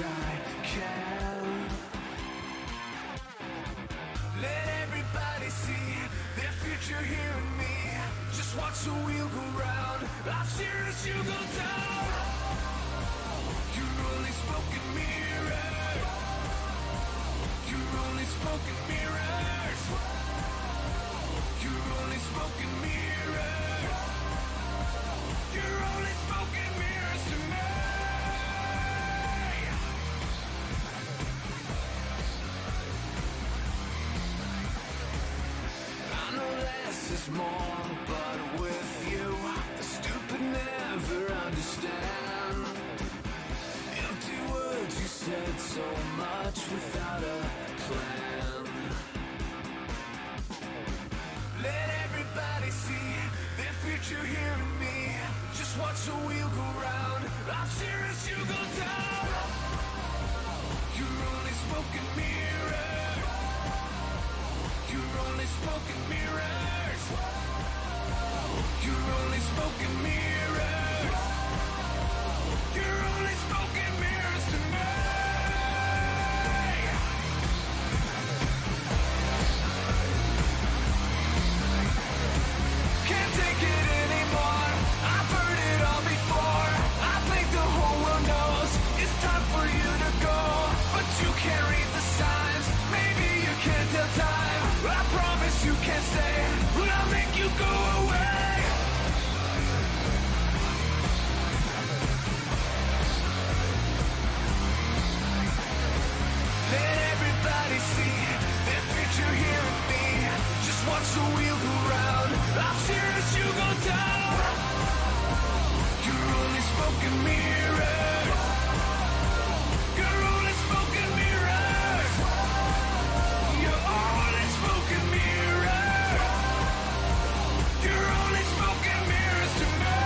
as I can. Let everybody see their future here in me. Just watch the wheel go round. I'll cheer as you go down. Your only spoken mirror. Your only spoken mirrors. Your only spoken mirror. Your only spoken mirrors to me. I know less is more, but with you, the stupid never understand. Empty words, you said so much without a plan. Let everybody see their future here in me. Just watch the wheel go round. I'll cheer as you go down. Your only spoken mirror. Your only spoken mirrors. Your only spoken mirrors. Your only spoken mirrors to me. Can't take it anymore. I've heard it all before. I think the whole world knows it's time for you to go. But you can't read the signs. Maybe you can't tell time. I promise you can't stay. But I'll make you go away. Let everybody see their future here in me. Just watch the wheel go round. I'll cheer as you go down. Your only spoken mirror. Your only spoken mirror. Your only spoken mirror. Your only spoken mirrors to me.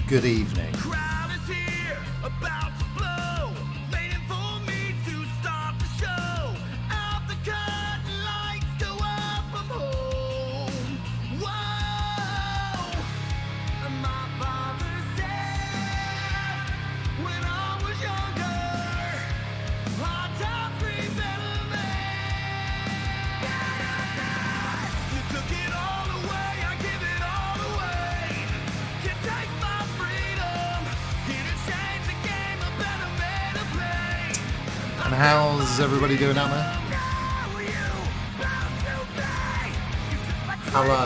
good evening. Crowd is here, about to blow, waiting for me to start the show. Out the curtain, lights go up, I'm home. Whoa! And my father said, when I was younger, hard times better man. You took it all away, I give it all away. Can't take my freedom. Here to change the game, a better man to play. And how's everybody doing out there? Now you bound to pay. You took my Hello.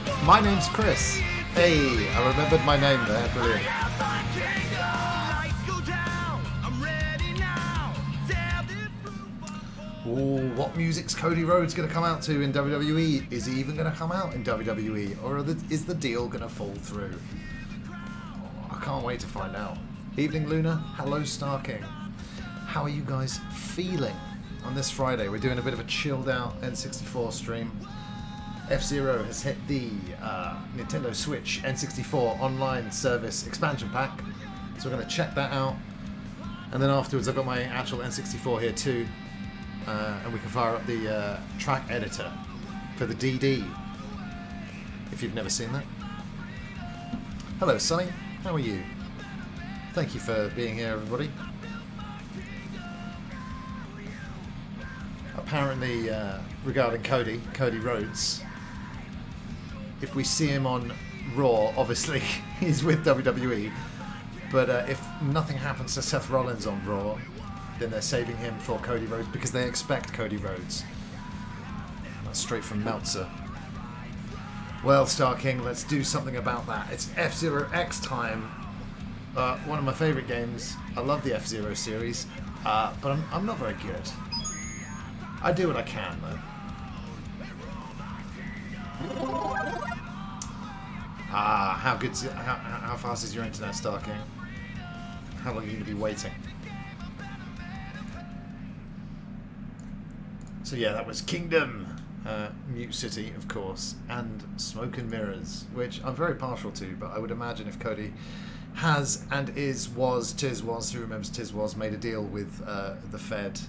You're My name's Chris. Hey, I remembered my name there. Brilliant. my kingdom. Lights go down. I'm ready now. Tear this roof up. Ooh, what music's Cody Rhodes going to come out to in WWE? Is he even going to come out in WWE? Or is the deal going to fall through? I can't wait to find out. Evening, Luna. Hello, Star King. How are you guys feeling on this Friday? We're doing a bit of a chilled out N64 stream. F-Zero has hit the Nintendo Switch N64 online service expansion pack. So we're going to check that out. And then afterwards I've got my actual N64 here too. And we can fire up the track editor for the DD. If you've never seen that. Hello Sonny, how are you? Thank you for being here everybody. Apparently regarding Cody Rhodes, if we see him on Raw, obviously he's with WWE, but if nothing happens to Seth Rollins on Raw, then they're saving him for Cody Rhodes because they expect Cody Rhodes. That's straight from Meltzer. Well, Star King, let's do something about that. It's F-Zero X time. One of my favourite games. I love the F-Zero series, but I'm not very good. I do what I can, though. How fast is your internet, Star King? How long are you going to be waiting? So yeah, that was Kingdom, Mute City, of course, and Smoke and Mirrors, which I'm very partial to, but I would imagine if Cody has and Tiz Was, who remembers Tiz Was, made a deal with the Fed,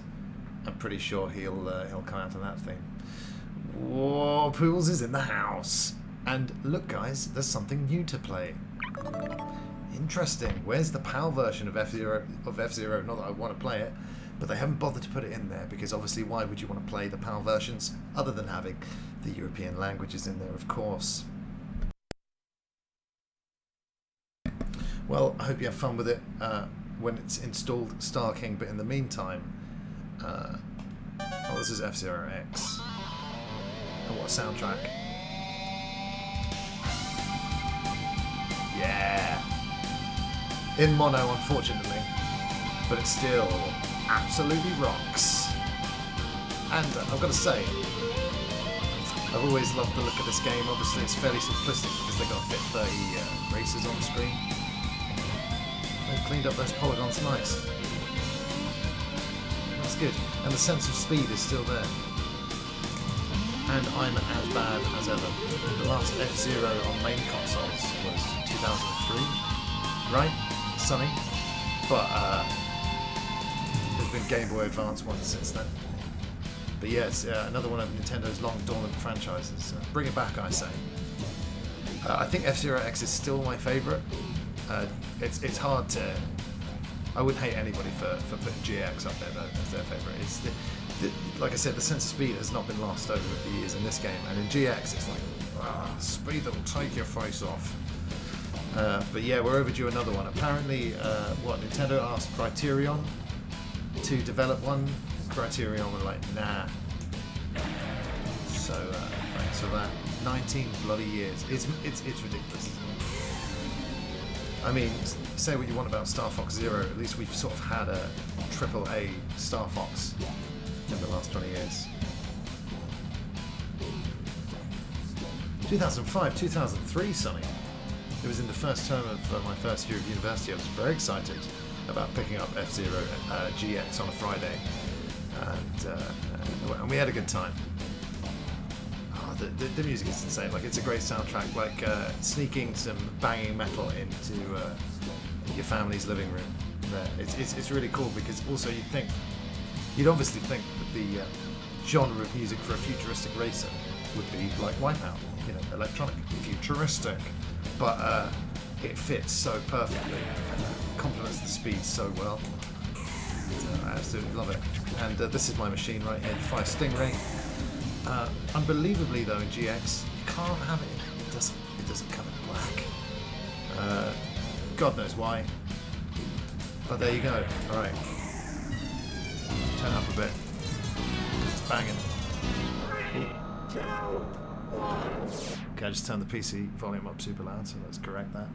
I'm pretty sure he'll come out of that thing. Whoa, Pools is in the house. And look guys, there's something new to play. Interesting. Where's the PAL version of F-Zero? Not that I want to play it, but they haven't bothered to put it in there because obviously why would you want to play the PAL versions other than having the European languages in there, of course. Well, I hope you have fun with it when it's installed, Star King, but in the meantime, this is F-Zero X. And what a soundtrack. Yeah. In mono, unfortunately, but it still absolutely rocks. And I've got to say, I've always loved the look of this game. Obviously, it's fairly simplistic because they've got to fit 30 races on the screen. They've cleaned up those polygons nice. That's good. And the sense of speed is still there. And I'm as bad as ever. The last F-Zero on main consoles was 2003, right, Sonny? But there's been Game Boy Advance ones since then. But yeah, it's another one of Nintendo's long dormant franchises. Bring it back, I say. I think F-Zero X is still my favourite. It's hard to... I wouldn't hate anybody for putting GX up there though as their favourite. It's like I said, the sense of speed has not been lost over the years in this game, and in GX it's like speed that will take your face off. But yeah, we're overdue another one. Apparently, Nintendo asked Criterion to develop one. Criterion were like, nah. So thanks for that. 19 bloody years. It's ridiculous. I mean, say what you want about Star Fox Zero, at least we've sort of had a AAA Star Fox in the last 20 years. 2005, 2003, Sonny. It was in the first term of my first year of university. I was very excited about picking up F-Zero GX on a Friday, and we had a good time. Oh, the music is insane. Like, it's a great soundtrack. Like, sneaking some banging metal into your family's living room. There, it's really cool because also you'd obviously think that the genre of music for a futuristic racer would be like Wipeout, you know, electronic, futuristic, but it fits so perfectly, complements the speed so well. So I absolutely love it. And this is my machine right here, Fire Stingray. Unbelievably though, in GX you can't have it. It doesn't come in black. God knows why. But there you go. All right. Turn up a bit. It's banging. Okay, I just turned the PC volume up super loud, so let's correct that.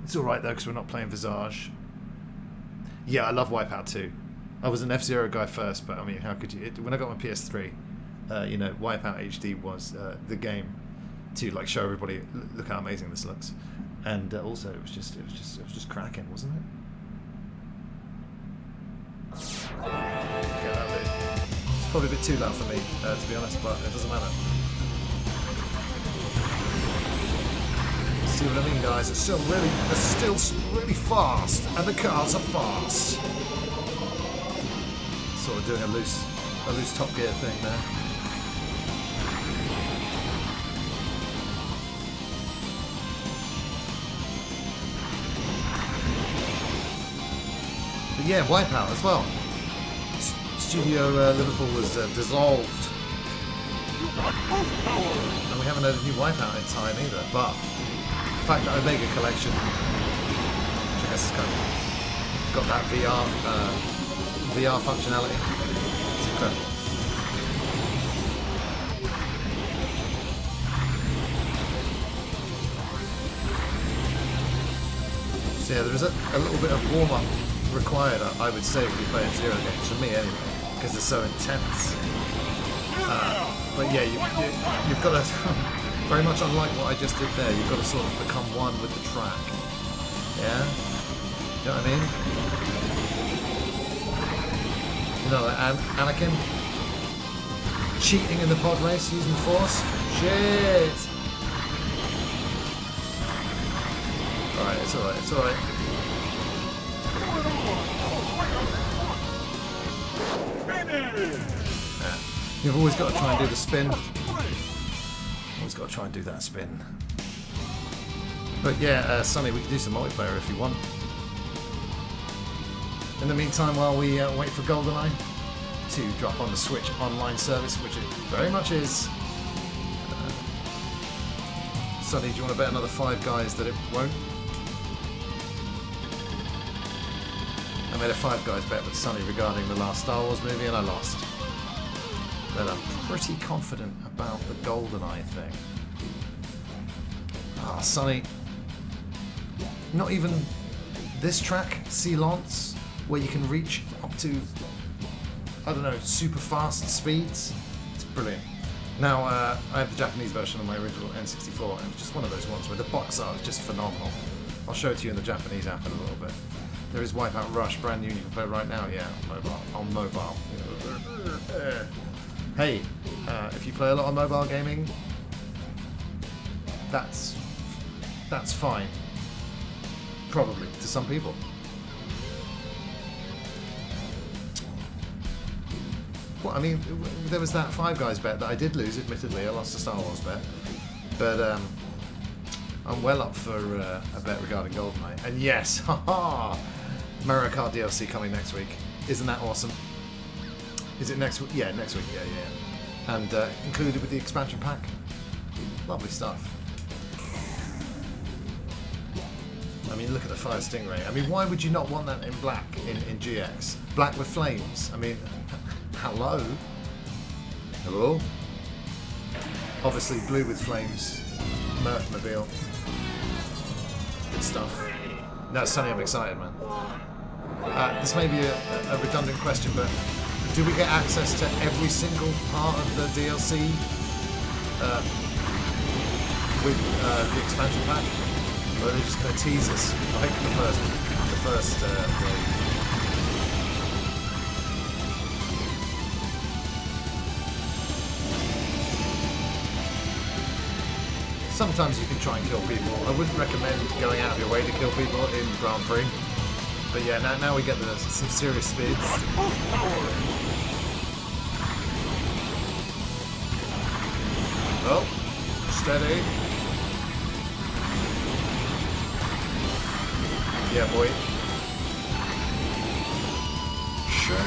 It's alright though, because we're not playing Visage. Yeah, I love Wipeout 2. I was an F-Zero guy first, but I mean, how could you? When I got my PS3, you know, Wipeout HD was the game to like show everybody, look how amazing this looks. And also, it was just cracking, wasn't it? Yeah, it's probably a bit too loud for me, to be honest, but it doesn't matter. See what I mean, guys? It's still really fast, and the cars are fast. Sort of doing a loose Top Gear thing there. But yeah, Wipeout as well. Studio Liverpool was dissolved. And we haven't had a new Wipeout in time either. But the fact that Omega Collection, which I guess has kind of got that VR functionality, it's incredible. So yeah, there is a little bit of warm-up required, I would say, when you play F-Zero games, for me anyway, because they're so intense. But yeah, you've got to, very much unlike what I just did there, you've got to sort of become one with the track. Yeah? You know what I mean? You know, like Anakin cheating in the pod race using force? Shit! Alright, it's alright, it's alright. Yeah. You've always got to try and do the spin. Always got to try and do that spin. But yeah, Sonny, we can do some multiplayer if you want. In the meantime, while we wait for GoldenEye to drop on the Switch online service, which it very much is. Sonny, do you want to bet another $5 guys that it won't? I made a $5 guys bet with Sonny regarding the last Star Wars movie and I lost. But I'm pretty confident about the GoldenEye thing. Ah, Sonny. Not even this track, Silence, where you can reach up to, I don't know, super fast speeds. It's brilliant. Now, I have the Japanese version of my original N64, and it's just one of those ones where the box art is just phenomenal. I'll show it to you in the Japanese app in a little bit. There is Wipeout Rush, brand new, you can play it right now, yeah, on mobile. Hey, if you play a lot of mobile gaming, that's fine. Probably, to some people. Well, I mean, there was that $5 guys bet that I did lose, admittedly. I lost a Star Wars bet. But I'm well up for a bet regarding GoldenEye. And yes, haha! Mario Kart DLC coming next week. Isn't that awesome? Is it next week? Yeah, next week, yeah. And included with the expansion pack. Lovely stuff. I mean, look at the Fire Stingray. I mean, why would you not want that in black in GX? Black with flames. I mean, hello? Hello? Obviously, blue with flames. Mirthmobile. Good stuff. No, Sonny, I'm excited, man. This may be a redundant question, but do we get access to every single part of the DLC with the expansion pack? Or are they just going to tease us like the first wave? sometimes you can try and kill people. I wouldn't recommend going out of your way to kill people in Grand Prix. But yeah, now we get some serious speeds. Oh, steady. Yeah, boy. Shit.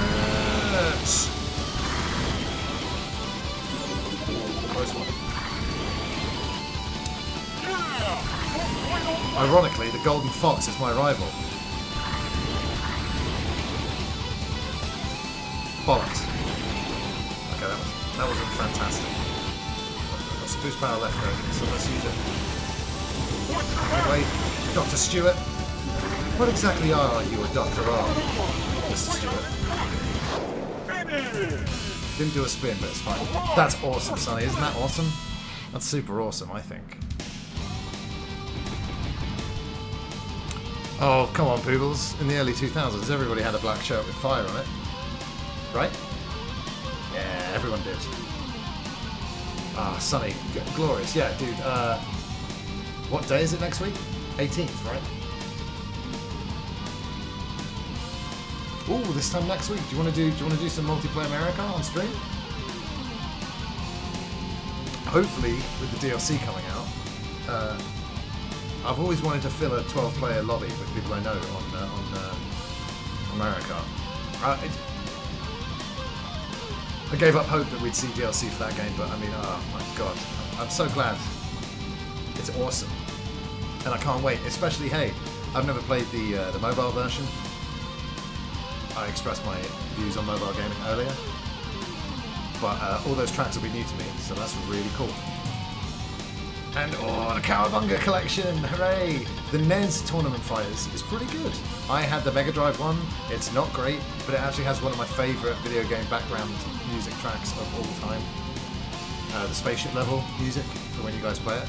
Close one. Ironically, the Golden Fox is my rival. Bollocks. Okay, that wasn't fantastic. That's boost power left though, so let's use it. Anyway, Dr. Stewart. What exactly are you, a Dr. R, Mr. Stewart? Didn't do a spin, but it's fine. That's awesome, Sonny. Isn't that awesome? That's super awesome, I think. Oh, come on, Poodles. In the early 2000s, everybody had a black shirt with fire on it. Right? Yeah, everyone did. Ah, Sonny. Glorious. Yeah, dude. What day is it next week? 18th, right? Ooh, this time next week. Do you want to do some multiplayer America on stream? Hopefully, with the DLC coming out. I've always wanted to fill a 12-player lobby with people I know on America. I gave up hope that we'd see DLC for that game, but I mean, oh my god, I'm so glad. It's awesome, and I can't wait. Especially, hey, I've never played the mobile version. I expressed my views on mobile gaming earlier, but all those tracks will be new to me, so that's really cool. And oh, the Cowabunga collection, hooray! The NES Tournament Fighters is pretty good. I had the Mega Drive one. It's not great, but it actually has one of my favourite video game background music tracks of all time. The spaceship level music for when you guys play it.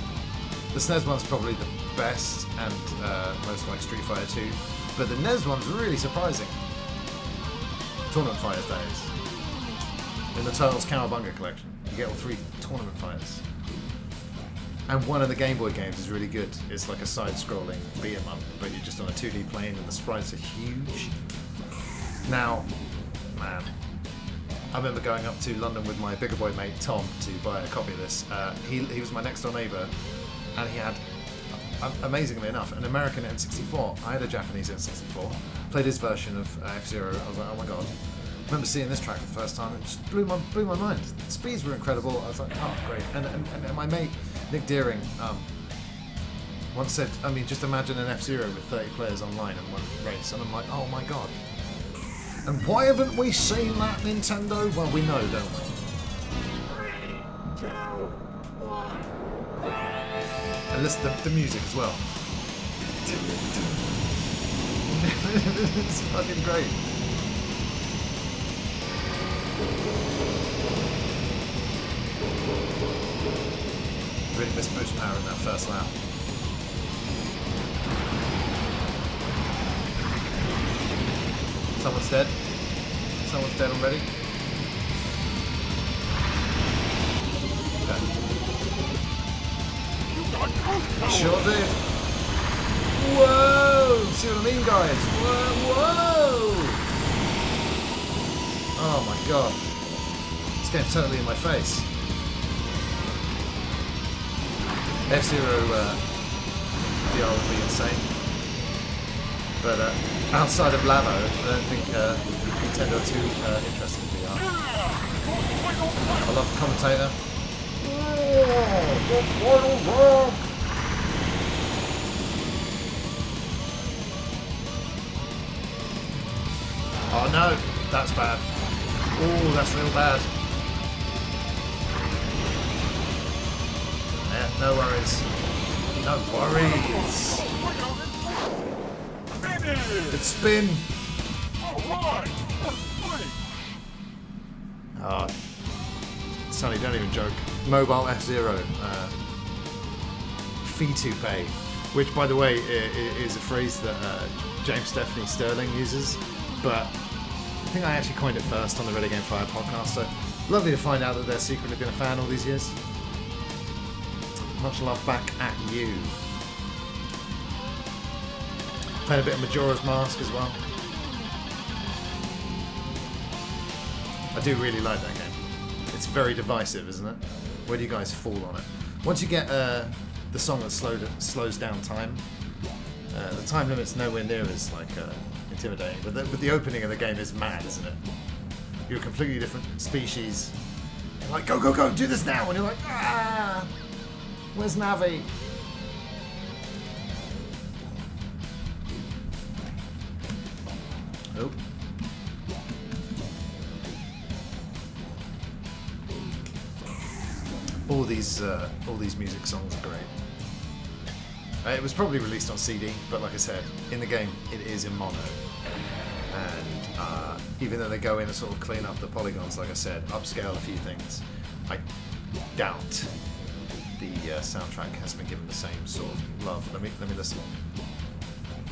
The SNES one's probably the best and most like Street Fighter 2, but the NES one's really surprising. Tournament Fighters, that is. In the Turtles Cowabunga collection, you get all 3 Tournament Fighters. And one of the Game Boy games is really good. It's like a side-scrolling beat-em-up, but you're just on a 2D plane and the sprites are huge. Now, man, I remember going up to London with my bigger boy mate Tom to buy a copy of this. He was my next door neighbour, and he had, amazingly enough, an American N64. I had a Japanese N64. Played his version of F-Zero. I was like, oh my god. I remember seeing this track for the first time. It just blew my mind. The speeds were incredible. I was like, oh great. And my mate Nick Deering once said, I mean, just imagine an F-Zero with 30 players online in one race. And I'm like, oh my god. And why haven't we seen that, Nintendo? Well, we know, don't we? And listen to the music as well. It's fucking great. Really missed boost power in that first lap. Someone's dead. Someone's dead already. Okay. Sure did. Whoa! See what I mean, guys? Whoa! Oh my god. It's getting totally in my face. F-Zero VR would be insane. But outside of Labo, I don't think Nintendo are too interested in VR. I love the commentator. Oh no, that's bad. Oh, that's real bad. Yeah, no worries. No worries. Good spin. Oh, Sonny, don't even joke. Mobile F-Zero. Fee to pay. Which, by the way, is a phrase that James Stephanie Sterling uses. But I think I actually coined it first on the Ready Game Fire podcast. So lovely to find out that they're secretly been a fan all these years. Much love back at you. Played a bit of Majora's Mask as well. I do really like that game. It's very divisive, isn't it? Where do you guys fall on it? Once you get the song that slows down time, the time limit's nowhere near as like intimidating. But the opening of the game is mad, isn't it? You're a completely different species. You're like, go, go, go, do this now! And you're like, ah! Where's Navi? Oh. All these music songs are great. It was probably released on CD, but like I said, in the game it is in mono. And even though they go in and sort of clean up the polygons, like I said, upscale a few things, I doubt the soundtrack has been given the same sort of love. Let me listen.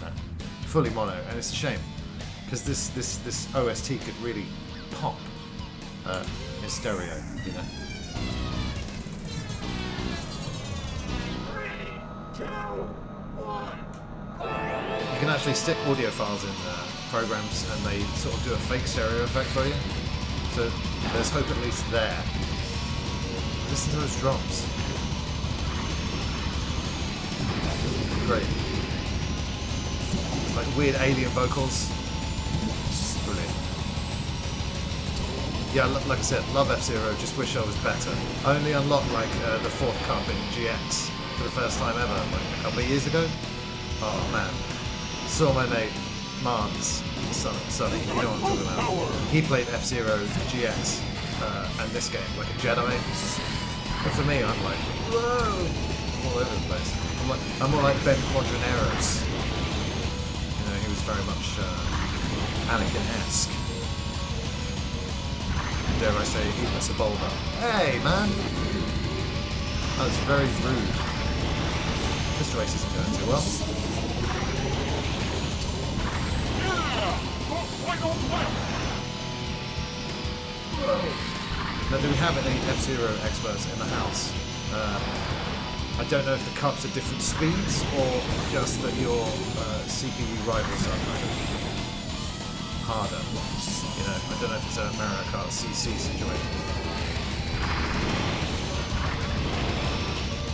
No. Fully mono, and it's a shame because this OST could really pop in stereo, you know. You can actually stick audio files in programs and they sort of do a fake stereo effect for you. So there's hope at least there. Listen to those drums. Great. It's like weird alien vocals. It's brilliant. Yeah, like I said, love F-Zero, just wish I was better. I only unlocked like the 4th cup in GX for the first time ever, like a couple of years ago. Oh man. Saw my mate, Mans, Sonny, you know what I'm talking about. He played F-Zero GX and this game, like a Jedi. But for me, I'm like, whoa, I'm all over the place. I'm more like Ben Quadraneros. You know, he was very much Anakin-esque. Dare I say, even a Sebulba. Hey, man! That was very rude. This race isn't going too well. Now, do we have any F-Zero experts in the house? I don't know if the cups are different speeds or just that your CPU rivals are kind of harder. You know, I don't know if it's a Mario Kart CC situation.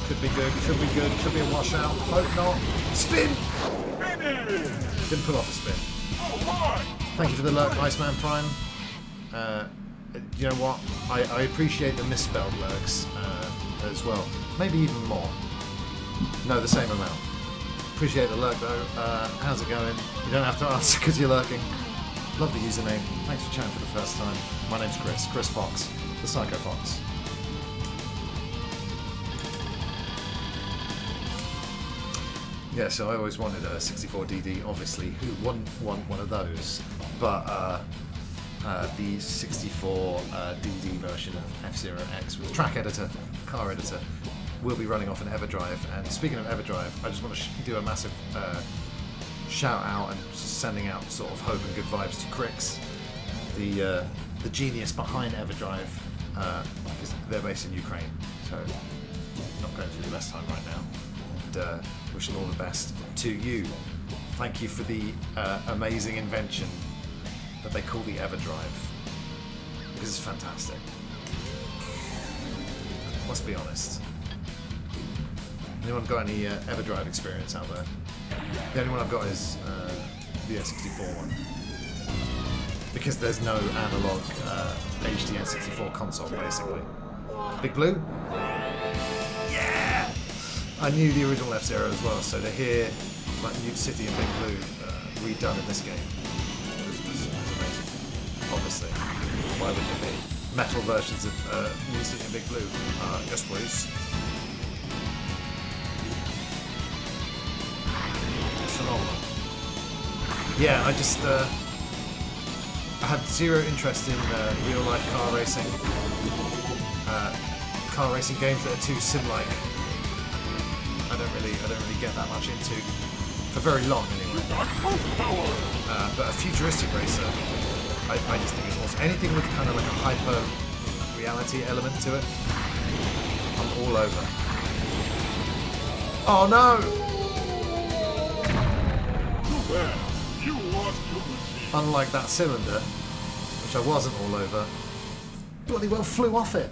Could be good, could be good, could be a washout. Hope not. Spin! Didn't pull off a spin. Thank you for the lurk, Iceman Prime. You know what? I appreciate the misspelled lurks as well. Maybe even more. No, the same amount. Appreciate the lurk though. How's it going? You don't have to answer because you're lurking. Love the username. Thanks for chatting for the first time. My name's Chris Fox, the Psycho Fox. Yeah, so I always wanted a 64DD, obviously. Who wouldn't want one of those? But the 64DD version of F-Zero X with track editor, car editor, will be running off an EverDrive. And speaking of EverDrive, I just want to do a massive shout out and sending out sort of hope and good vibes to Crix, the genius behind EverDrive, because they're based in Ukraine, so not going through the best time right now. And wishing all the best to you. Thank you for the amazing invention that they call the EverDrive, because it's fantastic. Let's be honest. Anyone got any EverDrive experience out there? The only one I've got is the N64 one, because there's no analog HD N64 console basically. Big Blue? Yeah! I knew the original F-Zero as well, so to hear like Nuke City and Big Blue redone in this game was amazing. Obviously, why wouldn't it be? Metal versions of Nuke City and Big Blue. Yes, please. Phenomenal. Yeah, I just I had zero interest in real life car racing games that are too sim-like. I don't really get that much into for very long anyway. But a futuristic racer, I just think it's awesome. Anything with kind of like a hyper reality element to it, I'm all over. Oh no! Too bad. You lost your machine. Unlike that cylinder, which I wasn't all over, bloody well flew off it.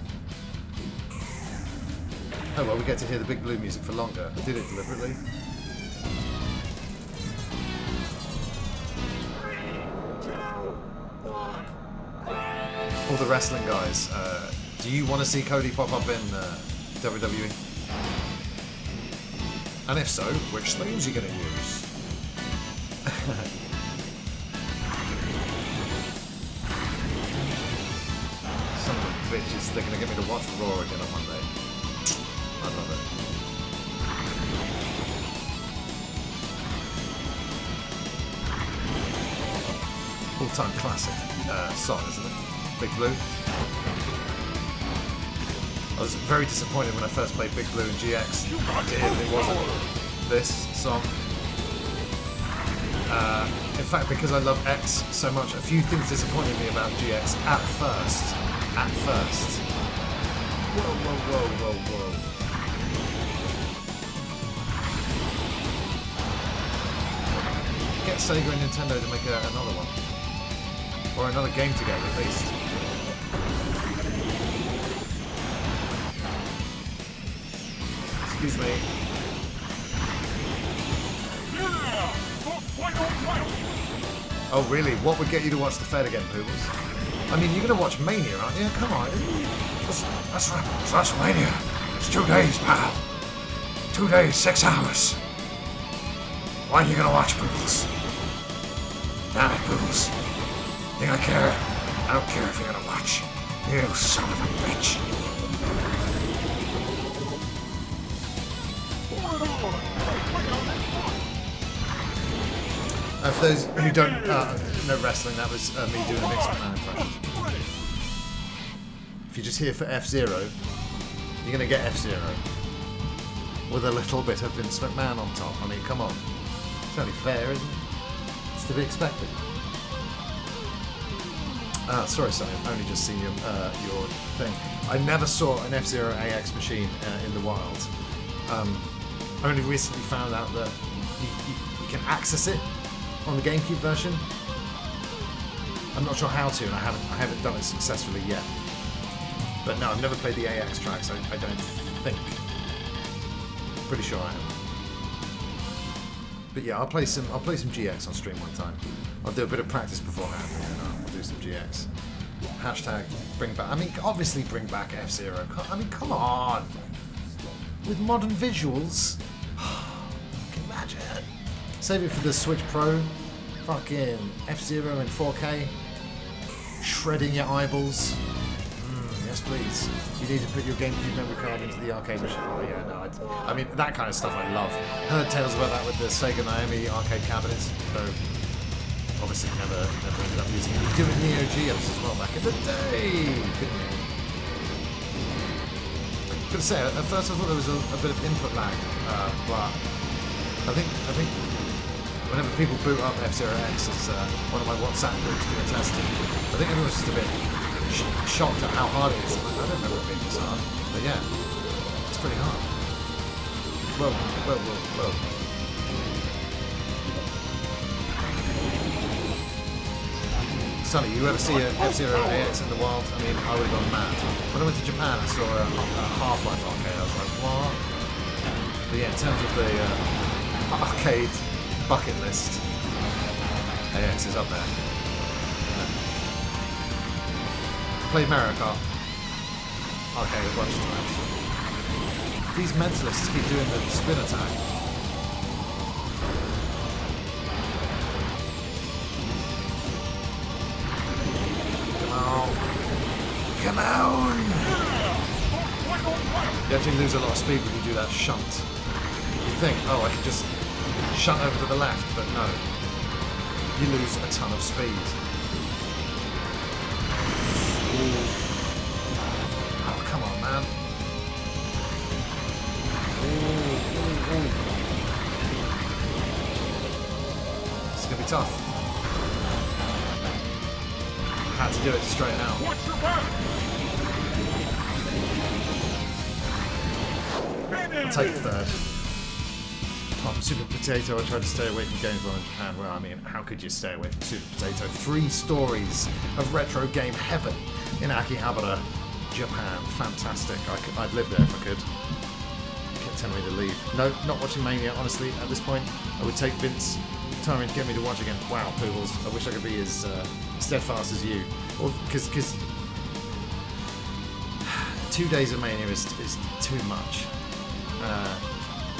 Oh well, we get to hear the Big Blue music for longer. I did it deliberately. All the wrestling guys, do you want to see Cody pop up in WWE? And if so, which themes are you going to use? Son of a bitches, they're going to get me to watch Raw again on Monday. I love it. All-time classic song, isn't it? Big Blue. I was very disappointed when I first played Big Blue and GX. It wasn't this song. In fact, because I love X so much, a few things disappointed me about GX at first. At first. Whoa, whoa, whoa, whoa, whoa. Get Sega and Nintendo to make another one. Or another game together, at least. Excuse me. Oh really? What would get you to watch the Fed again, Poobles? I mean, you're gonna watch Mania, aren't you? Come on. That's WrestleMania. It's 2 days, pal. 2 days, 6 hours. Why are you gonna watch, Poobles? Damn it, Poobles. You gonna care? I don't care if you're gonna watch. You son of a bitch. For those who don't know wrestling, that was me doing a Vince McMahon impression. If you just hear for F-Zero, you're going to get F-Zero. With a little bit of Vince McMahon on top. I mean, come on. It's only fair, isn't it? It's to be expected. Sorry, Sonny, I've only just seen your thing. I never saw an F-Zero AX machine in the wild. I only recently found out that you can access it on the GameCube version. I'm not sure how to, and I haven't done it successfully yet. But no, I've never played the AX tracks. I don't think. Pretty sure I am. But yeah, I'll play some GX on stream one time. I'll do a bit of practice beforehand, and then I'll do some GX. Hashtag bring back. I mean, obviously bring back F-Zero. I mean, come on. With modern visuals. Imagine. Save it for the Switch Pro. Fucking F-Zero in 4K. Shredding your eyeballs. Yes, please. You need to put your GameCube memory card into the arcade machine. Oh yeah, no. I mean, that kind of stuff I love. Heard tales about that with the Sega Naomi arcade cabinets. Though, obviously never ended up using it. You do it Neo Geos as well back in the day. Couldn't you? Gotta say, at first I thought there was a bit of input lag, but I think whenever people boot up F-Zero X, as one of my WhatsApp groups can attest to, I think everyone's just a bit shocked at how hard it is. I don't remember it being this hard, but yeah, it's pretty hard. Whoa, whoa, whoa, whoa. Sonny, you ever see a F-Zero AX in the wild? I mean, I would have gone mad. When I went to Japan, I saw a Half-Life arcade. I was like, what? But yeah, in terms of the arcade bucket list, AX is up there. Played Mario Kart arcade a bunch of times. These mentalists keep doing the spin attack. Come on! You actually lose a lot of speed when you do that shunt. You think, oh, I can just shunt over to the left, but no. You lose a ton of speed. Ooh. Oh, come on, man. Ooh. It's gonna be tough. Had to do it straight out. Watch your back! I'll take third. From Super Potato, I tried to stay away from games while in Japan. Well, I mean, how could you stay away from Super Potato? 3 stories of retro game heaven in Akihabara, Japan. Fantastic. I'd live there if I could. Kept telling me to leave. No, not watching Mania, honestly, at this point. I would take Vince Tyrion to get me to watch again. Wow, Poodles. I wish I could be as steadfast as you. Because 2 days of Mania is too much.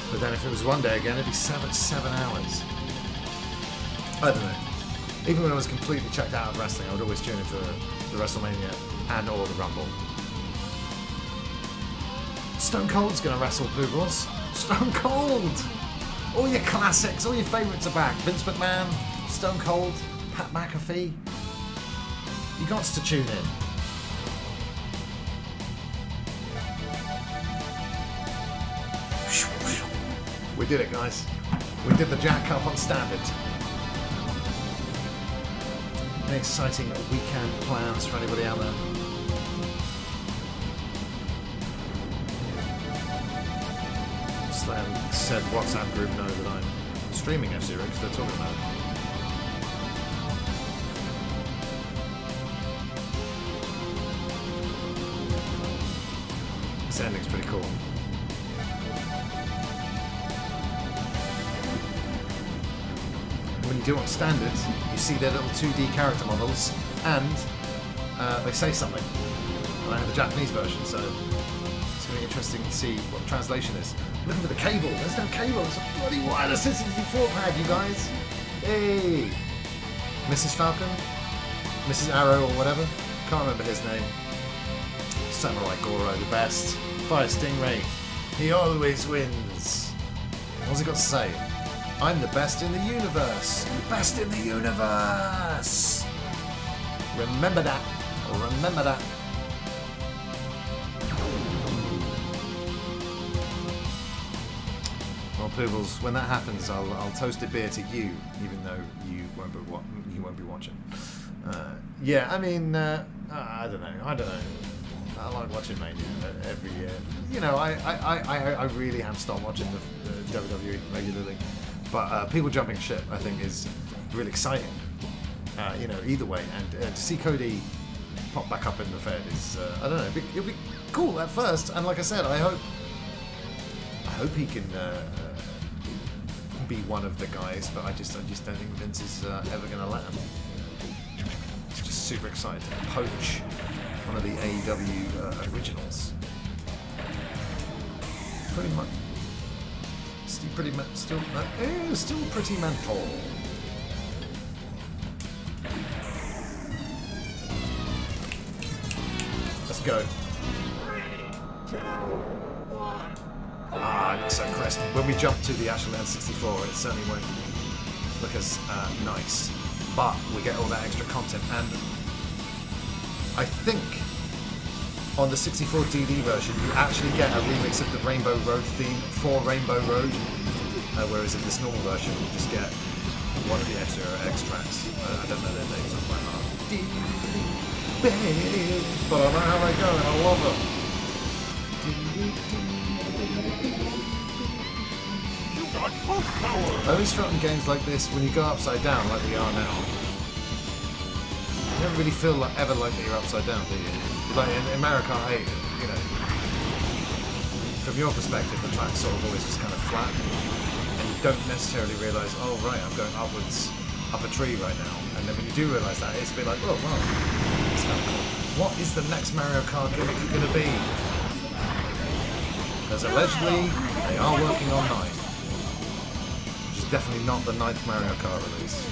But then if it was one day again, it'd be 7 hours. I don't know. Even when I was completely checked out of wrestling, I would always tune in for the WrestleMania and or the Rumble. Stone Cold's gonna wrestle, Poogles. Stone Cold! All your classics, all your favourites are back. Vince McMahon, Stone Cold, Pat McAfee. You got to tune in. We did it, guys. We did the Jack Cup on standard. Any exciting weekend plans for anybody out there? Slam said WhatsApp group know that I'm streaming F-Zero because they're talking about it. This ending's pretty cool. When you do it on standard, you see their little 2D character models, and they say something. And I have the Japanese version, so it's going to be interesting to see what the translation is. Looking for the cable. There's no cable. It's a bloody wireless N64 pad, you guys. Hey, Mrs. Falcon, Mrs. Arrow, or whatever. Can't remember his name. Samurai Goro, the best. Fire Stingray. He always wins. What's he got to say? I'm the best in the universe. Best in the universe. Remember that. Remember that. Well, Poogles, when that happens, I'll toast a beer to you, even though you won't be watching. Yeah, I mean, I don't know. I like watching Mania every year. You know, I really have stopped watching the WWE regularly. But people jumping ship, I think, is really exciting. You know, either way, and to see Cody pop back up in the Fed is, I don't know, it'll be cool at first. And like I said, I hope he can be one of the guys. But I just don't think Vince is ever going to let him. It's just super excited to poach one of the AEW originals. Pretty much. Still pretty mental. Let's go. I'm so crisp. When we jump to the actual N64, it certainly won't look as nice, but we get all that extra content, and I think on the 64 DD version, you actually get a remix of the Rainbow Road theme for Rainbow Road, whereas in this normal version, you just get one of the F-Zero extracts. I don't know their names off by heart. But I know how they go, and I love them. You got full power! I always felt in games like this, when you go upside down, like we are now, you don't really feel ever like that you're upside down, do you? Like in America, you know, from your perspective, the track's sort of always just kind of flat, and you don't necessarily realise, oh right, I'm going upwards, up a tree right now. And then when you do realise that, it's a bit like, oh wow, it's kind of cool. What is the next Mario Kart gimmick going to be? Because allegedly, they are working on 9, which is definitely not the 9th Mario Kart release.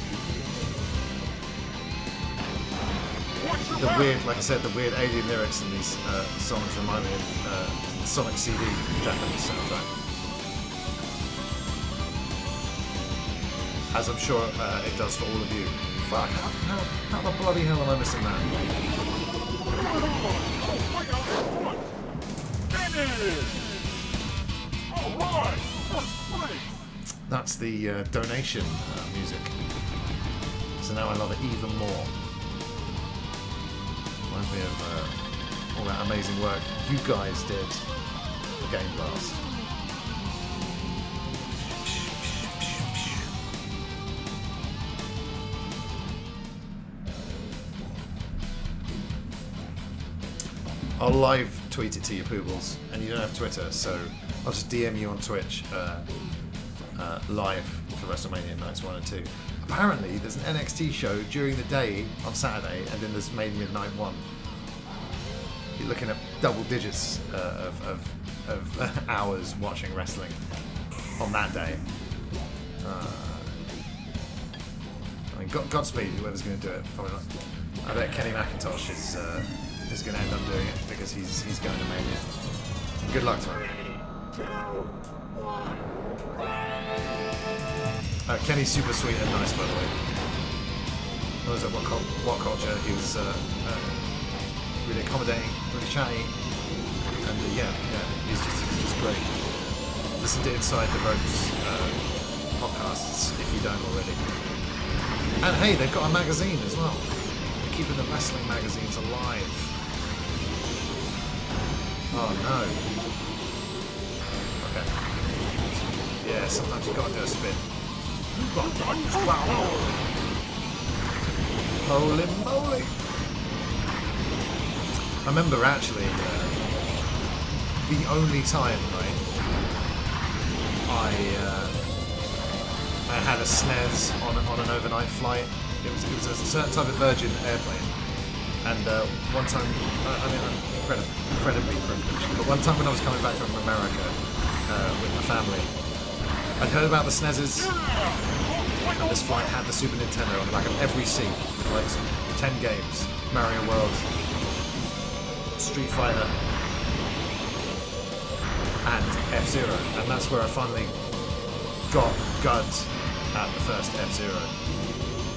The weird, like I said, the weird alien lyrics in these songs remind me of the Sonic CD Japanese soundtrack. As I'm sure it does for all of you. Fuck, how the bloody hell am I missing that? That's the donation music. So now I love it even more. Reminds me of all that amazing work you guys did for Game Blast. I'll live tweet it to you, Poobles, and you don't have Twitter, so I'll just DM you on Twitch live for WrestleMania nights 1 and 2. Apparently, there's an NXT show during the day on Saturday, and then there's Mania Night 1. You're looking at double digits of hours watching wrestling on that day. I mean, Godspeed, whoever's going to do it. Probably not. I bet Kenny McIntosh is going to end up doing it because he's going to Mania. Good luck to him. Kenny's super sweet and nice, by the way. What was it? What culture? He was really accommodating, really chatty, and he's just great. Listen to Inside the Ropes podcasts if you don't already. And hey, they've got a magazine as well. They're keeping the wrestling magazines alive. Oh no. Okay. Yeah, sometimes you've got to do a spin. Holy moly! I remember actually the only time, right, I had a SNES on an overnight flight. It was a certain type of Virgin airplane, and one time, I mean, I'm incredibly privileged, but one time when I was coming back from America with my family, I'd heard about the SNESes, and this flight had the Super Nintendo on the back of every seat, with like 10 games, Mario World, Street Fighter, and F-Zero, and that's where I finally got guts at the first F-Zero,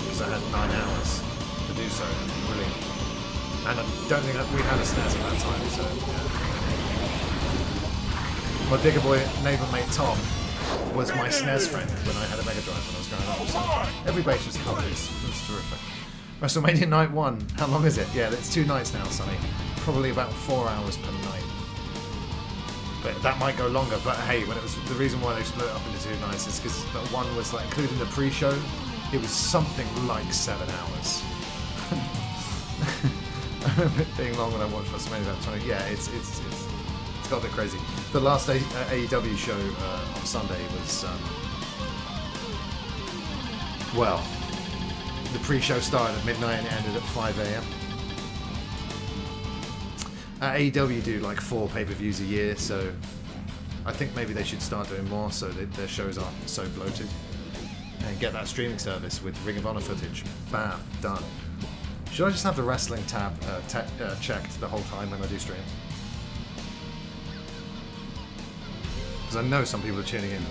because I had 9 hours to do so. Brilliant. And I don't think that we had a SNES at that time, so yeah. My bigger boy neighbour mate Tom was my SNES friend when I had a Mega Drive when I was growing up, so every base was covered. It was terrific. WrestleMania Night 1, how long is it? Yeah, it's 2 nights now, Sonny. Probably about 4 hours per night. But that might go longer, but hey, when it was the reason why they split it up into 2 nights is because that one was like including the pre-show, it was something like 7 hours. I remember it being long when I watched WrestleMania about 20. Yeah, it's got a bit crazy. The last AEW show on Sunday was well, the pre-show started at midnight and it ended at 5 a.m. AEW do like 4 pay-per-views a year, so I think maybe they should start doing more so that their shows aren't so bloated. And get that streaming service with Ring of Honor footage. Bam, done. Should I just have the wrestling tab checked the whole time when I do stream? Because I know some people are tuning in and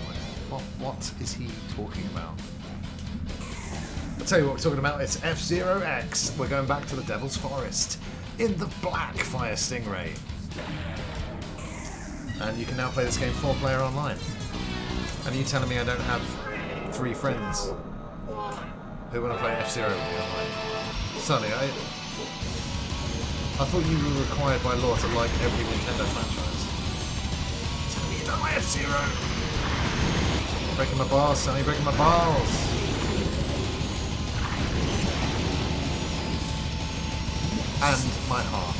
like, what is he talking about? I'll tell you what we're talking about, it's F-Zero X. We're going back to the Devil's Forest in the Black Fire Stingray. And you can now play this game 4-player online. And are you telling me I don't have 3 friends who want to play F-Zero with me online? Sonny, I thought you were required by law to like every Nintendo franchise. Tell me you don't like F-Zero. Breaking my balls, Sonny, breaking my balls. And my heart.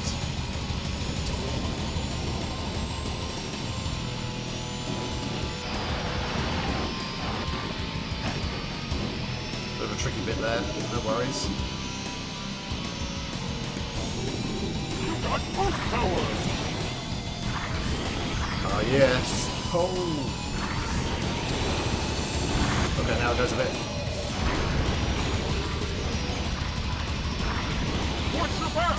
Bit of a tricky bit there, no worries. You got boost power! Oh yes. Oh. Okay, now it goes a bit. Watch your back!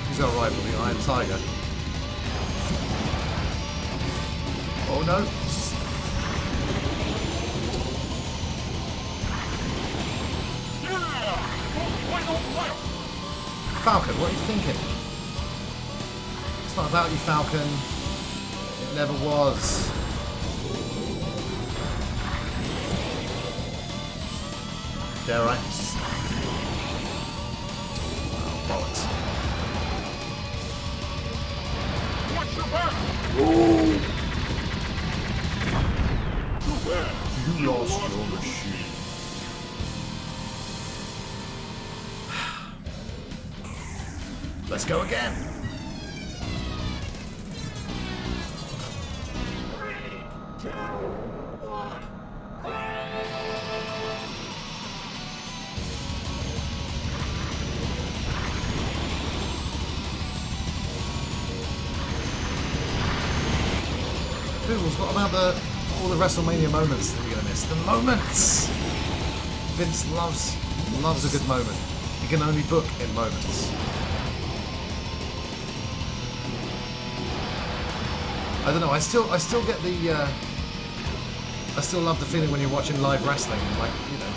He's alright with the Iron Tiger. Oh no. Yeah! Falcon, what are you thinking? It's not about you, Falcon. It never was. Dare I? Oh, bollocks. Watch your back! Too bad. You lost your machine. Let's go again. Poodles, what about all the WrestleMania moments that you're gonna miss? The moments! Vince loves a good moment. He can only book in moments. I don't know, I still get the I still love the feeling when you're watching live wrestling, like, you know,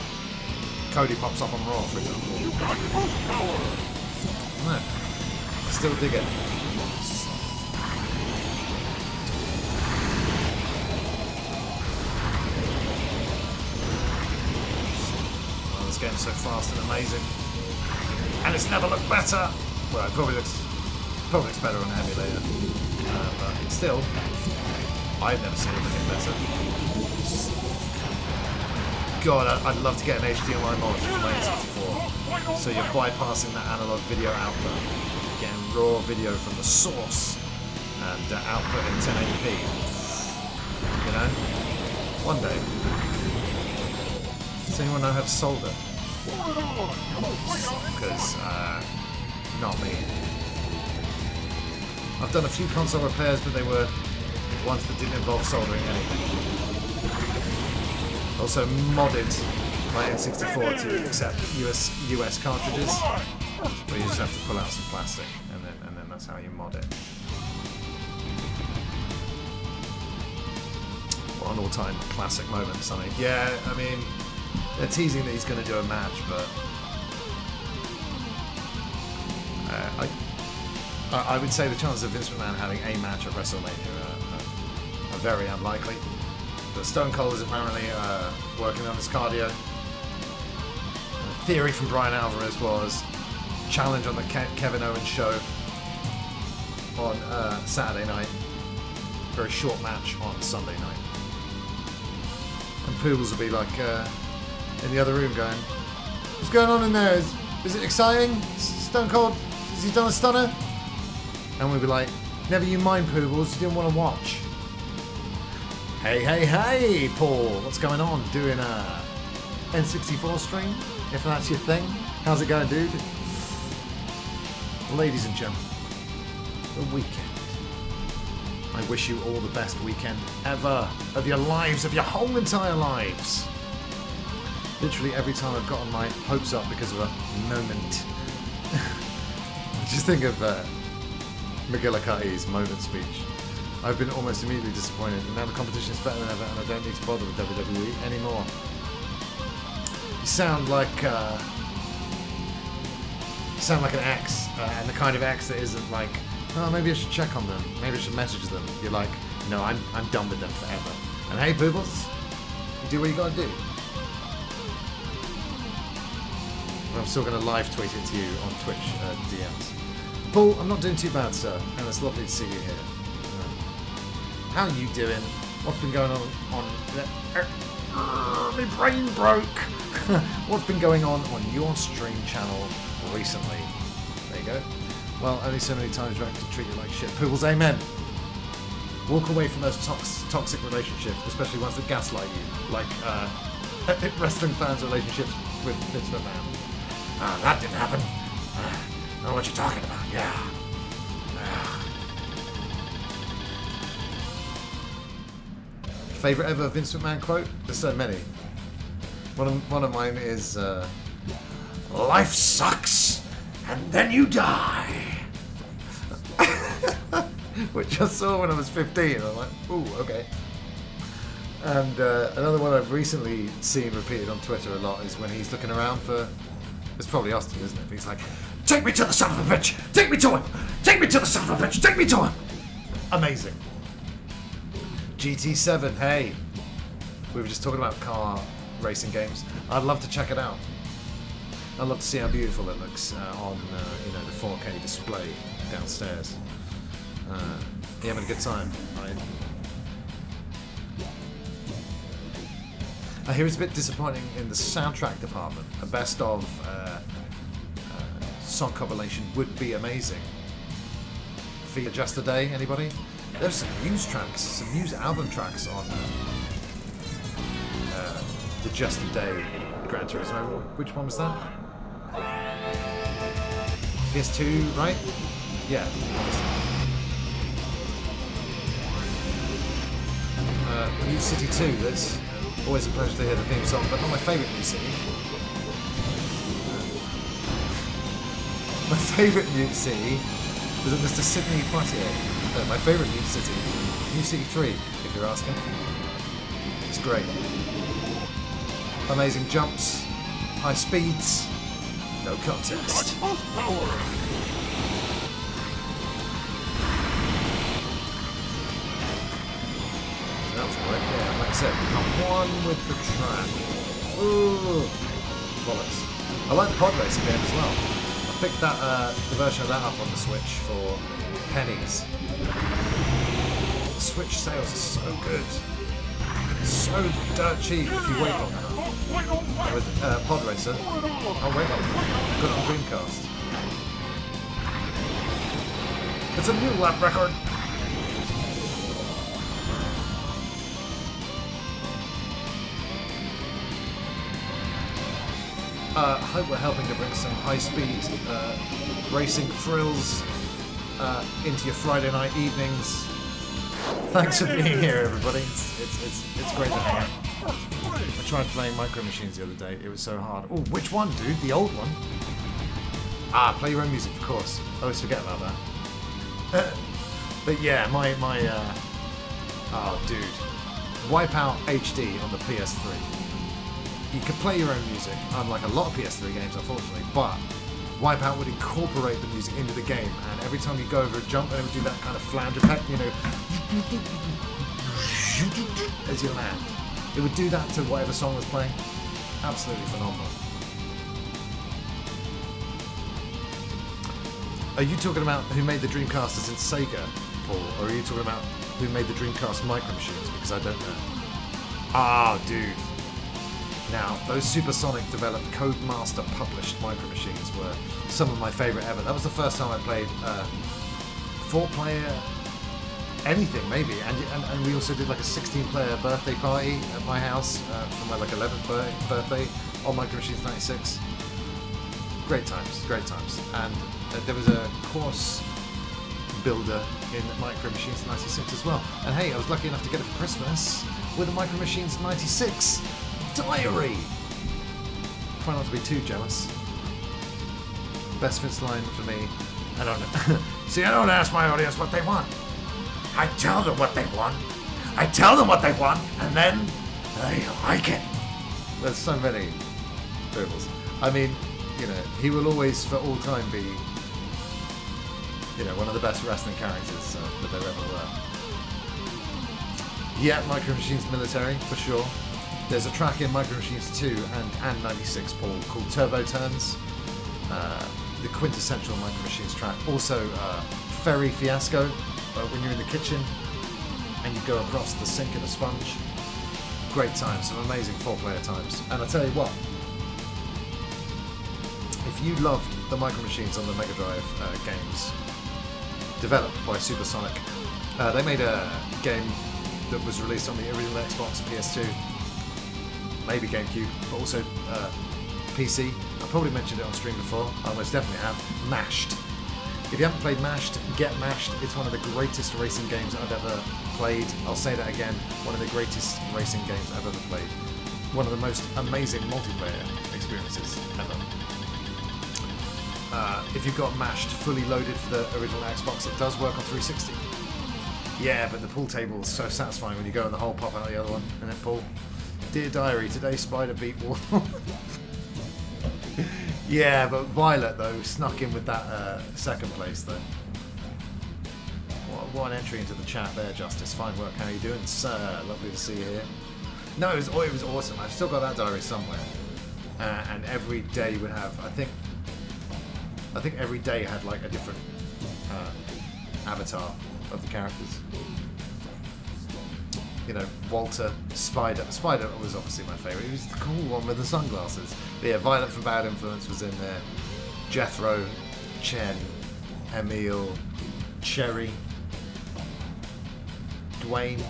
Cody pops up on Raw, for example. You got post power. No. I still dig it. Oh, this game's so fast and amazing. And it's never looked better. Well, it probably looks better on an emulator. But still, I've never seen it looking better. God, I'd love to get an HDMI monitor for my N64. So you're bypassing that analog video output, getting raw video from the source, and output in 1080p. You know? One day. Does anyone know how to solder? Because, not me. I've done a few console repairs, but they were ones that didn't involve soldering anything. Also modded my N64 to accept US cartridges, where you just have to pull out some plastic, and then that's how you mod it. What an all-time classic moment, something. Yeah, I mean, they're teasing that he's going to do a match, but I would say the chances of Vince McMahon having a match at WrestleMania are very unlikely. But Stone Cold is apparently working on his cardio. The theory from Brian Alvarez was challenge on the Kevin Owens show on Saturday night. Very short match on Sunday night. And Poodles will be like in the other room going, "What's going on in there? Is it exciting? Stone Cold, has he done a stunner?" And we'll be like, "Never you mind, Poodles, you didn't want to watch." Hey, Paul, what's going on? Doing a N64 stream, if that's your thing. How's it going, dude? Ladies and gentlemen, the weekend. I wish you all the best weekend ever of your lives, of your whole entire lives. Literally every time I've gotten my hopes up because of a moment. Just think of McGillicuddy's moment speech. I've been almost immediately disappointed, and now the competition is better than ever, and I don't need to bother with WWE anymore. You sound like an ex, and the kind of ex that isn't like, "Oh, maybe I should check on them. Maybe I should message them." You're like, "No, I'm done with them forever." And hey, Boobles, you do what you gotta do. And I'm still gonna live tweet it to you on Twitch DMs. Paul, I'm not doing too bad, sir, and it's lovely to see you here. How are you doing? What's been going on my brain broke. What's been going on your stream channel recently? There you go. Well, only so many times you have to treat you like shit. Poodles, amen. Walk away from those toxic relationships, especially ones that gaslight you, like wrestling fans' relationships with Vince McMahon. That didn't happen. I don't know what you're talking about. Yeah. Favorite ever Vince McMahon quote? There's so many. One of mine is, "Life sucks, and then you die." Which I saw when I was 15. I'm like, ooh, okay. And another one I've recently seen repeated on Twitter a lot is when he's looking around for... It's probably Austin, isn't it? But he's like, "Take me to the son of a bitch! Take me to him! Take me to the son of a bitch! Take me to him!" Amazing. GT7, hey. We were just talking about car racing games. I'd love to check it out. I'd love to see how beautiful it looks on the 4K display downstairs. You having a good time, right? I hear it's a bit disappointing in the soundtrack department. A best of song compilation would be amazing. For Just a Day, anybody? There's some news tracks, some news album tracks on the Just a Day Gran Turismo. Which one was that? PS2, right? Yeah. New City 2, that's always a pleasure to hear the theme song, but not my favourite New City. My favourite New City was Mr. Sidney Poitier. My favourite New City, New City 3, if you're asking. It's great. Amazing jumps, high speeds, no contest. That was great, yeah, like I said, I'm one with the track. Ooh, bollocks. I like the pod racing game as well. I picked that the version of that up on the Switch for pennies. The Switch sales are so good. So dirt cheap if you wait long enough. With Pod Racer. Oh wait long. Got it on Dreamcast. It's a new lap record. I hope we're helping to bring some high-speed racing thrills into your Friday night evenings. Thanks for being here, everybody. It's great to hang out. I tried playing Micro Machines the other day. It was so hard. Oh, which one, dude? The old one? Ah, play your own music, of course. I always forget about that. But yeah, oh, dude. Wipeout HD on the PS3. You could play your own music, unlike a lot of PS3 games, unfortunately, but Wipeout would incorporate the music into the game, and every time you go over a jump, it would do that kind of flange effect, you know, as you land. It would do that to whatever song was playing. Absolutely phenomenal. Are you talking about who made the Dreamcast as in Sega, Paul, or are you talking about who made the Dreamcast Micro Machines? Because I don't know. Ah, dude. Now, those Supersonic developed Codemaster published Micro Machines were some of my favourite ever. That was the first time I played 4-player anything, maybe. And we also did like a 16-player birthday party at my house for my like 11th birthday on Micro Machines 96. Great times, great times. And there was a course builder in Micro Machines 96 as well. And hey, I was lucky enough to get it for Christmas with a Micro Machines 96 diary. Try not to be too jealous. Best fits line for me. I don't know. See, I don't ask my audience what they want. I tell them what they want. I tell them what they want, and then they like it. There's so many variables. I mean, you know, he will always, for all time, be, you know, one of the best wrestling characters that there ever were. Yeah, Micro Machines Military, for sure. There's a track in Micro Machines 2 and 96, Paul, called Turbo Turns. The quintessential Micro Machines track. Also, Ferry Fiasco, when you're in the kitchen and you go across the sink in a sponge. Great times, some amazing 4-player times. And I tell you what, if you loved the Micro Machines on the Mega Drive games, developed by Supersonic, they made a game that was released on the original Xbox, PS2, maybe GameCube, but also PC. I probably mentioned it on stream before. I almost definitely have. Mashed. If you haven't played Mashed, get Mashed. It's one of the greatest racing games I've ever played. I'll say that again. One of the greatest racing games I've ever played. One of the most amazing multiplayer experiences ever. If you've got Mashed fully loaded for the original Xbox, it does work on 360. Yeah, but the pool table is so satisfying when you go and the hole pop out the other one, and then pull. Dear Diary, today Spider beat Wall. Yeah, but Violet though snuck in with that second place though. What an entry into the chat there, Justice. Fine work. How you doing, sir? Lovely to see you here. No, it was awesome. I've still got that diary somewhere, and every day would have. I think every day had like a different avatar of the characters. You know, Walter, Spider. Spider was obviously my favourite. He was the cool one with the sunglasses. But yeah, Violet from Bad Influence was in there. Jethro, Chen, Emil, Cherry, Dwayne.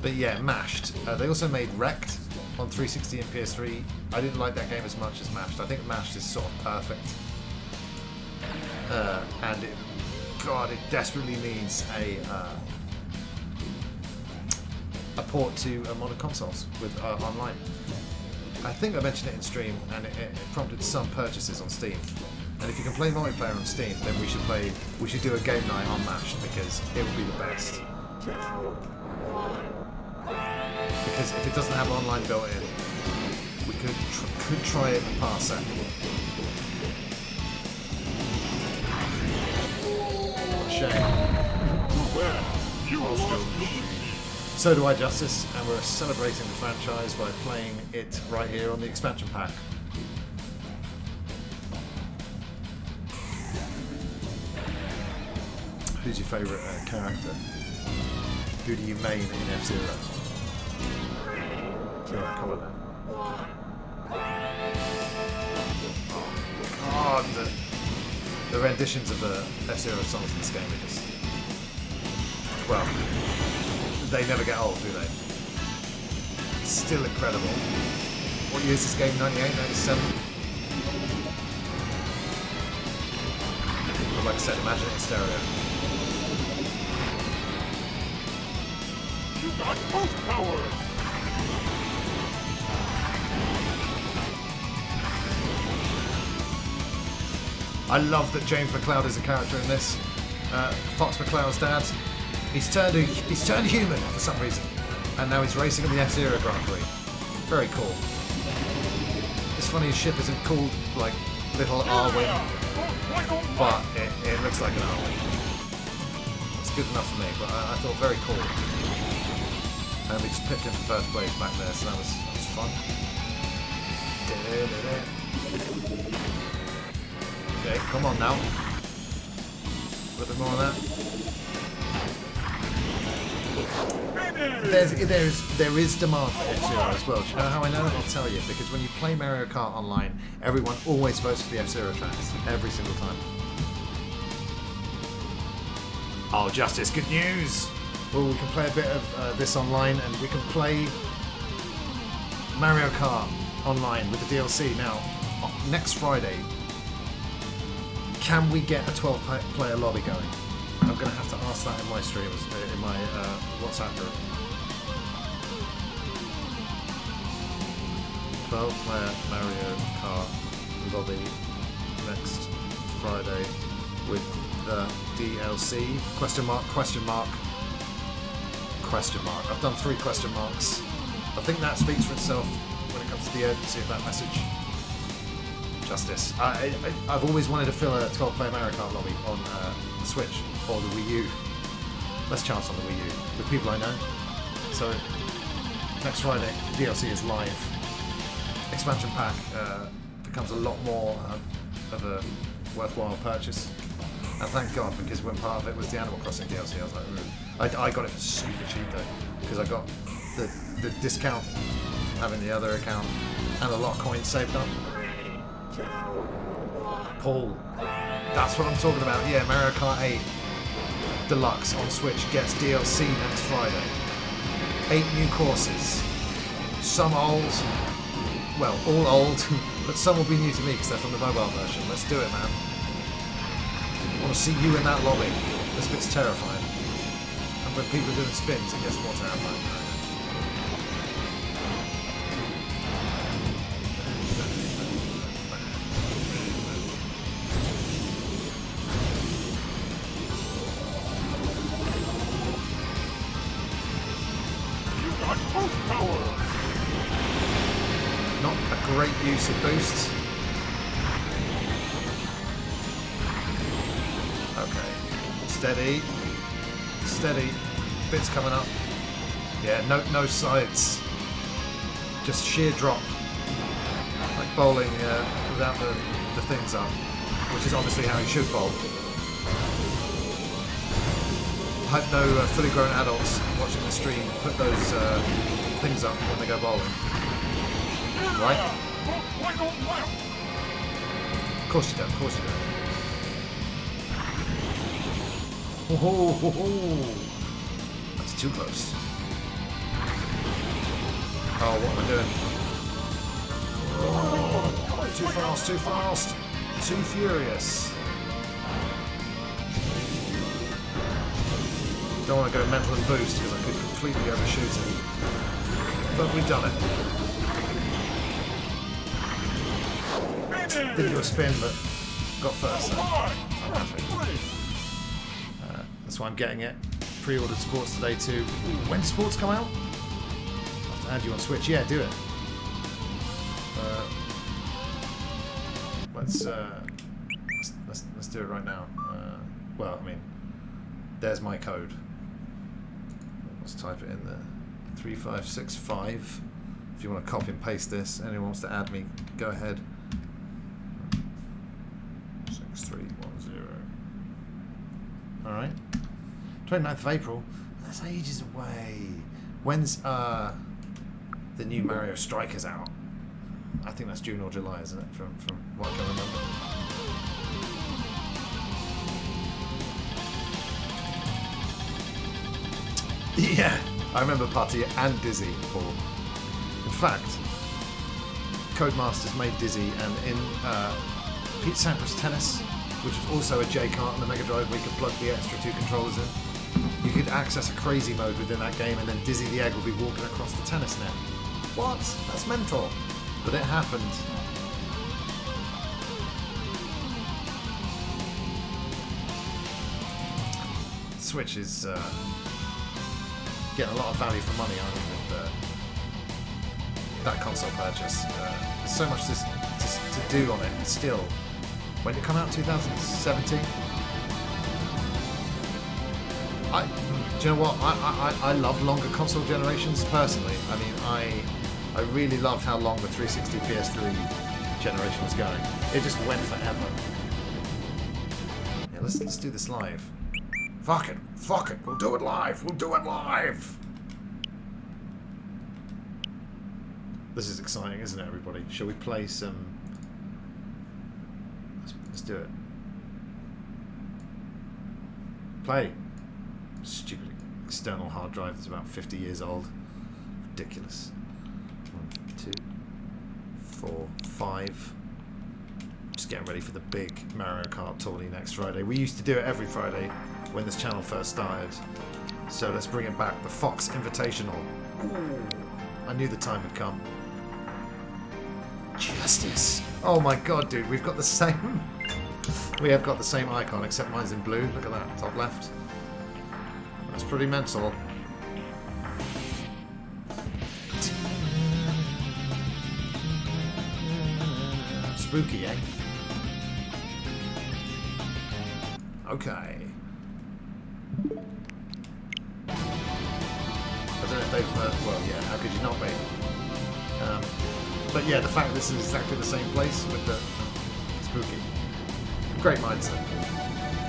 But yeah, Mashed. They also made Wrecked on 360 and PS3. I didn't like that game as much as Mashed. I think Mashed is sort of perfect. And it desperately needs a port to modern consoles with online. I think I mentioned it in stream, and it prompted some purchases on Steam. And if you can play multiplayer on Steam, then we should do a game night on Mashed, because it would be the best. Because if it doesn't have online built in, we could try it and pass it. Shame. Too bad. You are lost. So do I, Justice, and we're celebrating the franchise by playing it right here on the expansion pack. Who's your favourite character? Who do you main in F-Zero? Alright, come on now. God, the renditions of the F-Zero songs in this game are just... well, they never get old, do they? Still incredible. What year is this game? 98, 97? But like I said, imagine it in stereo. You got boost power. I love that James McLeod is a character in this. Fox McCloud's dad. He's turned human for some reason, and now he's racing in the F-Zero Grand Prix. Very cool. It's funny his ship isn't called like Little R-Wing, but it looks like an R-Wing. It's good enough for me, but I thought very cool. And we just picked him for first place back there, so that was fun. Okay, come on now. A little bit more on that. There is demand for F-Zero as well. Do you know how I know? I'll tell you. Because when you play Mario Kart Online, everyone always votes for the F-Zero tracks. Every single time. Oh, Justice, good news! Well, we can play a bit of this online, and we can play Mario Kart Online with the DLC. Now, next Friday, can we get a 12-player lobby going? I'm going to have to ask that in my streams, in my WhatsApp group. 12-player Mario Kart lobby next Friday with the DLC? Question mark, question mark, question mark. I've done 3 question marks. I think that speaks for itself when it comes to the urgency of that message. Justice. I've always wanted to fill a 12-player Mario Kart lobby on the Switch or the Wii U. Less chance on the Wii U with people I know. So next Friday, DLC is live. Expansion pack becomes a lot more of a worthwhile purchase. And thank God, because when part of it was the Animal Crossing DLC, I was like, I got it for super cheap though, because I got the discount having the other account and a lot of coins saved up. Paul, that's what I'm talking about. Yeah, Mario Kart 8 Deluxe on Switch gets DLC next Friday. 8 new courses. Some old, well, all old, but some will be new to me because they're from the mobile version. Let's do it, man. I want to see you in that lobby. This bit's terrifying. And when people are doing spins, it gets more terrifying. Not a great use of boosts. Okay. Steady. Steady. Bits coming up. Yeah, no sides. Just sheer drop. Like bowling without the things up. Which is obviously how you should bowl. I hope no fully grown adults watching the stream put those things up when they go bowling. Right? Of course you don't, of course you don't. Oh, that's too close. Oh, what am I doing? Oh, too fast, too fast. Too furious. Don't want to go mental and boost because I could completely overshoot it. But we've done it. Didn't do a spin, but got first. So I'm happy. That's why I'm getting it. Pre-ordered Sports today too. When does Sports come out? I'll have to add you on Switch. Yeah, do it. Let's do it right now. Well, I mean, there's my code. Let's type it in there. 3565. If you want to copy and paste this, anyone wants to add me, go ahead. 6310. Alright. 29th of April. That's ages away. When's the new Mario Strikers out? I think that's June or July, isn't it? From what I can remember. Yeah, I remember Putty and Dizzy, Paul. In fact, Codemasters made Dizzy, and in Pete Sampras Tennis, which was also a J-Kart on the Mega Drive, where you could plug the extra 2 controllers in, you could access a crazy mode within that game, and then Dizzy the Egg would be walking across the tennis net. What? That's mental. But it happened. Switch is getting a lot of value for money, aren't you, with that console purchase. There's so much to do on it still. When did it come out? 2017? Do you know what? I love longer console generations personally. I mean, I really loved how long the 360 PS3 generation was going. It just went forever. Yeah, let's do this live. Fuck it, we'll do it live, This is exciting, isn't it, everybody? Shall we play some... Let's do it. Play. Stupid external hard drive that's about 50 years old. Ridiculous. 1, 2, 4, 5. Just getting ready for the big Mario Kart tourney next Friday. We used to do it every Friday when this channel first started. So let's bring it back. The Fox Invitational. Ooh, I knew the time had come. Justice. Oh my god, dude, we've got the same... We have got the same icon, except mine's in blue. Look at that, top left. That's pretty mental. Spooky, eh? Okay. I don't know if they've... well, yeah, how could you not be? But yeah, the fact this is exactly the same place with the... spooky. Great mindset.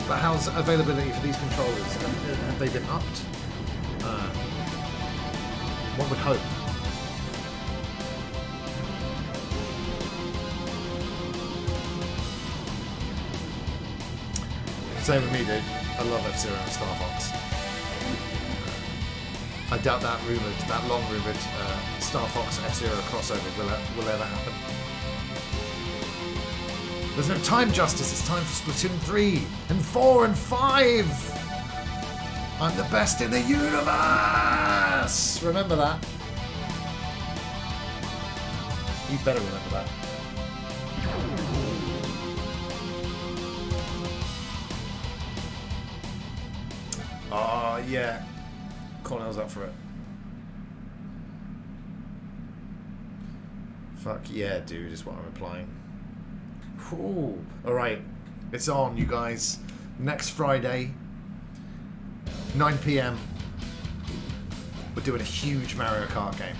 But how's availability for these controllers? Have they been upped? One would hope. Same with me, dude. I love F-Zero and Star Fox. I doubt that long rumoured Star Fox F-Zero crossover will ever happen. There's no time, Justice. It's time for Splatoon 3 and 4 and 5. I'm the best in the universe. Remember that. You better remember that. Oh, yeah. Cornell's up for it. Fuck yeah, dude, is what I'm replying. Ooh. Alright. It's on, you guys. Next Friday, 9 PM. We're doing a huge Mario Kart game.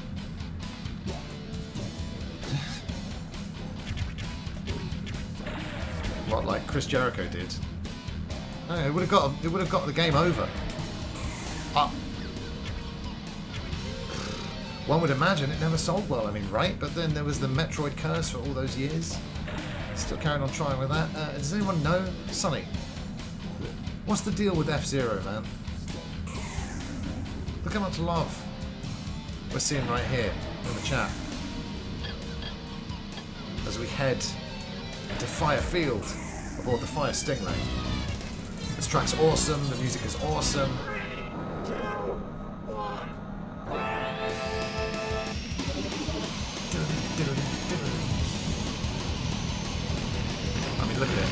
What, like Chris Jericho did? No, it would have got the game over. One would imagine it never sold well, I mean, right? But then there was the Metroid curse for all those years. Still carrying on trying with that. Does anyone know? Sonny, what's the deal with F-Zero, man? Look how much love we're seeing right here in the chat as we head to Fire Field aboard the Fire Stingray. This track's awesome, the music is awesome. I mean, look at it.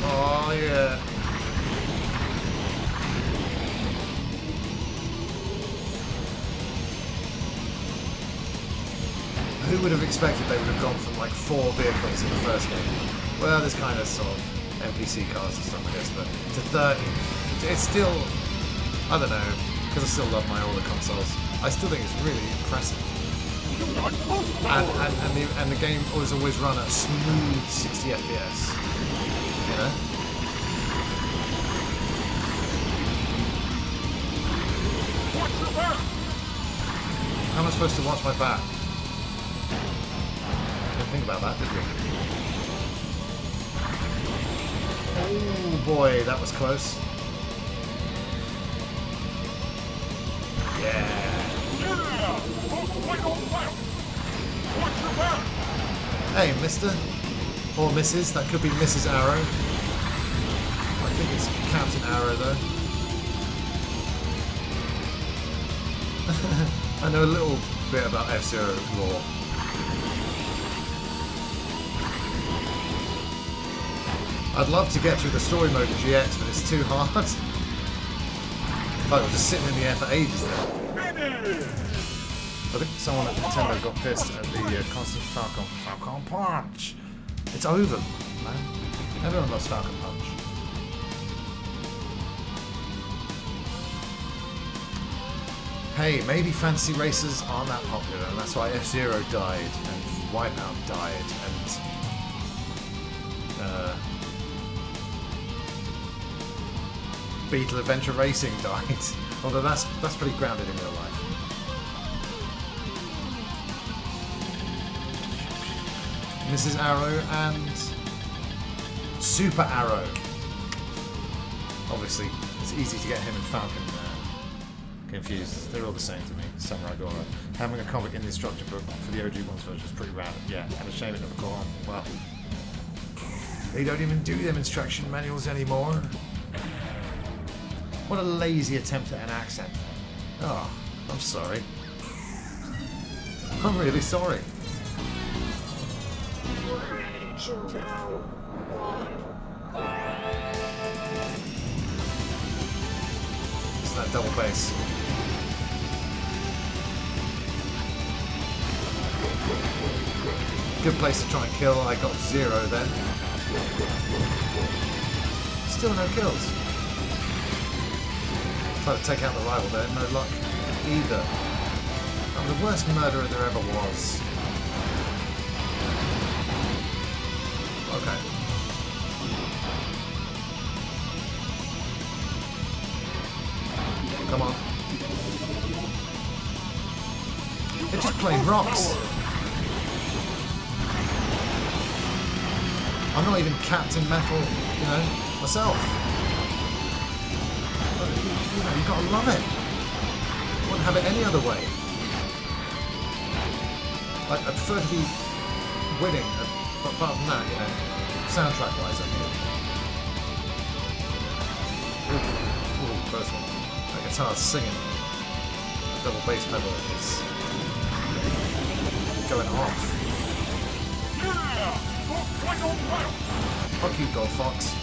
Oh, yeah. Who would have expected they would have gone from like 4 vehicles in the first game? Well, there's kind of sort of NPC cars and stuff like this, but to 30, it's still, I don't know, because I still love my older consoles. I still think it's really impressive. And the game was always run at a smooth 60 FPS. You know? How am I supposed to watch my back? Didn't think about that, did we? Oh boy, that was close. Yeah. Hey, Mister. Or Mrs. That could be Mrs. Arrow. I think it's Captain Arrow, though. I know a little bit about F-Zero lore. I'd love to get through the story mode in GX, but it's too hard. I was just sitting in the air for ages there. I think someone at Nintendo got pissed at the constant Falcon Punch. It's over, man. Everyone loves Falcon Punch. Hey, maybe fantasy racers aren't that popular, and that's why F-Zero died, and Wipeout died, and Beetle Adventure Racing died. Although that's pretty grounded in real life. Mrs. Arrow and Super Arrow. Obviously, it's easy to get him and Falcon confused. They're all the same to me. Samurai Goro. Having a comic in the instructor book for the OG ones version was pretty rad. Yeah, and a shame it never caught on. Well, they don't even do them instruction manuals anymore. What a lazy attempt at an accent. Oh, I'm sorry. I'm really sorry. It's that double bass. Good place to try and kill. I got 0 then. Still no kills. Tried to take out the rival there, no luck either. I'm the worst murderer there ever was. Okay. Come on. They're just playing rocks. I'm not even Captain Metal, you know, myself. But, you know, you've got to love it. I wouldn't have it any other way. I prefer to be winning, but apart from that, you know, soundtrack-wise, I mean. Ooh, close one. That guitar's singing. The double bass pedal is going off. Fuck you, Gold Fox.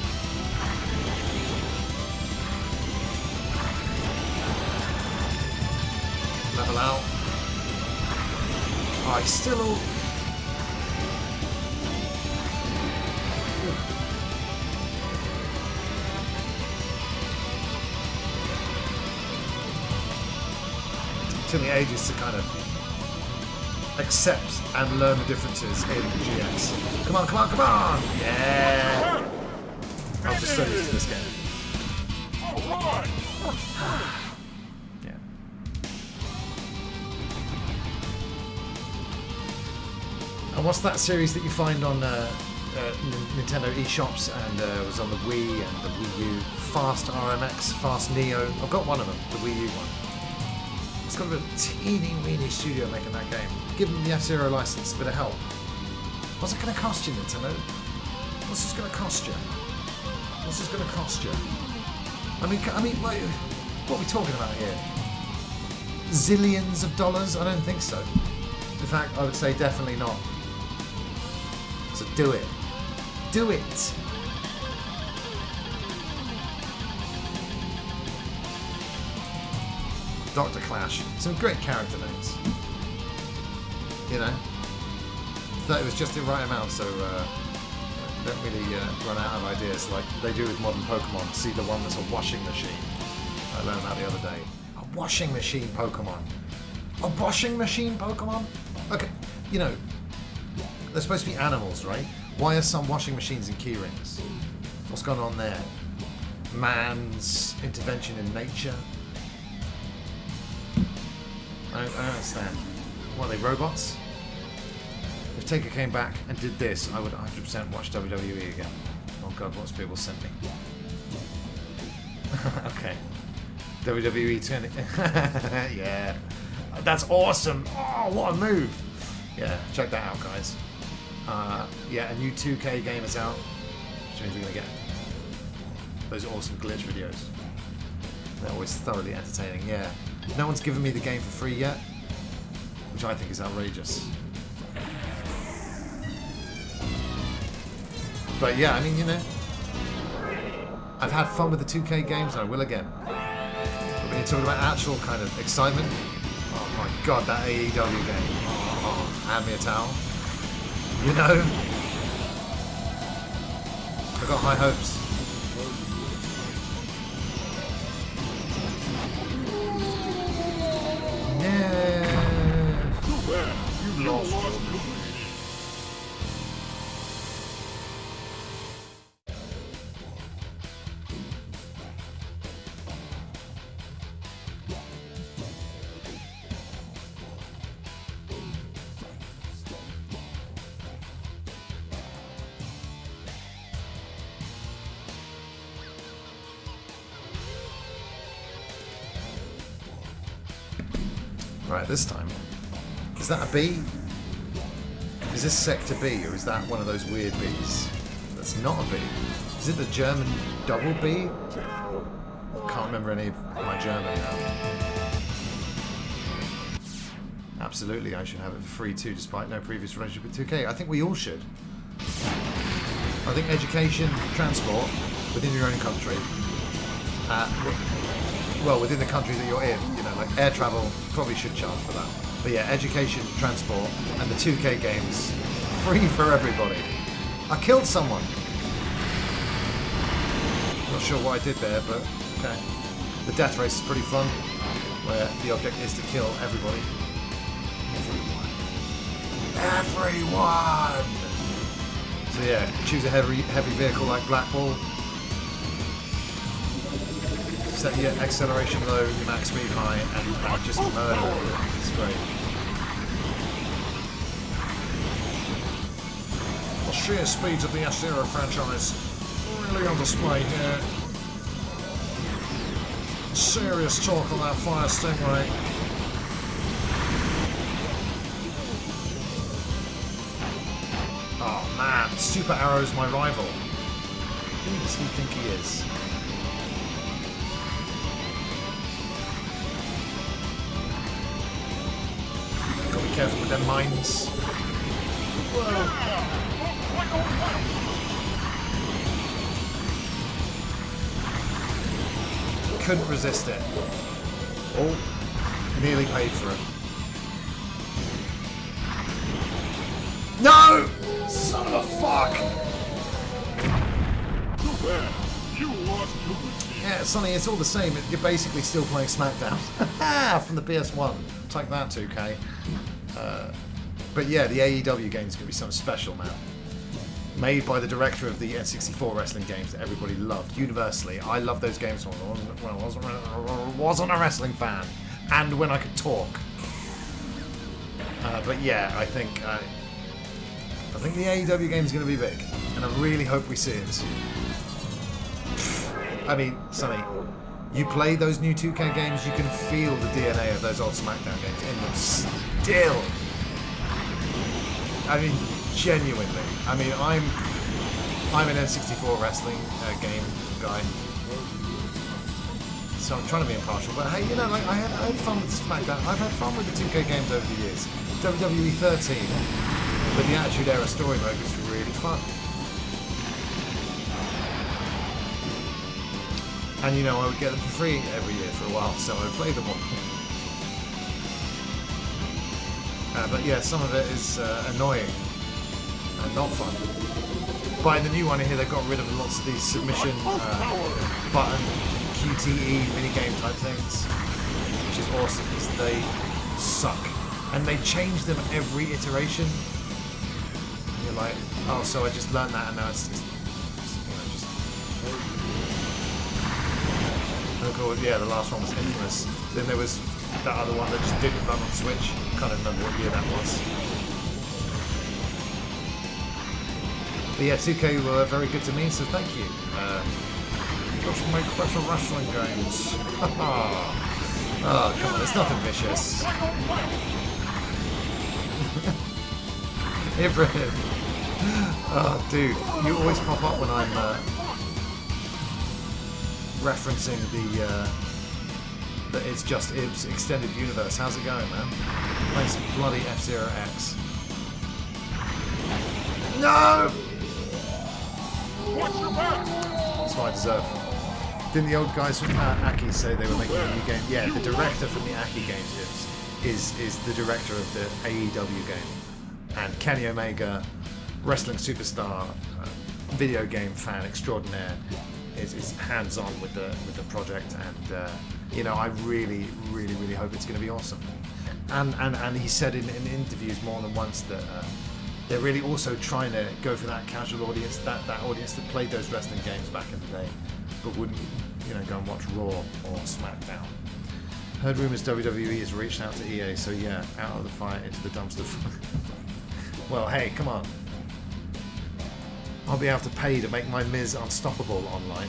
Level out. Oh, he's still all... It took me ages to kind of accept and learn the differences in GX. Come on, come on, come on! Yeah! I'm just so used to this game. Yeah. And what's that series that you find on Nintendo eShops and was on the Wii and the Wii U. Fast RMX, Fast Neo. I've got one of them, the Wii U one. It's got a teeny weeny studio making that game. Give them the F-Zero license, a bit of help. What's it going to cost you, Nintendo? What's this going to cost you? What's this going to cost you? I mean, like, what are we talking about here? Zillions of dollars? I don't think so. In fact, I would say definitely not. So do it. Do it! Dr. Clash. Some great character names. You know? Thought it was just the right amount, so don't really run out of ideas like they do with modern Pokemon. See the one that's a washing machine. I learned that the other day. A washing machine Pokemon. A washing machine Pokemon? Okay, you know, they're supposed to be animals, right? Why are some washing machines in key rings? What's going on there? Man's intervention in nature? I don't understand. What are they, robots? If Taker came back and did this, I would 100% watch WWE again. Oh god, what's people sent me? Okay. WWE turning. Yeah. That's awesome! Oh, what a move! Yeah, check that out, guys. Yeah, a new 2K game is out, which means we're going to get those awesome glitch videos. They're always thoroughly entertaining, yeah. No one's given me the game for free yet, which I think is outrageous. But yeah, I mean, you know, I've had fun with the 2K games and I will again. But when you're talking about actual kind of excitement, oh my god, that AEW game. Oh, hand me a towel. You know? I've got high hopes. Yeah. You lost your Right, this time. Is that a B? Is this Sector B, or is that one of those weird Bs? That's not a B. Is it the German double B? Can't remember any of my German now. Absolutely, I should have it for free too, despite no previous relationship with 2K. I think we all should. I think education, transport, within your own country, well, within the country that you're in, you know, like air travel, probably should charge for that. But yeah, education, transport, and the 2K games, free for everybody. I killed someone. Not sure what I did there, but okay. The death race is pretty fun, where the object is to kill everybody. Everyone! So yeah, choose a heavy vehicle like Blackball. Set your acceleration low, your max speed high, and just murder everyone. It's great. The sheer speeds of the F-Zero franchise really on display here. Serious talk on that Fire Stingray. Oh man, Super Arrow's my rival. Who does he think he is? Gotta be careful with them mines. Whoa. Couldn't resist it. Oh, nearly paid for it. No! Son of a fuck! You lost your Yeah, Sonny, it's all the same. You're basically still playing SmackDown from the PS1. Take that, 2K. But yeah, the AEW game is going to be something special, man. Made by the director of the N64 wrestling games that everybody loved universally. I loved those games when I wasn't a wrestling fan, and when I could talk. But yeah, I think the AEW game is going to be big. And I really hope we see it this year. I mean, Sonny, you play those new 2K games, you can feel the DNA of those old SmackDown games in them still. I mean, genuinely. I mean, I'm an N64 wrestling game guy, so I'm trying to be impartial. But hey, you know, like I had fun with SmackDown. I've had fun with the 2K games over the years. WWE 13 with the Attitude Era story mode was really fun. And you know, I would get them for free every year for a while, so I would play them all. But yeah, some of it is annoying and not fun. But in the new one here, they've got rid of lots of these submission button, QTE, minigame type things, which is awesome because they suck. And they change them every iteration. And you're like, oh, so I just learned that and now it's just, Cool. Yeah, the last one was Infamous. Then there was that other one that just didn't run on Switch. Can't remember what year that was. But yeah, 2K were very good to me, so thank you. Let's make better wrestling games. Oh, come on, it's nothing vicious. Ibrahim. Oh, dude, you always pop up when I'm referencing the It's Just Ibs extended universe. How's it going, man? Playing some bloody F-Zero X. No! That's what I deserve. Didn't the old guys from Aki say they were making a new game? Yeah, the director from the Aki games is the director of the AEW game. And Kenny Omega, wrestling superstar, video game fan extraordinaire, is hands-on with the project, and you know, I really hope it's going to be awesome. And he said in interviews more than once that they're really also trying to go for that casual audience, that audience that played those wrestling games back in the day, but wouldn't, you know, go and watch Raw or SmackDown. Heard rumors WWE has reached out to EA, so yeah, out of the fire into the dumpster. Well, hey, come on. I'll be able to pay to make my Miz unstoppable online.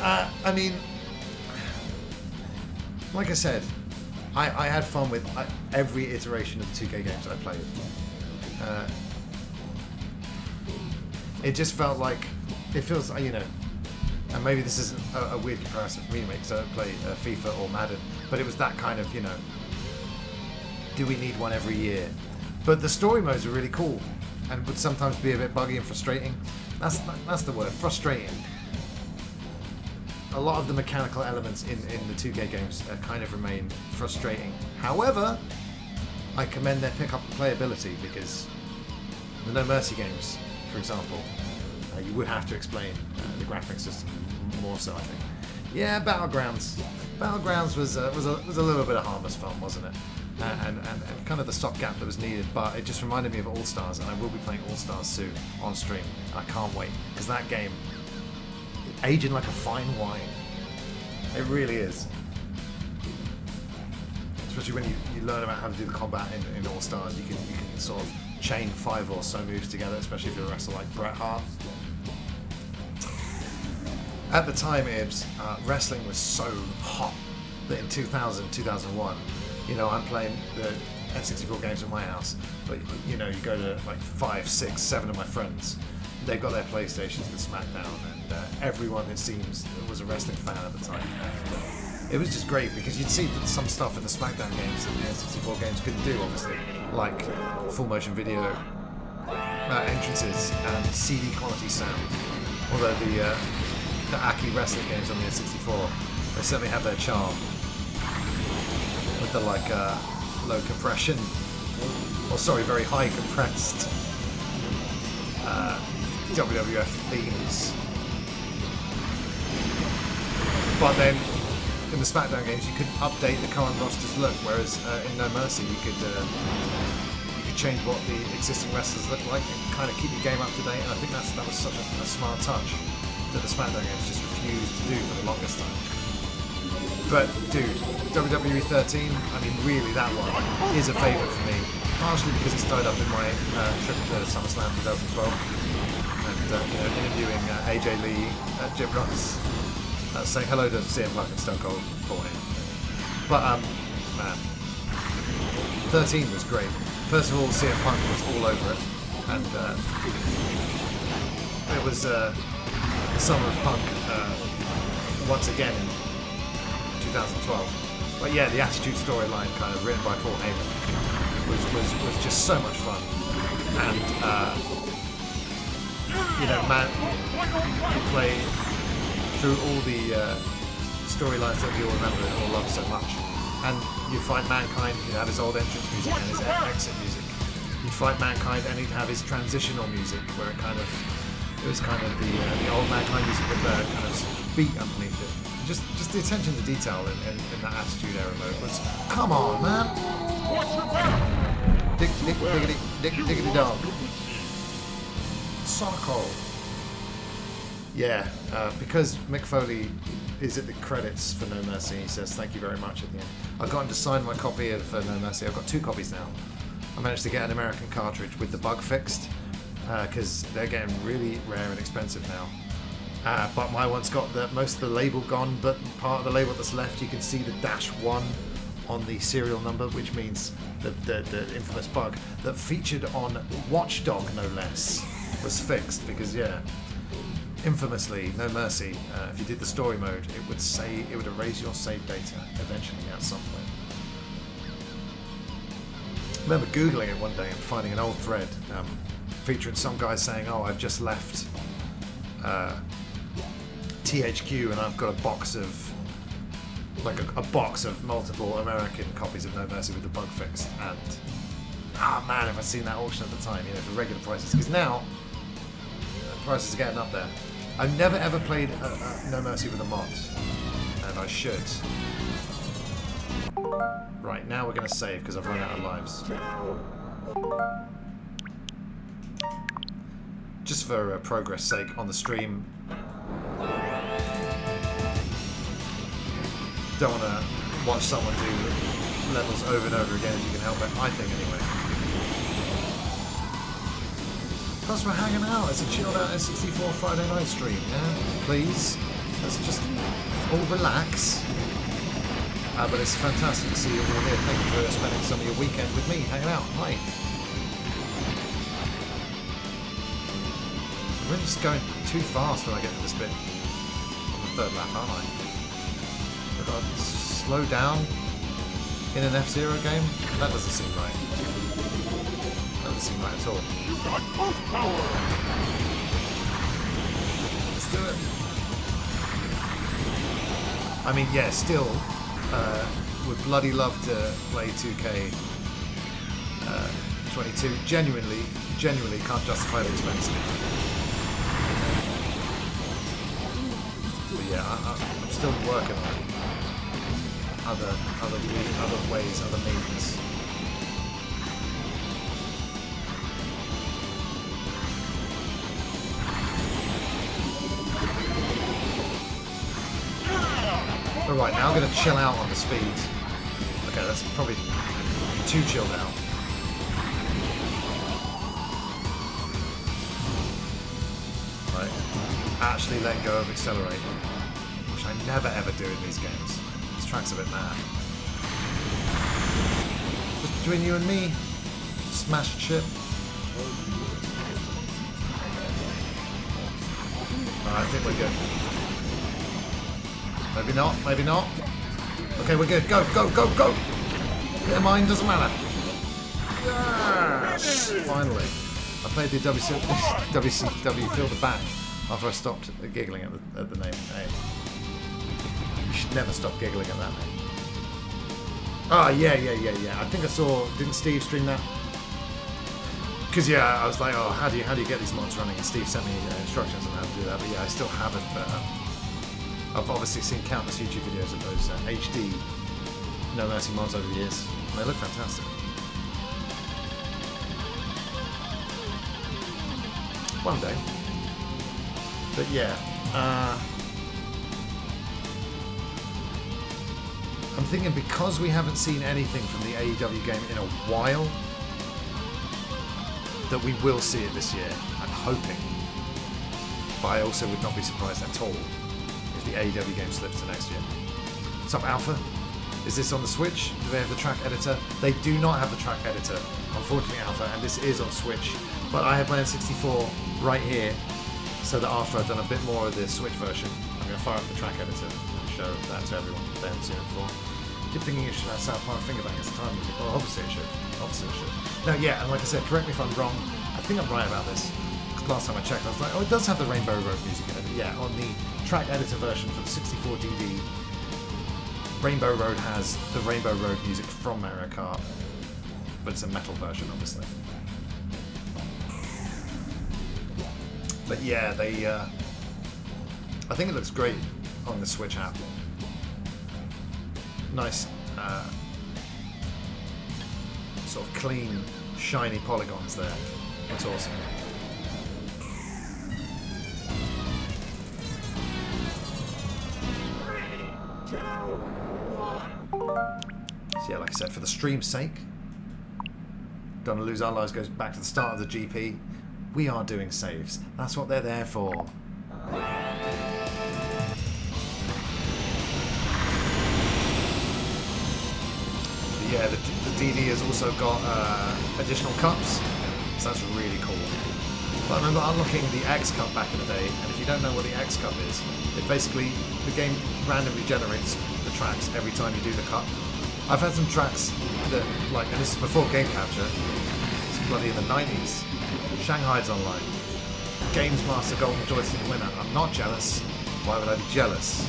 I mean, like I said, I had fun with every iteration of the 2K games I played. It just felt like, it feels, you know, and maybe this isn't a weird comparison for me to make because I don't play FIFA or Madden, but it was that kind of, you know, do we need one every year? But the story modes are really cool and would sometimes be a bit buggy and frustrating. That's the word, frustrating. A lot of the mechanical elements in the 2K games kind of remain frustrating. However, I commend their pick-up and playability, because the No Mercy games, for example, you would have to explain the graphics system more so, I think. Yeah, Battlegrounds. Battlegrounds was a little bit of harmless fun, wasn't it? And kind of the stopgap that was needed, but it just reminded me of All Stars, and I will be playing All Stars soon on stream. I can't wait, because that game, aging like a fine wine. It really is. Especially when you learn about how to do the combat in All Stars, you can sort of chain 5 or so moves together, especially if you're a wrestler like Bret Hart. At the time, Ibs, wrestling was so hot that in 2000, 2001, you know, I'm playing the N64 games at my house, but you know, you go to like 5, 6, 7 of my friends, they've got their PlayStations with SmackDown, and everyone, it seems, was a wrestling fan at the time. It was just great because you'd see some stuff in the SmackDown games that the N64 games couldn't do, obviously, like full motion video entrances and CD quality sound. Although the Aki wrestling games on the N64, they certainly have their charm with the like low compression, or sorry, very high compressed WWF themes. But then in the SmackDown games you could update the current roster's look, whereas in No Mercy you could change what the existing wrestlers look like and kind of keep your game up to date. And I think that was such a smart touch that the SmackDown games just refused to do for the longest time. But dude, WWE 13, I mean really that one is a favourite for me. partially because it's tied up in my trip to SummerSlam 2012 and interviewing AJ Lee, Jim Ross, saying hello to CM Punk and Stone Cold beforehand. But man, 13 was great. First of all, CM Punk was all over it, and it was the summer of Punk once again in 2012. But yeah, the Attitude storyline, kind of written by Paul Heyman, was just so much fun. And Matt play through all the storylines that we all remember and all love so much. And you fight Mankind, he'd have his old entrance music and his exit music. You'd fight Mankind and he'd have his transitional music, where it was kind of the old Mankind music with the kind of beat underneath it. Just the attention to detail in that Attitude Era mode was, come on, man! Diggity dog. Socko. Yeah, because Mick Foley is at the credits for No Mercy, he says thank you very much at the end. I've gotten to sign my copy of No Mercy. I've got 2 copies now. I managed to get an American cartridge with the bug fixed, because they're getting really rare and expensive now. But my one's got most of the label gone, but part of the label that's left, you can see the -1 on the serial number, which means the infamous bug that featured on Watchdog, no less, was fixed. Because infamously, No Mercy, if you did the story mode, it would erase your save data eventually at some point. I remember Googling it one day and finding an old thread featuring some guy saying, "Oh, I've just left THQ and I've got a box of multiple American copies of No Mercy with the bug fixed." And man, if I'd seen that auction at the time, for regular prices, because now prices are getting up there. I've never ever played No Mercy with a mod, and I should. Right, now we're going to save because I've run out of lives. Just for progress sake on the stream. Don't want to watch someone do levels over and over again if you can help it, I think anyway. Plus we're hanging out, it's a chilled out S64 Friday night stream, yeah? Please, let's just all relax. But it's fantastic to see you all here. Thank you for spending some of your weekend with me, hanging out. Hi. I'm really just going too fast when I get to this bit on the 3rd lap, aren't I? I've got to slow down in an F-Zero game? That doesn't seem right. That doesn't seem right at all. Let's do it. I mean, yeah, still would bloody love to play 2K 22. Genuinely can't justify the expense. But yeah, I'm still working on it. Other ways, other means. Alright, now I'm going to chill out on the speed. Okay, that's probably too chilled out. Right, actually let go of accelerate, which I never ever do in these games. This track's a bit mad. Just between you and me, smash chip. Alright, I think we're good. Maybe not, maybe not. Okay, we're good. Go, go, go, go! Never mind, doesn't matter. Yes! Finally. I played the WCW Feel the Back after I stopped giggling at the name. Hey. You should never stop giggling at that name. Ah, yeah. I think I saw, didn't Steve stream that? Because I was like, oh, how do you get these mods running? And Steve sent me instructions on how to do that, but yeah, I still haven't. But I've obviously seen countless YouTube videos of those HD No Mercy mods over the years. They look fantastic. One day. But yeah, I'm thinking because we haven't seen anything from the AEW game in a while, that we will see it this year. I'm hoping. But I also would not be surprised at all if the AEW game slips to next year. What's up, Alpha? Is this on the Switch? Do they have the track editor? They do not have the track editor, unfortunately, Alpha, and this is on Switch. But I have my N64 right here, so that after I've done a bit more of the Switch version, I'm going to fire up the track editor and show that to everyone. They haven't seen it before. Keep thinking it should have South Park finger bang as a time music. Well, obviously it should. Obviously it should. No, yeah, and like I said, correct me if I'm wrong. I think I'm right about this. Because last time I checked, I was like, oh, it does have the Rainbow Road music in it. But yeah, on the track editor version for the 64 DD, Rainbow Road has the Rainbow Road music from Mario Kart, but it's a metal version, obviously. But yeah, they. I think it looks great on the Switch app. Nice, sort of clean, shiny polygons there. That's awesome. So yeah, like I said, for the stream's sake, Don't Lose Our Lives goes back to the start of the GP. We are doing saves. That's what they're there for. Yeah, the DD has also got additional cups, so that's really cool. But I remember unlocking the X Cup back in the day, and if you don't know what the X Cup is, it basically, the game randomly generates the tracks every time you do the cup. I've had some tracks that, like, and this is before Game Capture, it's bloody in the 90s. Shanghai's online. Games Master Golden Joystick winner. I'm not jealous. Why would I be jealous?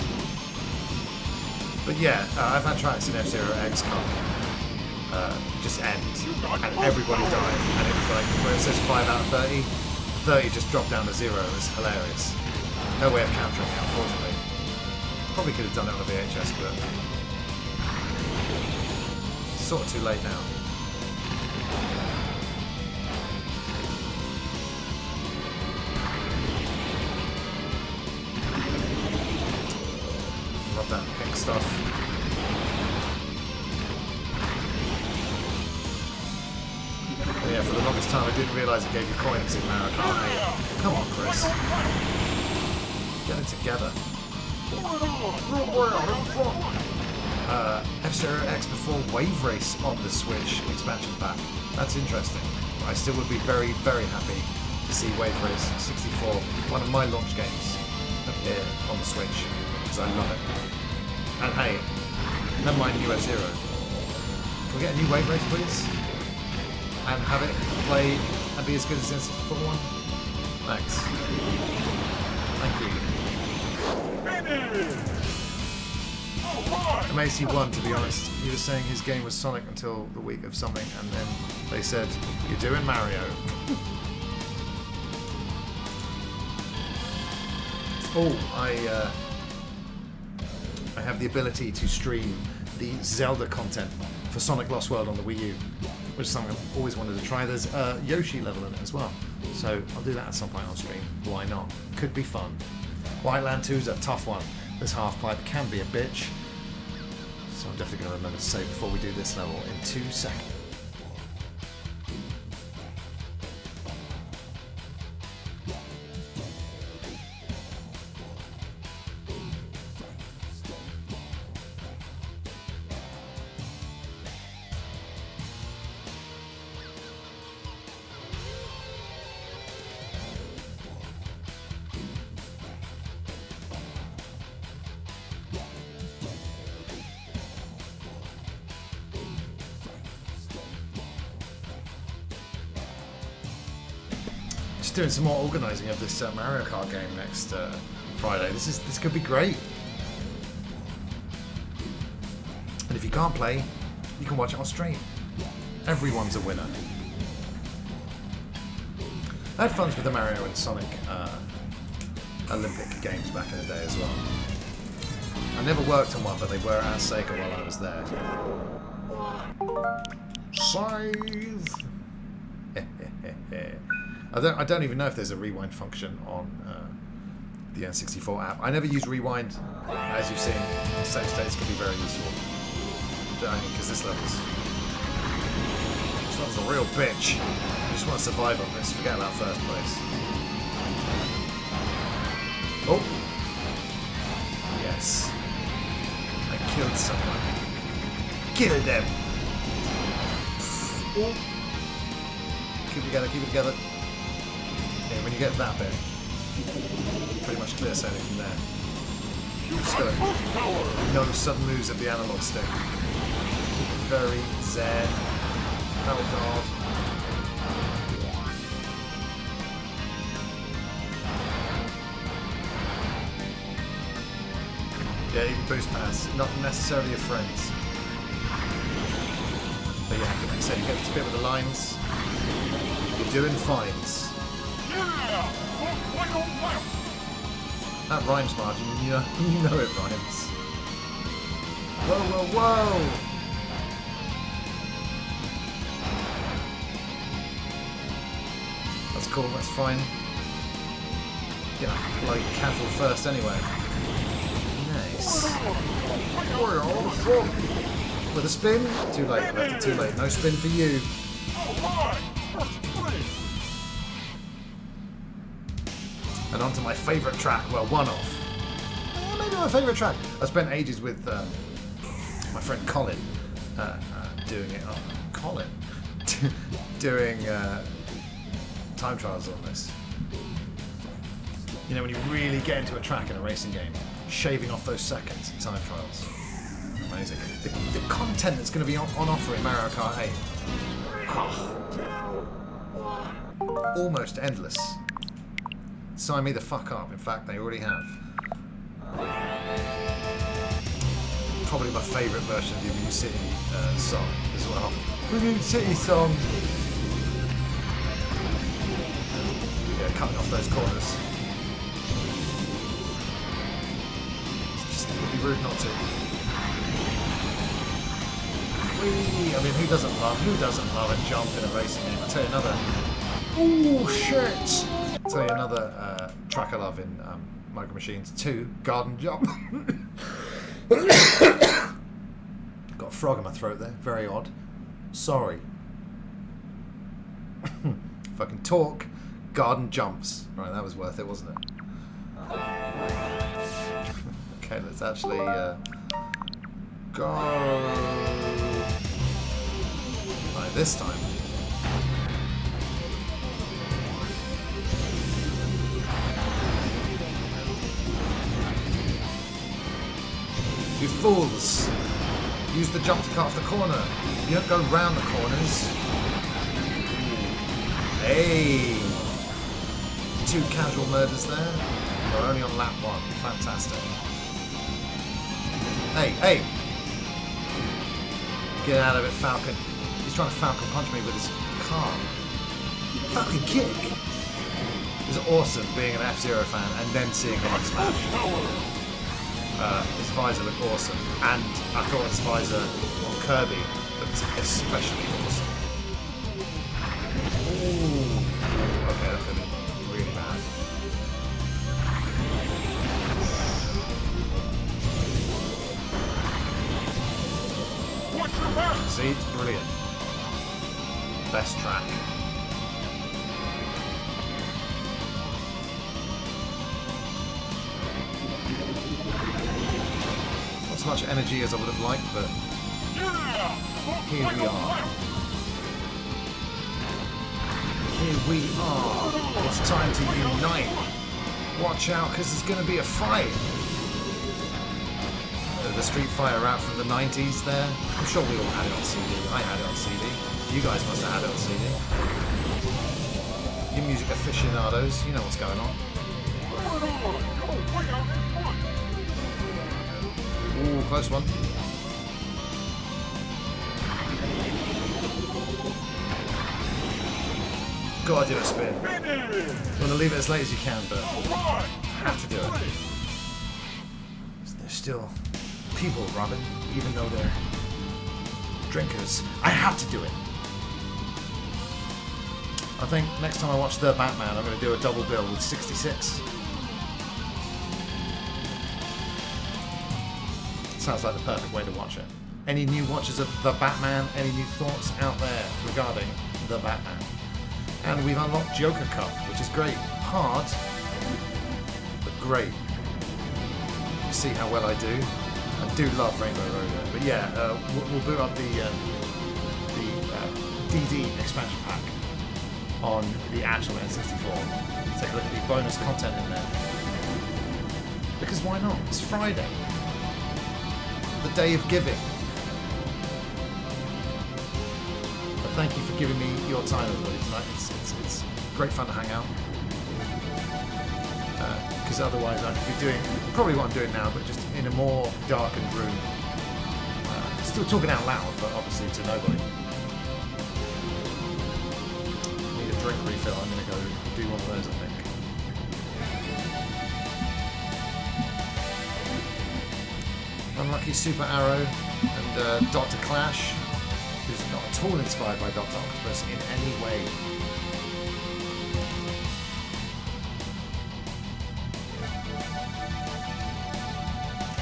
But yeah, I've had tracks in F-Zero X Cup just end, and everybody died, and it was like, where it says 5 out of 30, 30 just dropped down to 0. It was hilarious. No way of capturing it, unfortunately. Probably could have done it on a VHS, but sort of too late now. Love that pink stuff. Yeah, for the longest time I didn't realise it gave you coins in Mario Kart 8. Come on, Chris. Get it together. F-Zero X before Wave Race on the Switch expansion pack. That's interesting. I still would be very, very happy to see Wave Race 64, one of my launch games, appear on the Switch, because I love it. And hey, never mind new F-Zero. Can we get a new Wave Race, please? And have it play and be as good as the N64 one? Thanks. Thank you. Macy won, to be honest. He was saying his game was Sonic until the week of something, and then they said, you're doing Mario. Oh, I have the ability to stream the Zelda content for Sonic Lost World on the Wii U, which is something I've always wanted to try. There's a Yoshi level in it as well, so I'll do that at some point on stream. Why not? Could be fun. White Land 2 is a tough one. This half pipe can be a bitch, so I'm definitely going to remember to say before we do this level in 2 seconds. Doing some more organising of this Mario Kart game next Friday. This could be great. And if you can't play, you can watch it on stream. Everyone's a winner. I had fun with the Mario and Sonic Olympic games back in the day as well. I never worked on one, but they were at Sega while I was there. Save. I don't even know if there's a rewind function on the N64 app. I never use rewind. As you've seen, save states can be very useful. Because this level's Someone's a real bitch. I just want to survive on this. Forget about first place. Oh. Yes. I killed someone. Kill them. Oh. Keep it together, keep it together. Yeah, when you get that bit, pretty much clear sailing from there. Just gotta no sudden moves of the analog stick. Very zen. Oh god. Yeah, even boost pads, not necessarily your friends. But yeah, like I say, you get to bit with the lines. You're doing fines. Yeah! Like a left! That rhymes, Martin. You know it rhymes. Whoa, whoa, whoa! That's cool, that's fine. Yeah, like casual first anyway. Nice. With a spin? Too late, I left it too late. No spin for you. And on to my favourite track, well, one of. Maybe my favourite track. I spent ages with my friend Colin doing it. Oh, Colin. doing time trials on this. You know, when you really get into a track in a racing game, shaving off those seconds in time trials. Amazing. The content that's going to be on offer in Mario Kart 8. Oh. Almost endless. Sign me the fuck up. In fact, they already have. Probably my favourite version of the Mute City song as well. The Mute City song. Yeah, cutting off those corners. It would be rude not to. Whee! I mean, who doesn't love a jump in a racing game? I'll tell you another. Oh shit! I'll tell you another track I love in Micro Machines 2, Garden Jump. Got a frog in my throat there, very odd. Sorry. If I can talk, Garden Jumps. Right, that was worth it, wasn't it? Okay, let's actually go. Right, this time. You fools! Use the jump to cut off the corner. You don't go round the corners. Hey! 2 casual murders there. We're only on lap 1. Fantastic. Hey, hey! Get out of it, Falcon. He's trying to Falcon punch me with his car. Falcon kick! It's awesome being an F-Zero fan and then seeing him in Smash. His visor looked awesome, and I thought his visor on Kirby looked especially awesome. Ooh. Okay, that could be really bad. See, it's brilliant. Best track. As much energy as I would have liked, but here we are. Here we are. It's time to unite. Watch out, because there's going to be a fight. The Street Fighter rap from the 90s there. I'm sure we all had it on CD. I had it on CD. You guys must have had it on CD. You music aficionados, you know what's going on. Ooh, close one. Gotta do a spin. You want to leave it as late as you can, but have to do it. There's still people, Robin, even though they're drinkers. I have to do it. I think next time I watch The Batman, I'm going to do a double bill with 66. Sounds like the perfect way to watch it. Any new watchers of The Batman? Any new thoughts out there regarding The Batman? And we've unlocked Joker Cup, which is great. Hard, but great. You see how well I do? I do love Rainbow Road. But yeah, we'll boot up the DD expansion pack on the actual N64. Take a look at the bonus content in there. Because why not? It's Friday. The day of giving. But thank you for giving me your time, everybody, tonight. It's great fun to hang out. Because otherwise I'd be doing probably what I'm doing now, but just in a more darkened room. Still talking out loud, but obviously to nobody. Need a drink refill. I'm going to go do one of those, I think. Unlucky Super Arrow and Dr. Clash, who's not at all inspired by Dr. Octopus in any way.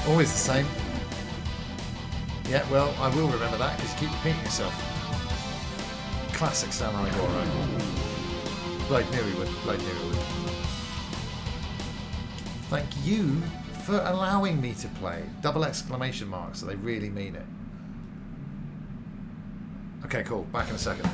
Always the same. Yeah, well, I will remember that because you keep repeating yourself. Classic Samurai Goro. Blade knew he would. Blade knew he would. Thank you for allowing me to play. Double exclamation marks, so they really mean it. Okay, cool. Back in a second.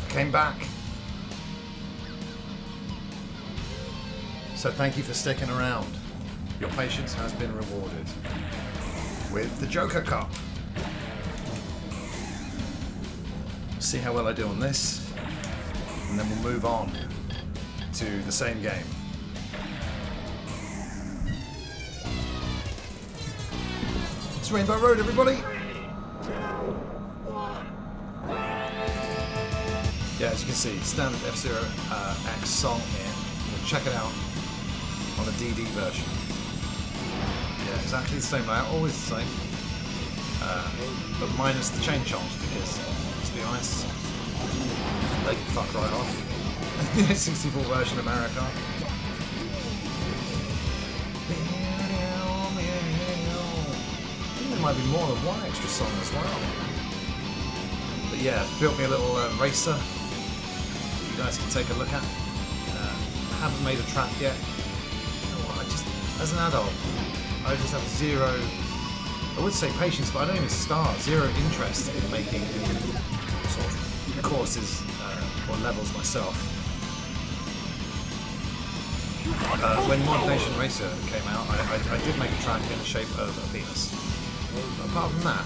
Came back. So thank you for sticking around. Your patience has been rewarded with the Joker Cup. See how well I do on this, and then we'll move on to the same game. It's Rainbow Road, everybody! Yeah, as you can see, standard F-Zero X song here, the check it out on the DD version. Yeah, exactly the same layout, always the same. But minus the chain chomps, because, let's be honest, they can fuck right off. The 64 version America. I think there might be more than one extra song as well. But yeah, built me a little racer that you guys can take a look at. I haven't made a track yet. You know what, as an adult, I just have zero, I would say patience, but I don't even start, zero interest in making sort of courses or levels myself. When Mod Nation Racer came out, I did make a track in the shape of a penis. But apart from that, I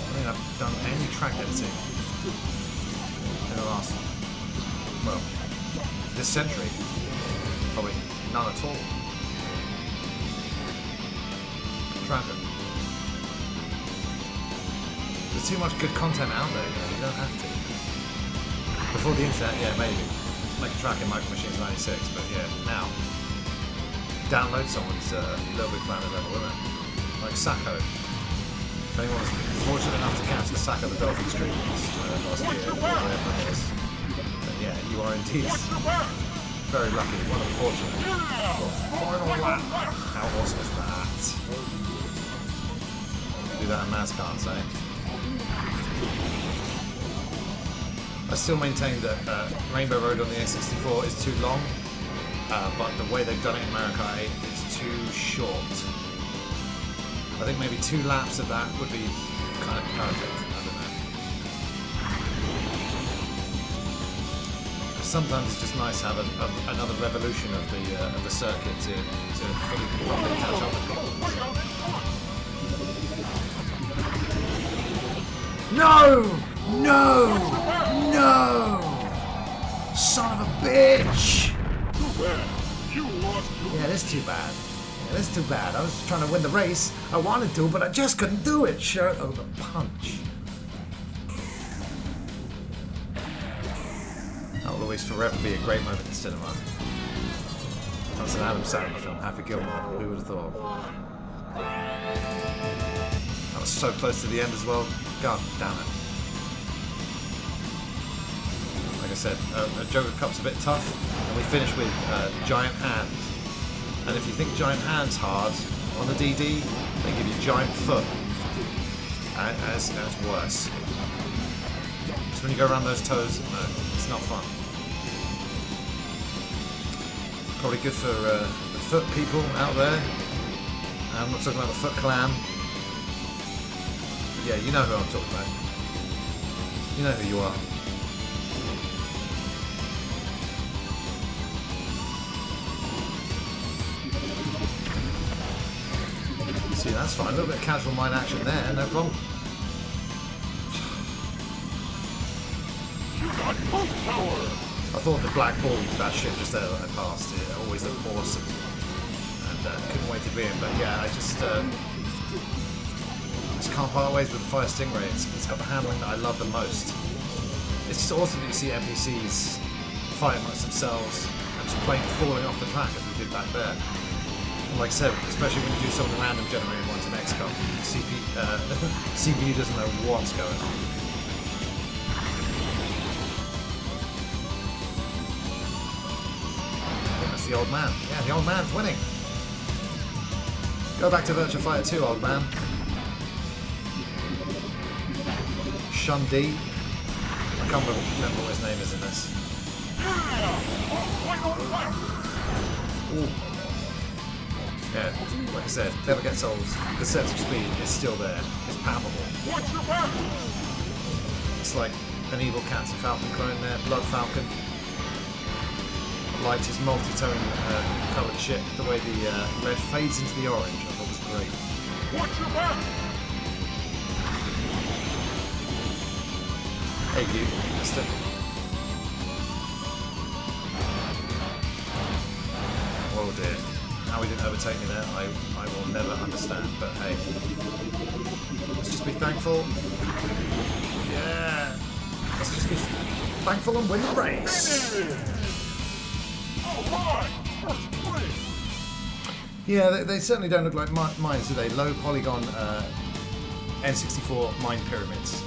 don't think I've done any track editing in the last, well, this century. Probably none at all. Tragic. There's too much good content out there, you don't have to. Before the internet, yeah, maybe. Make a track in Micro Machines 96, but yeah, now. Download someone's Little Big Planet level, isn't it? Like Sacco. If anyone was fortunate enough to catch the Sacco the Dolphin Stream last year, whatever it is, then yeah, you are indeed very lucky, one of the fortunate. Final lap. How awesome is that? Do that in NASCAR, say. I still maintain that Rainbow Road on the A64 is too long, but the way they've done it in America 8 is too short. I think maybe 2 laps of that would be kind of perfect. I don't know. Sometimes it's just nice to have another revolution of the circuit to fully properly catch up with people. No! No! No! Son of a bitch! Yeah, that's too bad. Yeah, that's too bad. I was trying to win the race. I wanted to, but I just couldn't do it. Shirt over punch. That will always forever be a great moment in cinema. That was an Adam Sandler film, Happy Gilmore. Who would have thought? That was so close to the end as well. God damn it. Like I said, Joker Cup's a bit tough, and we finish with Giant Hand. And if you think Giant Hand's hard, on the DD, they give you Giant Foot. And it's worse. Just when you go around those toes, no, it's not fun. Probably good for the foot people out there. I'm not talking about the Foot Clan. Yeah, you know who I'm talking about. You know who you are. See, that's fine. A little bit of casual mind action there, no problem. I thought the black ball, that shit just there that I passed, it always looked awesome. And couldn't wait to be in, but yeah, I just can't part ways with the Fire Stingray. It's got the handling that I love the most. It's just awesome that you see NPCs fighting amongst themselves and just falling off the track as we did back there. And like I said, especially when you do some of the random generated ones in XCOM, CPU doesn't know what's going on. That's the old man. Yeah, the old man's winning. Go back to Virtua Fighter 2, old man. Shun D. I can't remember what his name is in this. Ooh. Yeah, like I said, never gets old. The sense of speed is still there. It's palpable. It's like an evil Cats and Falcon clone there, Blood Falcon. I liked his multi-tone coloured shit, the way the red fades into the orange, I thought was great. Hey you, mister. Oh dear. How he didn't overtake me there, I will never understand, but hey. Let's just be thankful. Yeah. Let's just be thankful and win the race. Alright! First place! Yeah, they certainly don't look like mines, do they? Low polygon N64 mine pyramids.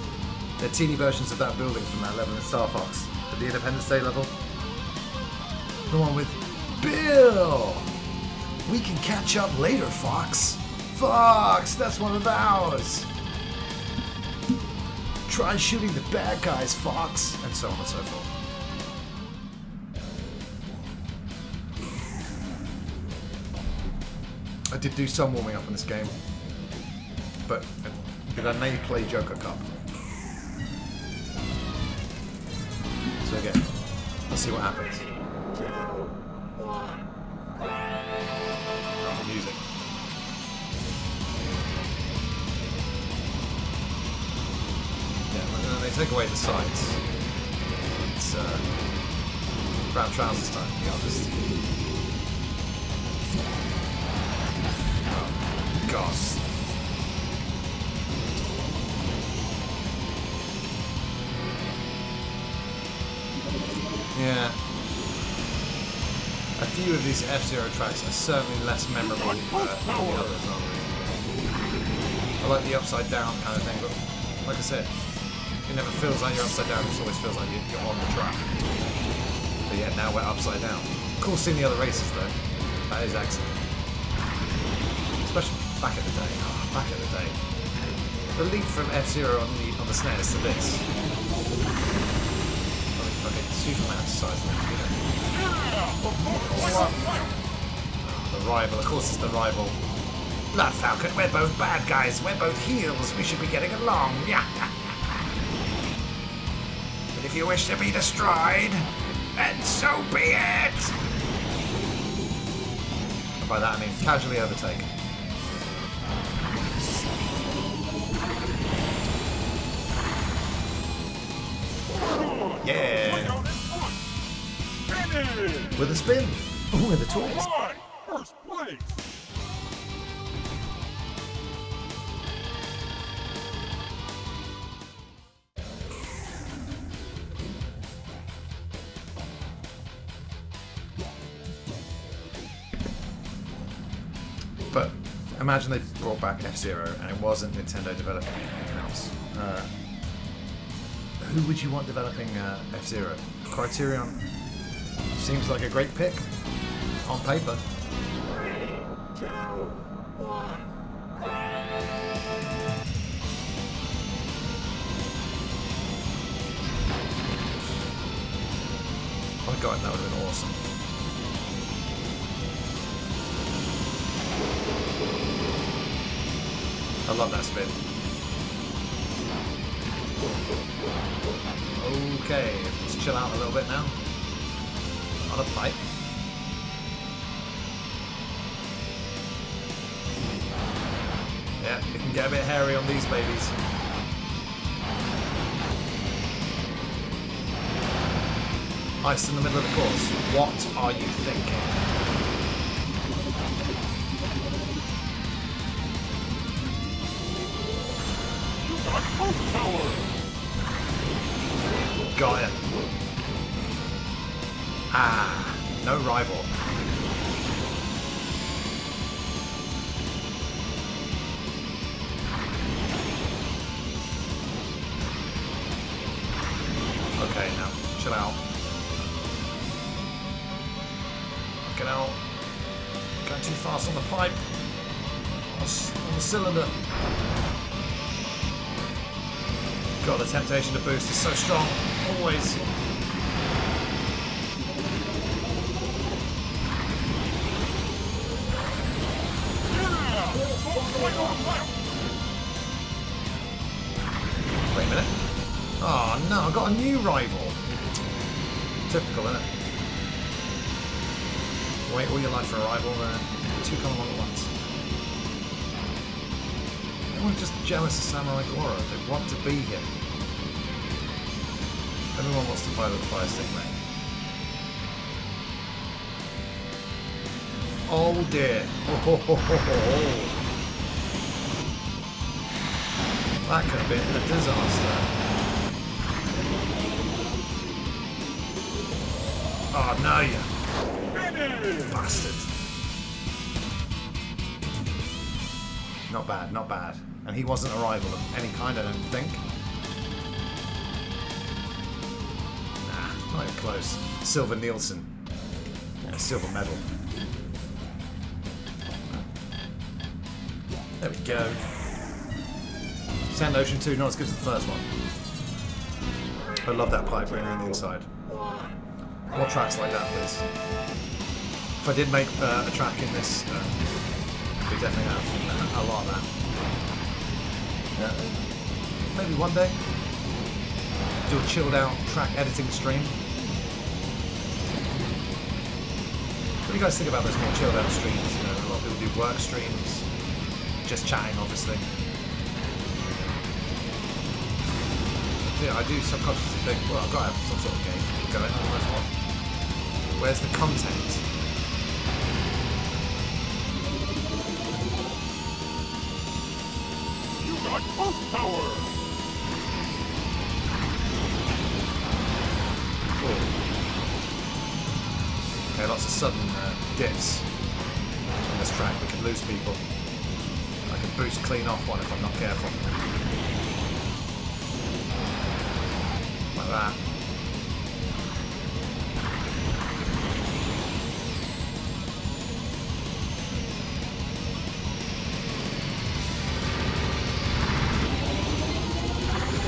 They're teeny versions of that building from that level in Star Fox, at the Independence Day level. The one with Bill! We can catch up later, Fox. Fox, that's one of ours. Try shooting the bad guys, Fox, and so on and so forth. I did do some warming up in this game, but did I may play Joker Cup? So again, let's see what happens. The music. Yeah, when they take away the sides. It's brown trousers time. The artist. God. Yeah. A few of these F-Zero tracks are certainly less memorable than the others, aren't they? I like the upside down kind of thing, but like I said, it never feels like you're upside down, it always feels like you're on the track. But yeah, now we're upside down. Cool seeing the other races though. That is excellent. Especially back in the day. Oh, back in the day. The leap from F-Zero on the SNES to this. Fucking Superman size thing, you know. The rival, of course it's the rival. Blood Falcon, we're both bad guys, we're both heels, we should be getting along. Yeah. But if you wish to be destroyed, then so be it. And by that I mean casually overtake. Yeah. With a spin. With a twist. Alright! First place! But imagine they brought back F-Zero and it wasn't Nintendo developing anything else. Who would you want developing F-Zero? Criterion seems like a great pick on paper. Oh my god, that would have been awesome. I love that spin. Okay, let's chill out a little bit now. On a pipe. Yeah, it can get a bit hairy on these babies. Ice in the middle of the course. What are you thinking? Got it. Ah, no rival. Okay, now chill out. Fucking hell. Going too fast on the pipe. On the cylinder. God, the temptation to boost is so strong. Always. Wait a minute. Oh no, I've got a new rival. Typical, isn't it? Wait all your life for a rival, two come along at once. Everyone's just jealous of Samurai Goro. They want to be him. Everyone wants to pilot the Fire Stick, mate. Oh dear. That could have been a disaster. Oh no, you. Finish! Bastard. Not bad, not bad. And he wasn't a rival of any kind, I don't think. Nah, not even close. Silver Nielsen. Yeah, silver medal. There we go. Sand Ocean 2, not as good as the first one. I love that pipe running on the inside. More tracks like that, please. If I did make a track in this, we definitely have a lot of that. Yeah. Maybe one day. Do a chilled out track editing stream. What do you guys think about those more chilled out streams? You know, a lot of people do work streams, just chatting, obviously. Yeah, I do subconsciously think, well, I've got to have some sort of game going. Otherwise, what? Where's the content? You got boost power! Okay, lots of sudden dips on this track. We can lose people. I can boost clean off one if I'm not careful. Like that.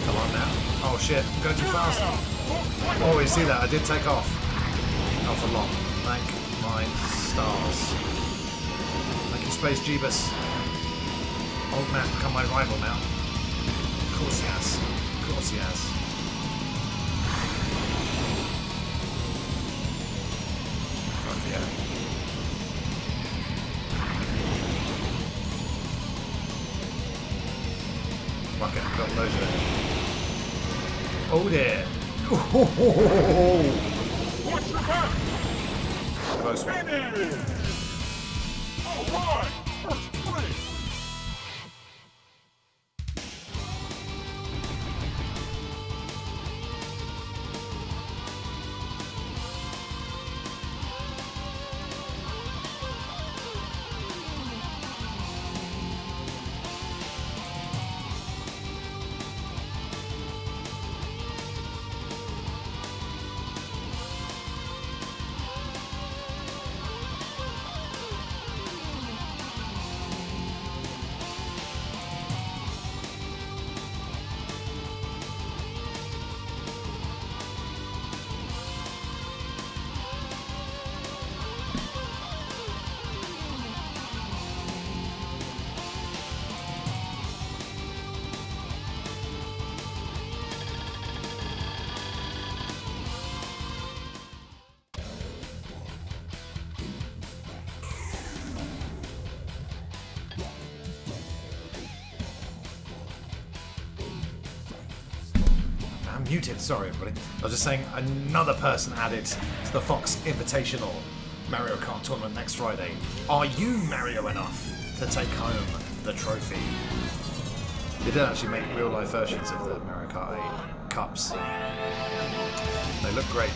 Come on now. Oh shit, go too fast. Oh, you see that? I did take off. Off a lot. Thank my stars. Thank you, Space Jeebus. Old man's become my rival now. Of course he has. Of course he has. Fuck yeah. Fuck it, I've got loads of it. Oh dear. Watch your back! Close one. Finish! Alright! First place! I'm muted, sorry everybody. I was just saying another person added to the Fox Invitational Mario Kart tournament next Friday. Are you Mario enough to take home the trophy? They did actually make real life versions of the Mario Kart 8 cups. They look great.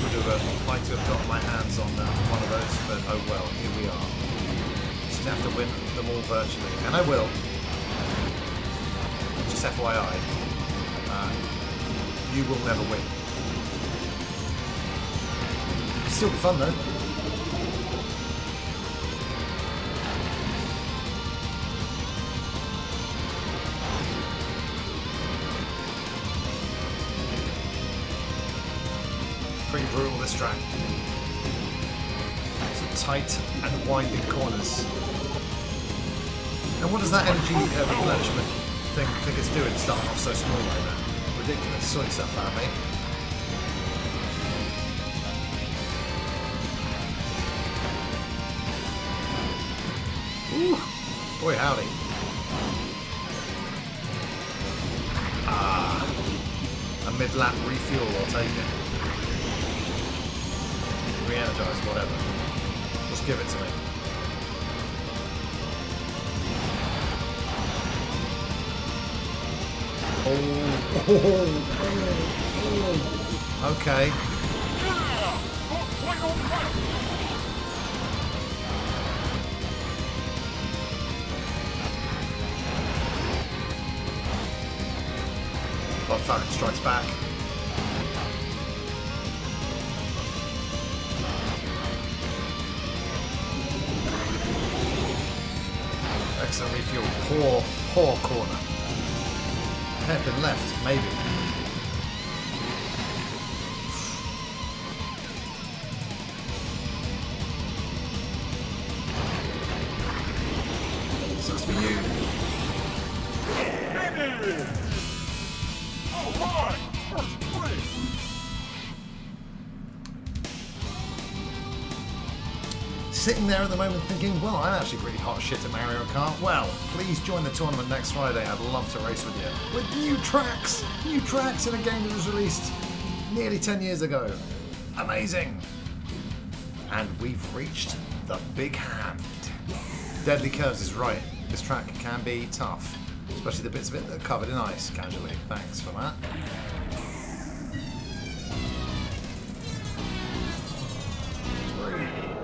Would have liked to have gotten my hands on one of those, but oh well, here we are. Just have to win them all virtually, and I will. Just FYI, you will never win. Still be fun though. Pretty brutal this track. Some tight and winding corners. And what does that energy replenishment think it's doing starting off so small like that? Ridiculous. Sort yourself out, mate. Ooh, boy howdy. Ah, a mid-lap refuel, I'll take it. Re-energize, whatever. Just give it to me. Oh. Okay. Yeah! Final battle! Oh, Falcon Strikes Back. Excellent refuel. Poor corner. Hairpin left, maybe. Sucks for you. Finish! Alright! First place! Sitting there at the moment thinking, well, I'm actually pretty hot shit at Mario Kart. Well, please join the tournament next Friday. I'd love to race with you. With new tracks! New tracks in a game that was released nearly 10 years ago. Amazing! And we've reached the big hand. Deadly Curves is right. This track can be tough. Especially the bits of it that are covered in ice, casually. Thanks for that.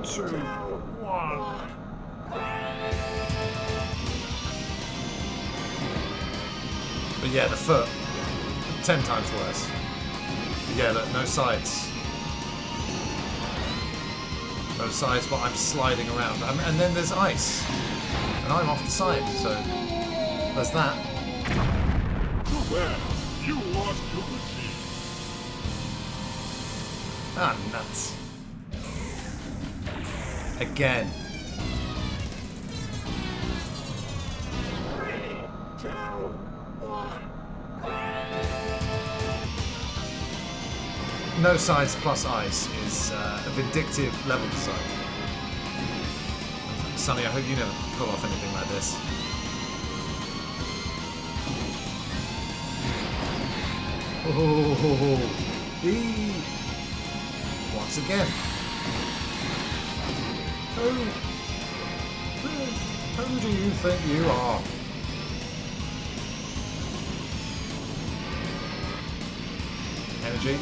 Three, 2, 1. But yeah, the foot, 10 times worse. But yeah, look, no sides. No sides, but I'm sliding around. And then there's ice. And I'm off the side, so there's that. Too bad. You lost your machine. Ah, nuts. Again. No sides plus ice is a vindictive level design. Sonny, I hope you never pull off anything like this. Oh, once again. Who do you think you are? Energy.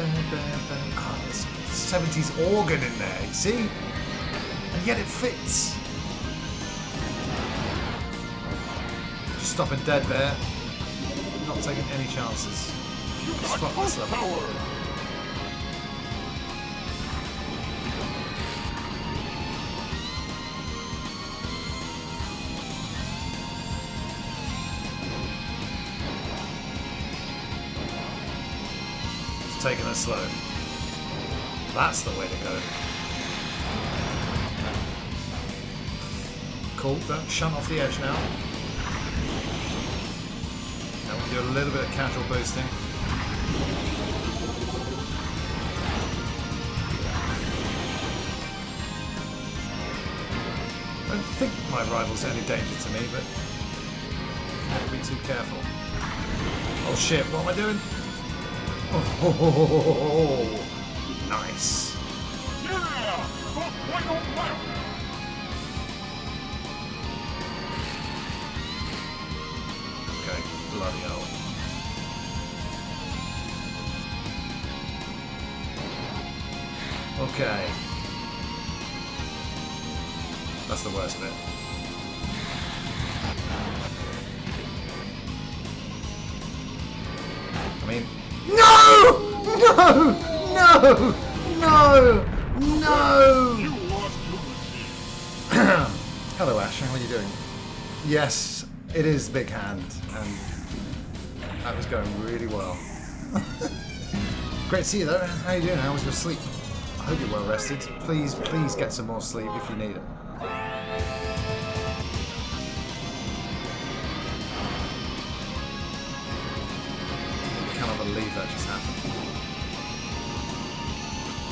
Oh, there's 70s organ in there, you see? And yet it fits. Just stopping dead there. Not taking any chances. You Just got fuck this up. power. Just taking it slow. That's the way to go. Cool, don't shunt off the edge now. Now we'll do a little bit of casual boosting. I don't think my rival's any danger to me, but can't be too careful. Oh shit, what am I doing? Oh, nice. Yeah! The final battle! Okay, bloody hell. Okay. That's the worst bit. I mean... No! No! No! No! No! You lost your machine. Hello Ash, how are you doing? Yes, it is Big Hand, and that was going really well. Great to see you though. How are you doing? How was your sleep? I hope you're well rested. Please get some more sleep if you need it. I cannot believe that just happened.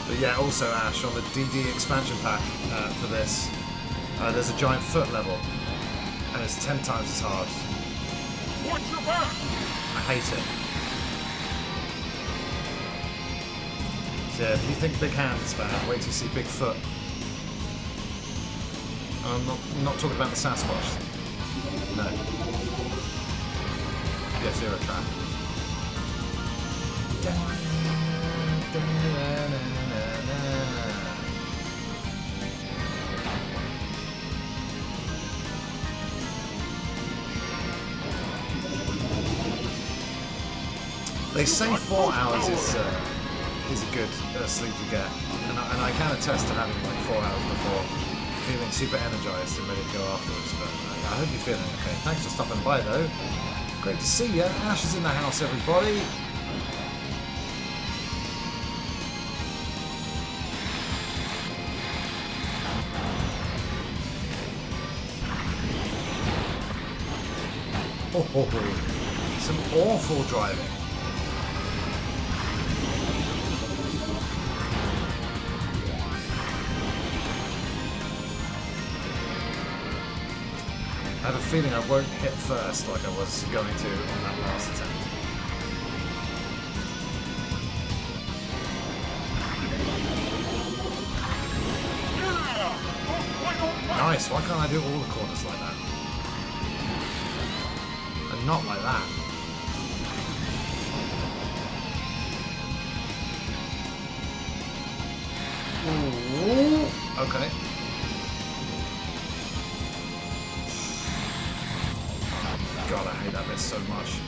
But yeah, also Ash, on the DD expansion pack for this, there's a giant foot level, and it's 10 times as hard. Watch your back! I hate it. So yeah, if you think Big Hand's bad, wait till you see Big Foot. I'm not talking about the Sasquatch. No. the F-Zero track. They say 4 hours is a good sleep to get, and I can attest to having like 4 hours before, feeling super energized and ready to go afterwards. But I hope you're feeling okay. Thanks for stopping by though. Great to see you. Ash is in the house, everybody. Oh, some awful driving. I have a feeling I won't hit first like I was going to on that last attempt. Nice, why can't I do all the corners like that? And not like that. Ooh, okay. God, I hate that bit so much.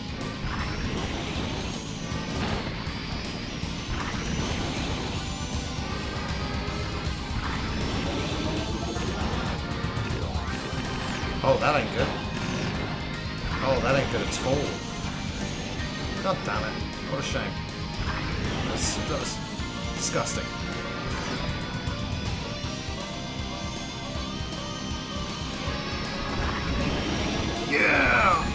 Oh, that ain't good. Oh, that ain't good at all. God damn it. What a shame. That was disgusting. Yeah!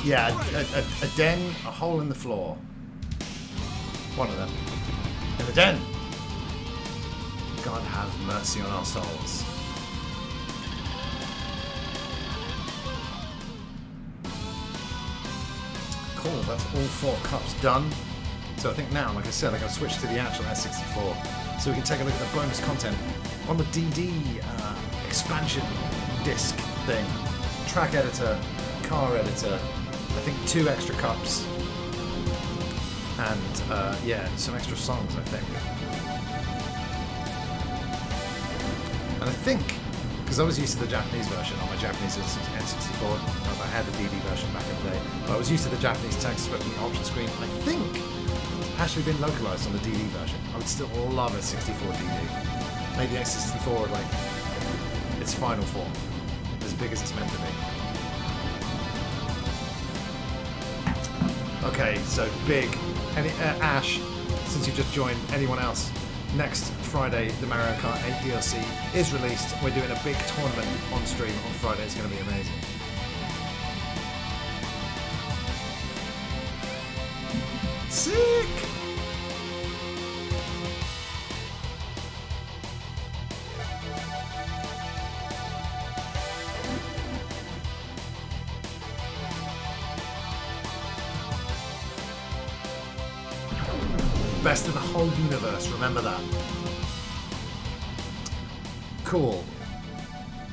Yeah, a den, a hole in the floor. One of them. In the den! God have mercy on our souls. Cool, that's all 4 cups done. So I think now, like I said, I'm going to switch to the actual S64 so we can take a look at the bonus content on the DD expansion disc thing. Track editor, car editor, I think 2 extra cups, and yeah, some extra songs, I think. And I think, because I was used to the Japanese version on my Japanese N64, I had the DD version back in the day, but I was used to the Japanese text with the option screen. I think it's actually been localized on the DD version. I would still love a 64 DD. Maybe X64 like its final form, as big as it's meant to be. Okay, so big. Ash, since you just joined, anyone else? Next Friday, the Mario Kart 8 DLC is released. We're doing a big tournament on stream on Friday. It's going to be amazing. Sick! Best in the whole universe, remember that. Cool.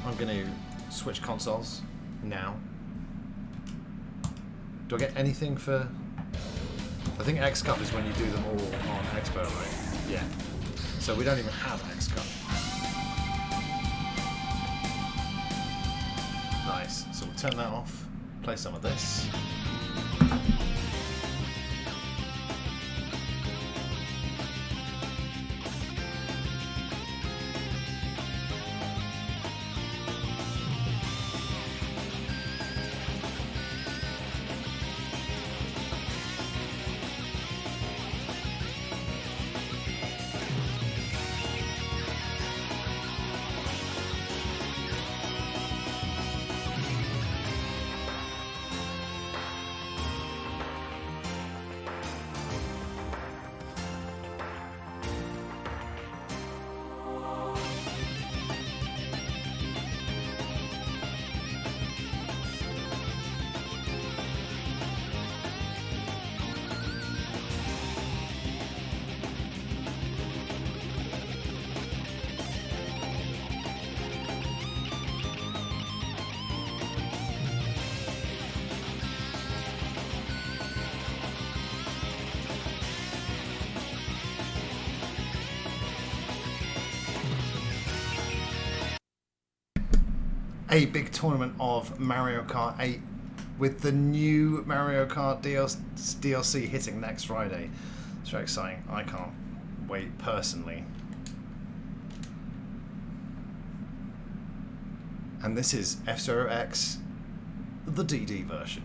I'm going to switch consoles now. Do I get anything for... I think X Cup is when you do them all on Expo, right? Yeah. So we don't even have X Cup. Nice. So we'll turn that off, play some of this. a big tournament of Mario Kart 8 with the new Mario Kart DLC hitting next Friday. It's very exciting. I can't wait personally. And this is F-Zero X, the DD version.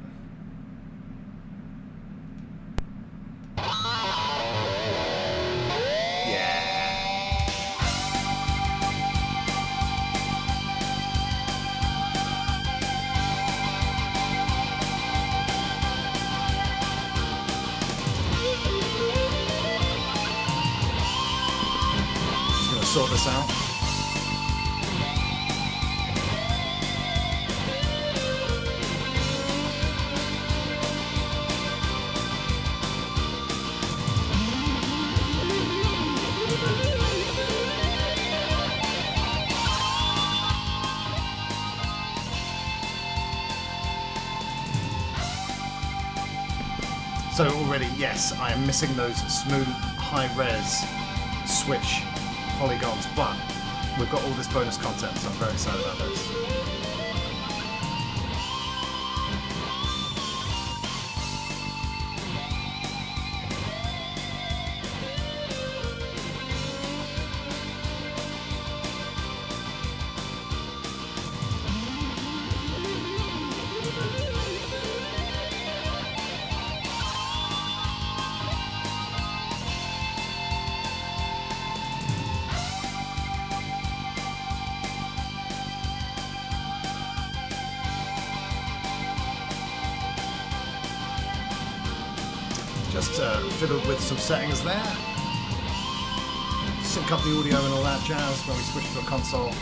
Sort this out. So already, yes, I am missing those smooth, high-res Switch polygons, but we've got all this bonus content, so I'm very excited about this. Just fiddled with some settings there. Sync up the audio and all that jazz when we switch to a console.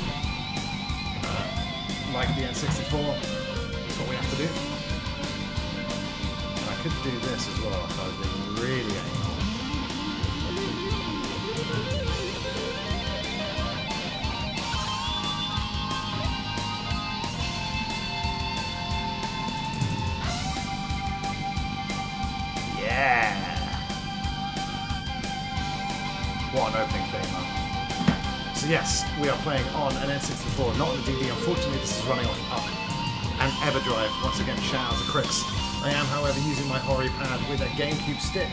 Like the N64, that's what we have to do. And I could do this as well if I was being really anal. What an opening theme, man. So yes, we are playing on an N64, not on the DD. Unfortunately, this is running off up an EverDrive. Once again, shout out to Crix. I am, however, using my Hori pad with a GameCube stick,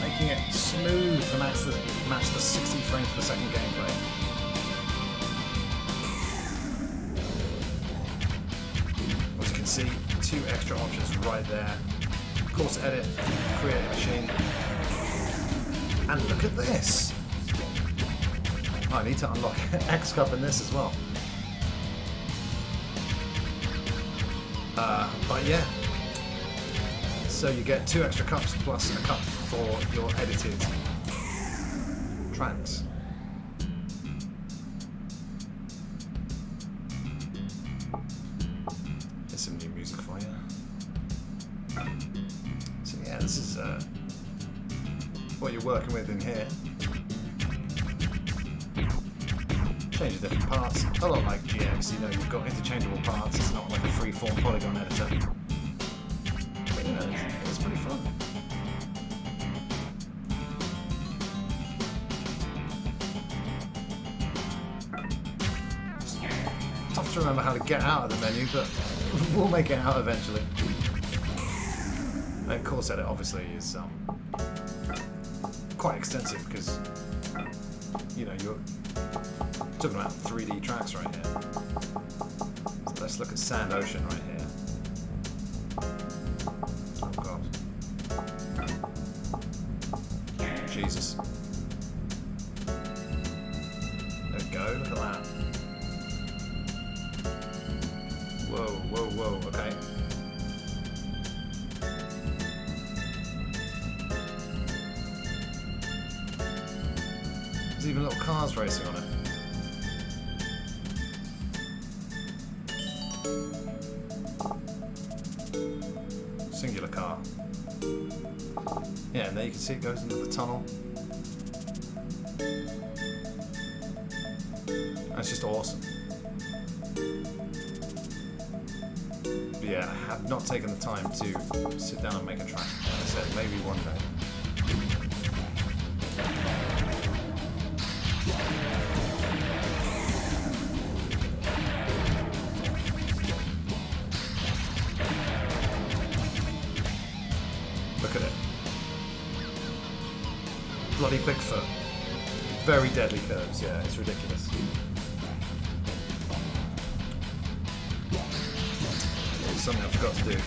making it smooth to match the 60 frames per second gameplay. As you can see, 2 extra options right there. Course edit, create a machine. And look at this! Oh, I need to unlock X-Cup in this as well. But yeah. So you get 2 extra cups plus a cup for your edited tracks. There's some new music for you. So yeah, this is what you're working with in here. Change the different parts. A lot like GX, you know, you've got interchangeable parts. It's not like a free-form polygon editor. But, you know, it's pretty fun. It's tough to remember how to get out of the menu, but we'll make it out eventually. And course edit obviously is quite extensive because, you know, you're talking about 3D tracks right here. So let's look at Sand Ocean right here. Oh god. Jesus. There we go, look at that. Whoa, whoa, whoa, okay. There's even little cars racing on it. Singular car. Yeah, and there you can see it goes into the tunnel. That's just awesome. But yeah, I have not taken the time to sit down and make a track. Like I said, maybe one day. Look at it. Bloody Bigfoot. Very deadly curves, yeah, it's ridiculous. It's something I forgot to do.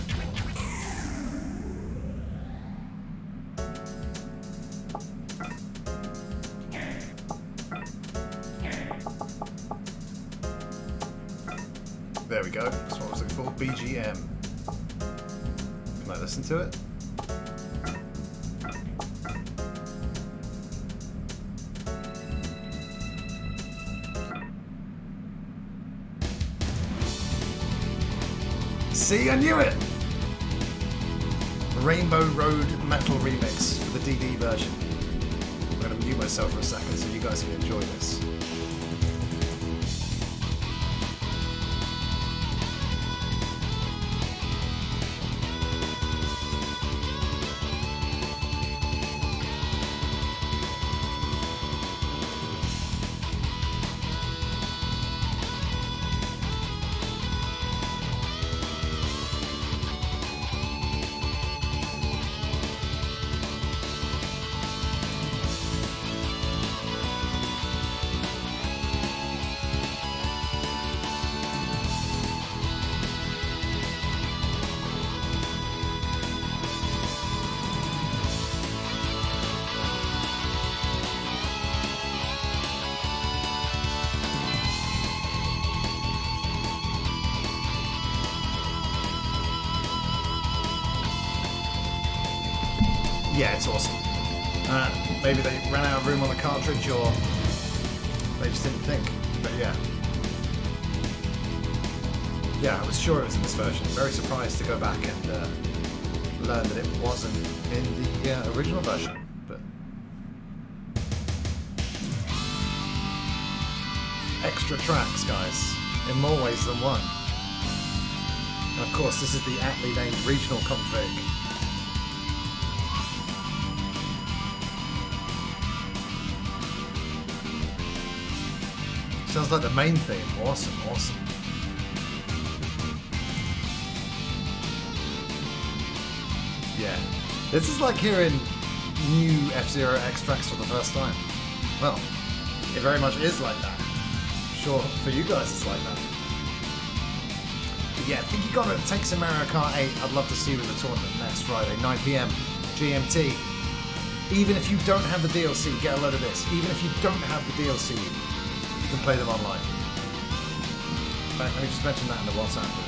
There we go, that's what I was looking for, BGM. Can I listen to it? See, I knew it! Rainbow Road Metal Remix for the DD version. I'm going to mute myself for a second so you guys can enjoy this. Yeah, it's awesome. Maybe they ran out of room on the cartridge, or they just didn't think. But yeah. Yeah, I was sure it was in this version. Very surprised to go back and learn that it wasn't in the original version. But extra tracks, guys, in more ways than one. And of course, this is the aptly named regional config. Sounds like the main theme. Awesome, awesome. Yeah. This is like hearing new F-Zero extracts for the first time. Well, it very much is like that. I'm sure for you guys it's like that. But yeah, think you got it. Takes Mario Kart 8. I'd love to see you in the tournament next Friday, 9 PM GMT. Even if you don't have the DLC, get a load of this. Even if you don't have the DLC, you can play them online. In fact, let me just mention that in the WhatsApp group.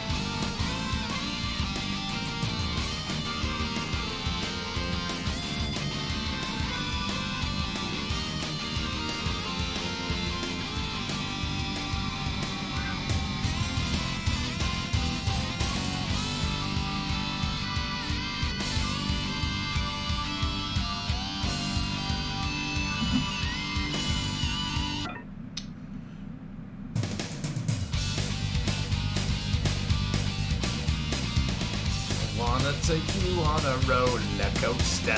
Take you on a roller coaster.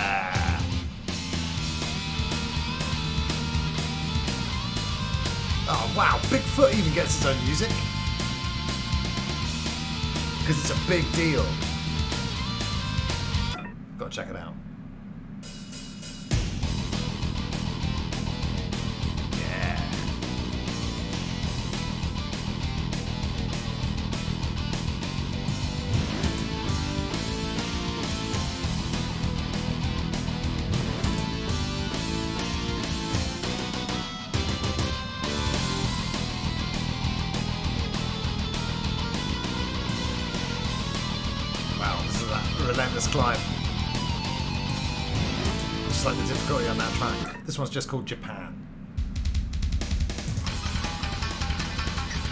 Oh wow, Bigfoot even gets his own music. Because it's a big deal. Gotta check it out. Relentless climb. Just like the difficulty on that track. This one's just called Japan.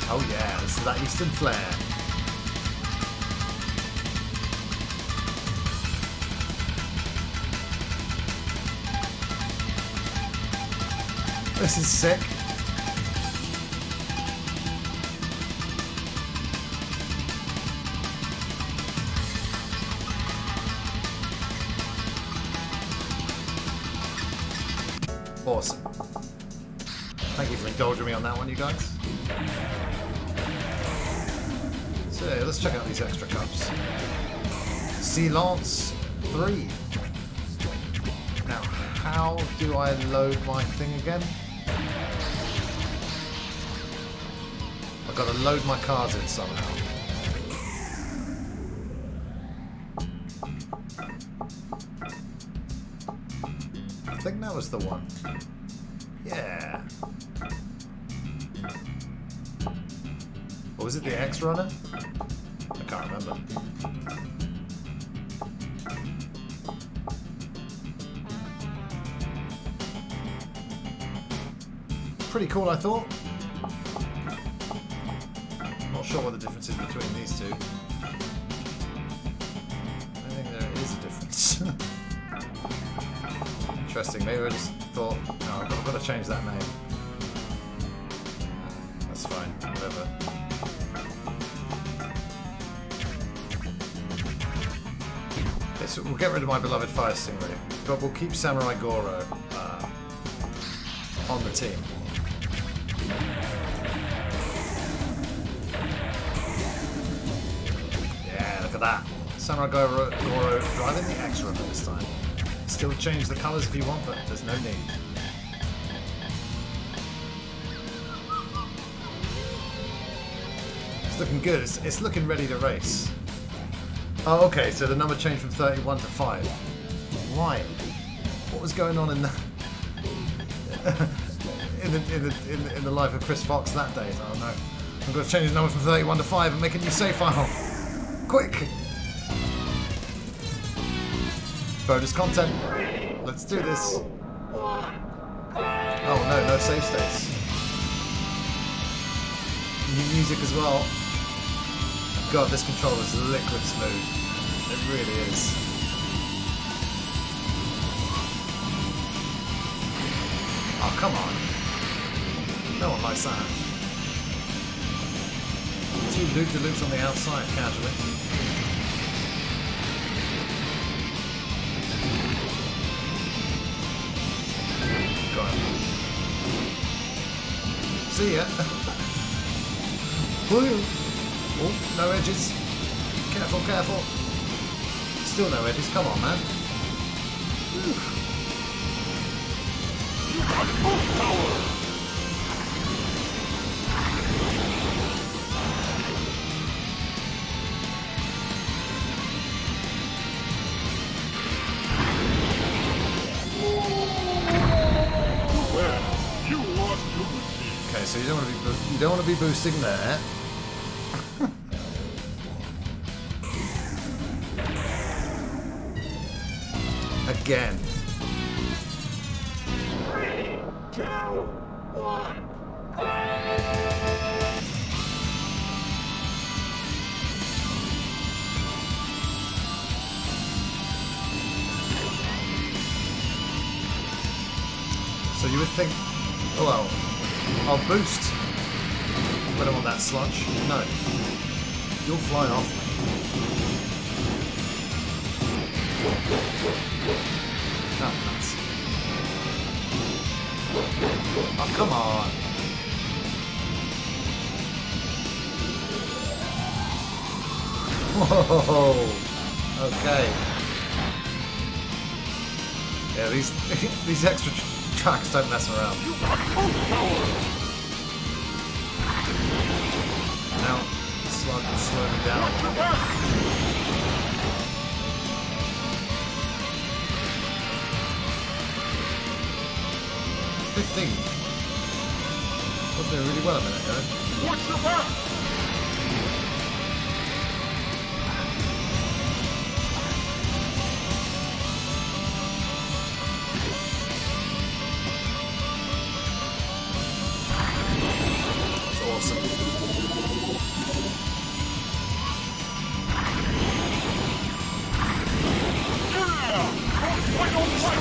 Oh yeah, this is that Eastern flair. This is sick. Awesome. Thank you for indulging me on that one, you guys. So let's check out these extra cups. Silence 3. How do I load my thing again? I've got to load my cards in somehow. I think that was the one. Yeah. Or was it the X runner? I can't remember. Pretty cool, I thought. Not sure what the difference is between these two. I think there is a difference. Interesting. Maybe I just thought, oh, I've got to change that name. That's fine. Whatever. Okay, so we'll get rid of my beloved Fire Stingray, but we'll keep Samurai Goro on the team. Yeah, look at that. Samurai Goro driving the X Runner this time. Still change the colours if you want, but there's no need. It's looking good. It's looking ready to race. Oh, okay. So the number changed from 31 to 5. Why? What was going on in the in the life of Chris Fox that day? I don't know. I'm going to change the number from 31 to 5 and make a new save file. Quick! Bonus content. Let's do this. Oh no, no save states. New music as well. God, this controller is liquid smooth. It really is. Oh, come on. No one likes that. 2 loop-de-loops on the outside, casually. Got it. See ya. Oh, no edges. Careful, careful. Still no edges. Come on, man. Oof. You got full power! Well, you lost your routine. Okay, so you don't want to be boosting there. Again. 3, 2, 1. So you would think, oh well, I'll boost when I'm on that sludge. No, you'll fly off me. Oh, nuts. Oh, come on. Whoa. Okay. Yeah, these extra tracks don't mess around. You got full power! Now, the slug will slow me down. Watch your back! 15th. Was doing really well a minute ago. Watch your back! That's awesome.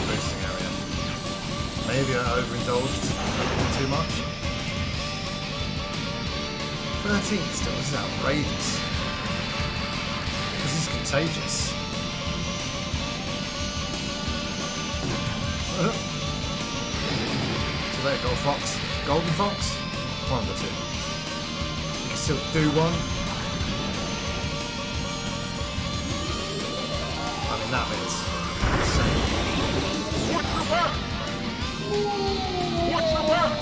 Boosting area. Maybe I overindulged a little too much. 13th still, this is outrageous. This is contagious. So there you go, Fox. Golden Fox? One of the two. You can still do one. I mean, that is insane. Watch your back! Watch your back!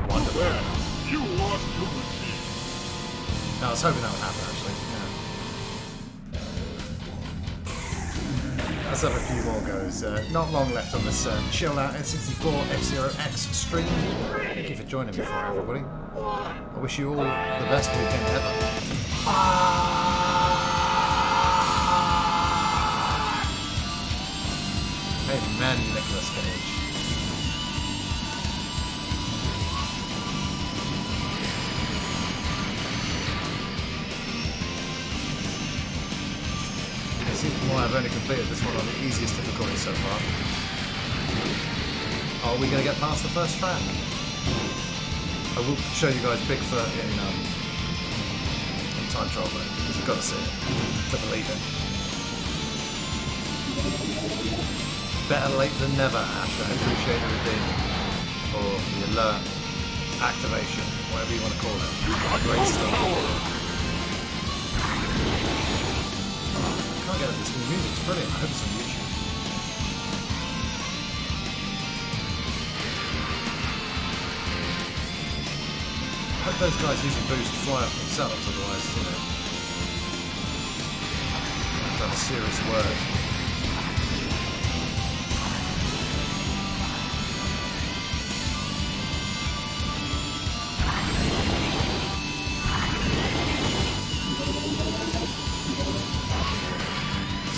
Wonderful. Well, you lost your receipt. No, I was hoping that would happen, actually. Yeah. Let's have a few more goes. Not long left on this Chill Out N64 F-Zero X stream. Thank you for joining me for it, everybody. I wish you all the best weekend ever. Amen, Nicolas Cage. See why I've only completed this one on the easiest difficulty so far. Are we going to get past the first track? I will show you guys Bigfoot in time trial mode because you've got to see it to believe it. Better late than never, Ash. I appreciate the redeem or the alert activation, whatever you want to call it. Great stuff. I can't get at this new music. It's brilliant. I hope it's on YouTube. I hope those guys using boost fly off themselves, otherwise, you know, I have to have a serious word.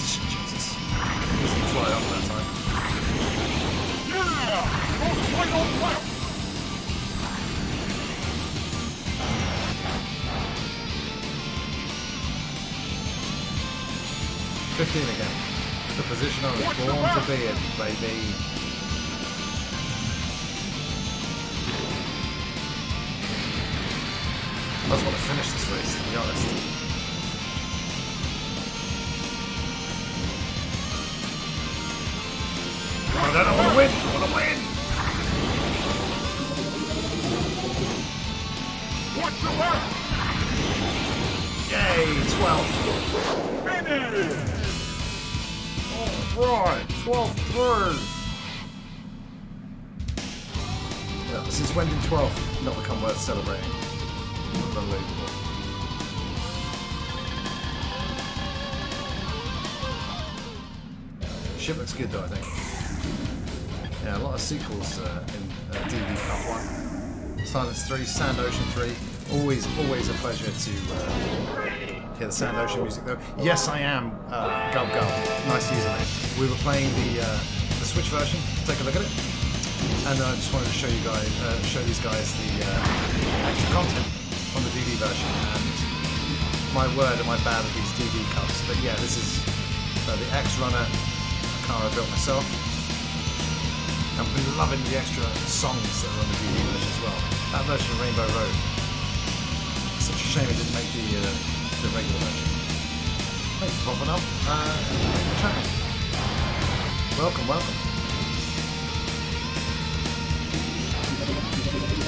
Jesus. He doesn't fly off that time. Yeah! Go right on left! 15 again. The position I was born to be in, baby. I just want to finish this race, to be honest. I don't want to win! I want to win! Watch your back! Yay! 12th! Finish! Right, 12th through. Yeah, since when did 12th not become worth celebrating? Unbelievable. Ship looks good though, I think. Yeah, a lot of sequels in DD Cup 1. Silence 3, Sand Ocean 3. Always a pleasure to hear the Sand Ocean music though. Yes, I am Gub Gub. Nice username. We were playing the Switch version. Take a look at it. And I just wanted to show you guys, show these guys the extra content on the DD version. And my word, am I bad at these DD cups? But yeah, this is the X-Runner car I built myself. I've been loving the extra songs that are on the DD version as well. That version of Rainbow Road. Such a shame it didn't make the regular version. Thanks for popping up. Channel. Welcome.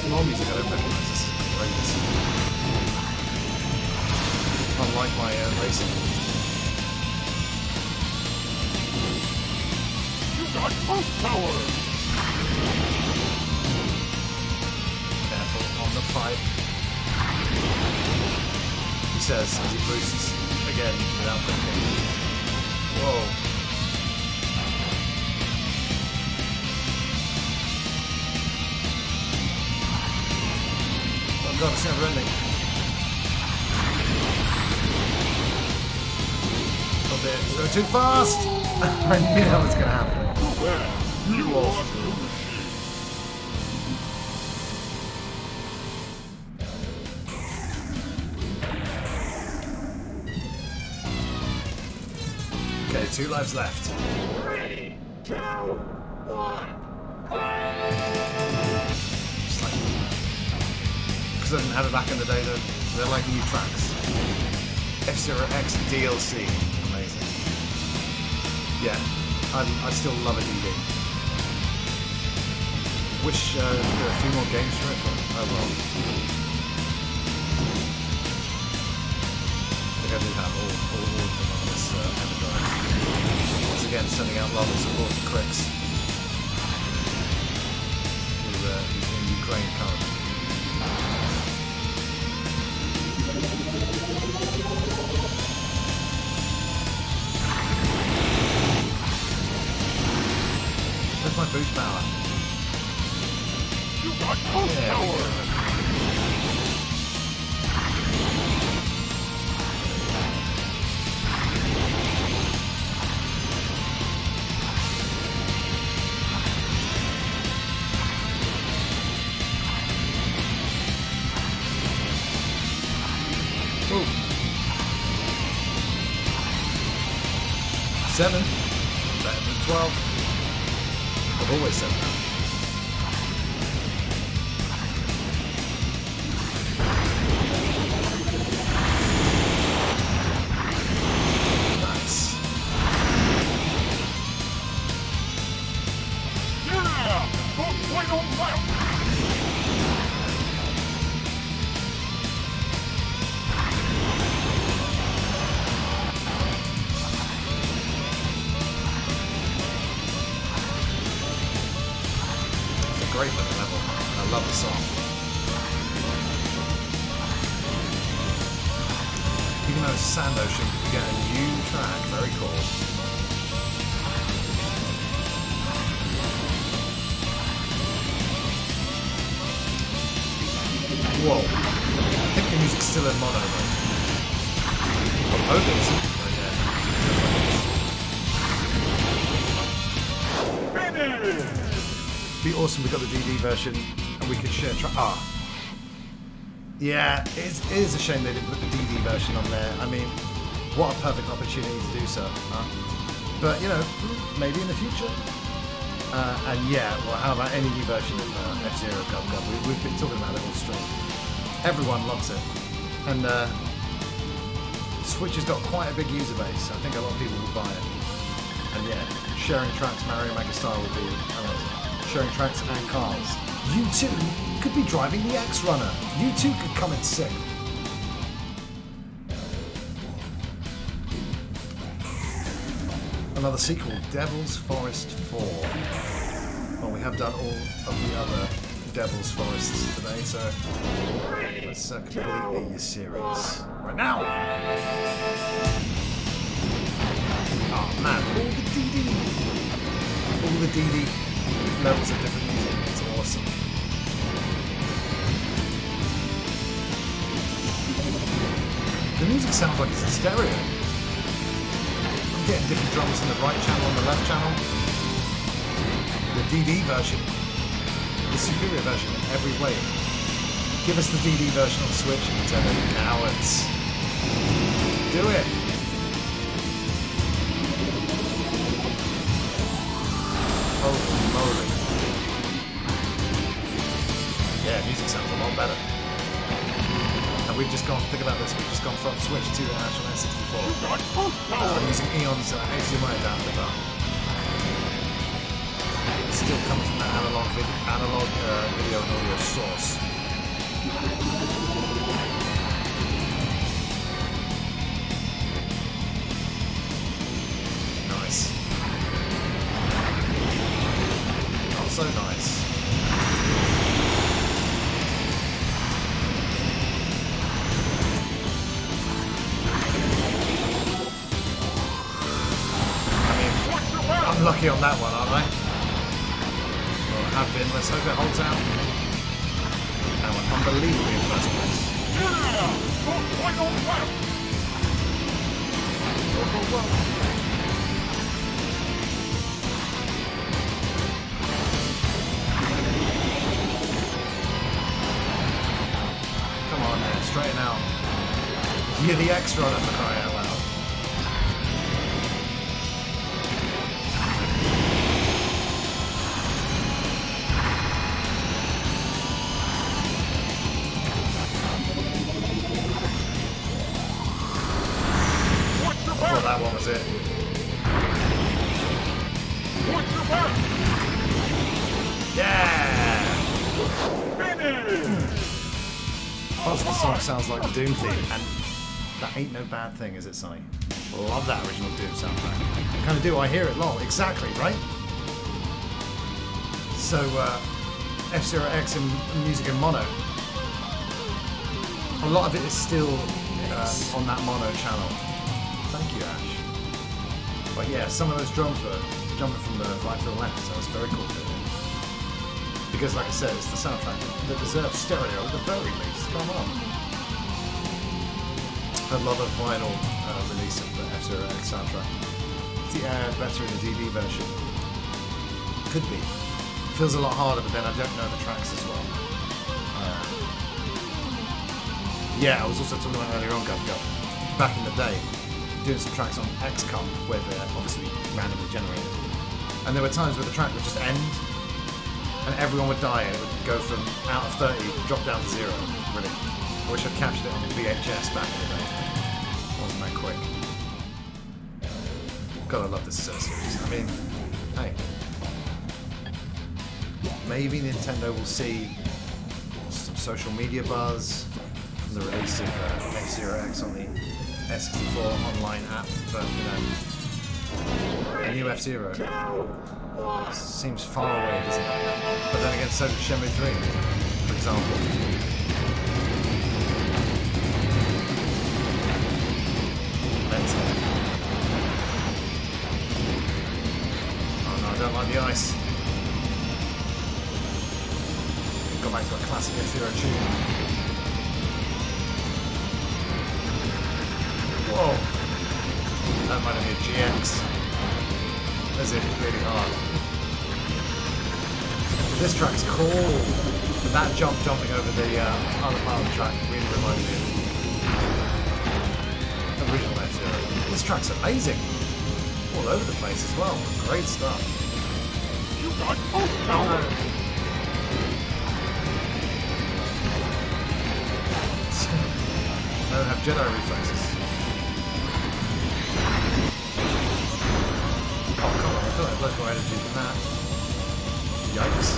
More music I don't recognise. This is great. Unlike my racing. You got boost power! Careful on the pipe. He says as he boosts again without thinking. Whoa. Oh god, it's never ending. Oh dear, it's going too fast! I knew that was going to happen. Well, you lost your receipt. Okay, 2 lives left. 3, 2, 1. Just like, because I didn't have it back in the day, they're like new tracks. F-Zero X DLC, amazing. Yeah, I still love a DD. Wish there were a few more games for it, but oh well. I think I did have all of them on this Everdrive. Once again, sending out love and support to Crix. Ukraine currently. Where's my boost power? You got boost Yeah, we power. do. Ooh. 7. Better than 12. I've always said that. Nice. Yeah! The final lap! It's a great looking level. I love the song. Even though it's Sand Ocean, you get a new track. Very cool. Whoa. I think the music's still in mono, though. I'm hoping it's Finish! be awesome. We got the DD version, and we could share track. Yeah, it is a shame they didn't put the DD version on there. I mean, what a perfect opportunity to do so. But you know, maybe in the future. And yeah, well, how about any new version of F-Zero Cub? We've been talking about it all stream. Everyone loves it, and Switch has got quite a big user base. I think a lot of people will buy it. And yeah, sharing tracks Mario Maker style would be amazing. Sharing tracks and cars. You too could be driving the X-Runner. You too could come in sick. Another sequel, Devil's Forest 4. Well, we have done all of the other Devil's Forests today, so let's complete the series right now. Oh man, all the DD levels of different music. It's awesome. The music sounds like it's in stereo. I'm getting different drums in the right channel and the left channel. The DD version, the superior version in every way. Give us the DD version on Switch and Nintendo cowards. Do it! Holy moly. Yeah, music sounds a lot better. And we've just gone, think about this, we've just gone from Switch to an actual N64. I'm using Eon's HDMI adapter, but it's still coming from that analog video and audio source. Nice. Oh, so nice. I'm lucky on that one, aren't I? Well, I have been. Let's hope it holds out. And we're unbelievably in first place. Yeah! The final lap! Come on, man. Straighten out. You're the X-Runner for crying out loud. That one was it. Yeah! Plus the song sounds like the Doom theme, and that ain't no bad thing, is it, Sonny? Love that original Doom soundtrack. I kind of do, I hear it long. Exactly, right? So, F-Zero X and music in mono. A lot of it is still on that mono channel. Thank you, Ash. But yeah, some of those drums were jumping from the right to the left, so it's very cool. Because, like I said, it's the soundtrack that deserves stereo at the very least. Come on. I love a vinyl release of the F-Zero X soundtrack. It's better in the DD version. Could be. Feels a lot harder, but then I don't know the tracks as well. Yeah, I was also talking about earlier on Gub Gub. Back in the day, doing some tracks on XCOM where they're obviously randomly generated. And there were times where the track would just end and everyone would die and it would go from out of 30, drop down to 0. Brilliant. I wish I'd captured it on VHS back in the day. Wasn't that quick. God, I love this series. I mean, hey. Maybe Nintendo will see some social media buzz from the release of F-Zero X on the N64 online app, but a new F-Zero seems far away, doesn't it? But then again, so did Shenmue 3, for example. Oh no, I don't like the ice. Go back to a classic F-Zero tune. Whoa! That might have been a GX. That's it, really hard. This track's cool. But that jumping over the other part of the track really reminds me of original F-Zero. This track's amazing. All over the place as well. Great stuff. You got power. I don't have Jedi reflexes. Oh, come on, I thought I had loads more energy than that. Yikes.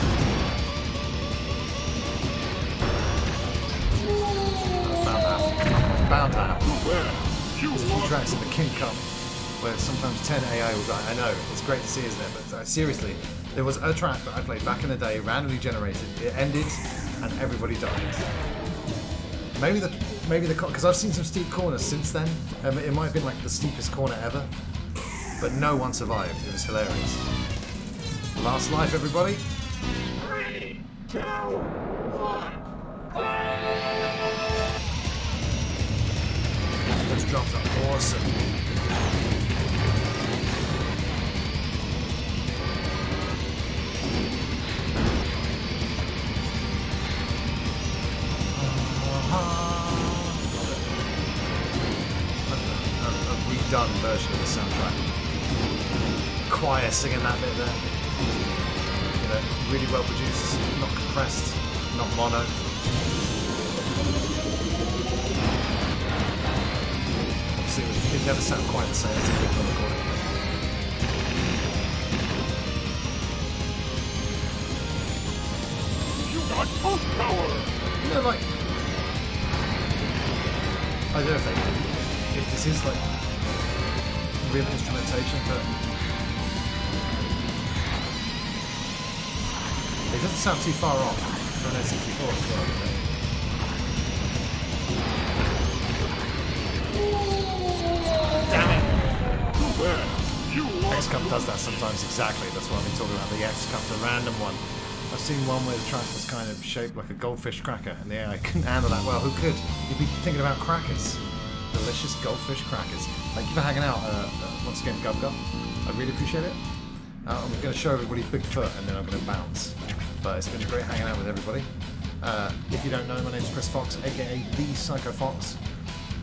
Bound to happen. There's a few tracks in the King Cup where sometimes 10 AI will die. I know, it's great to see, isn't it? But seriously, there was a track that I played back in the day, randomly generated. It ended, and everybody died. Maybe the because I've seen some steep corners since then. It might have been like the steepest corner ever, but no one survived. It was hilarious. Last life, everybody. 3, 2, 1. Those drums are awesome. Done version of the soundtrack. Choir singing that bit there. You know, really well produced, not compressed, not mono. Obviously, it never sounded quite the same as the original recording. You got pulse power. You know, like, I don't think if this is like real instrumentation, but it doesn't sound too far off for an N64 as well. Damn it! Well, you lost. X-Cup does that sometimes, exactly. That's what I've been talking about, the X-Cup, the random one. I've seen one where the track was kind of shaped like a goldfish cracker, and the AI couldn't handle that well. Who could? You'd be thinking about crackers. Delicious goldfish crackers. Thank you for hanging out once again, Gub Gub. I really appreciate it. I'm going to show everybody Bigfoot and then I'm going to bounce. But it's been great hanging out with everybody. If you don't know, my name's Chris Fox, aka The Psycho Fox.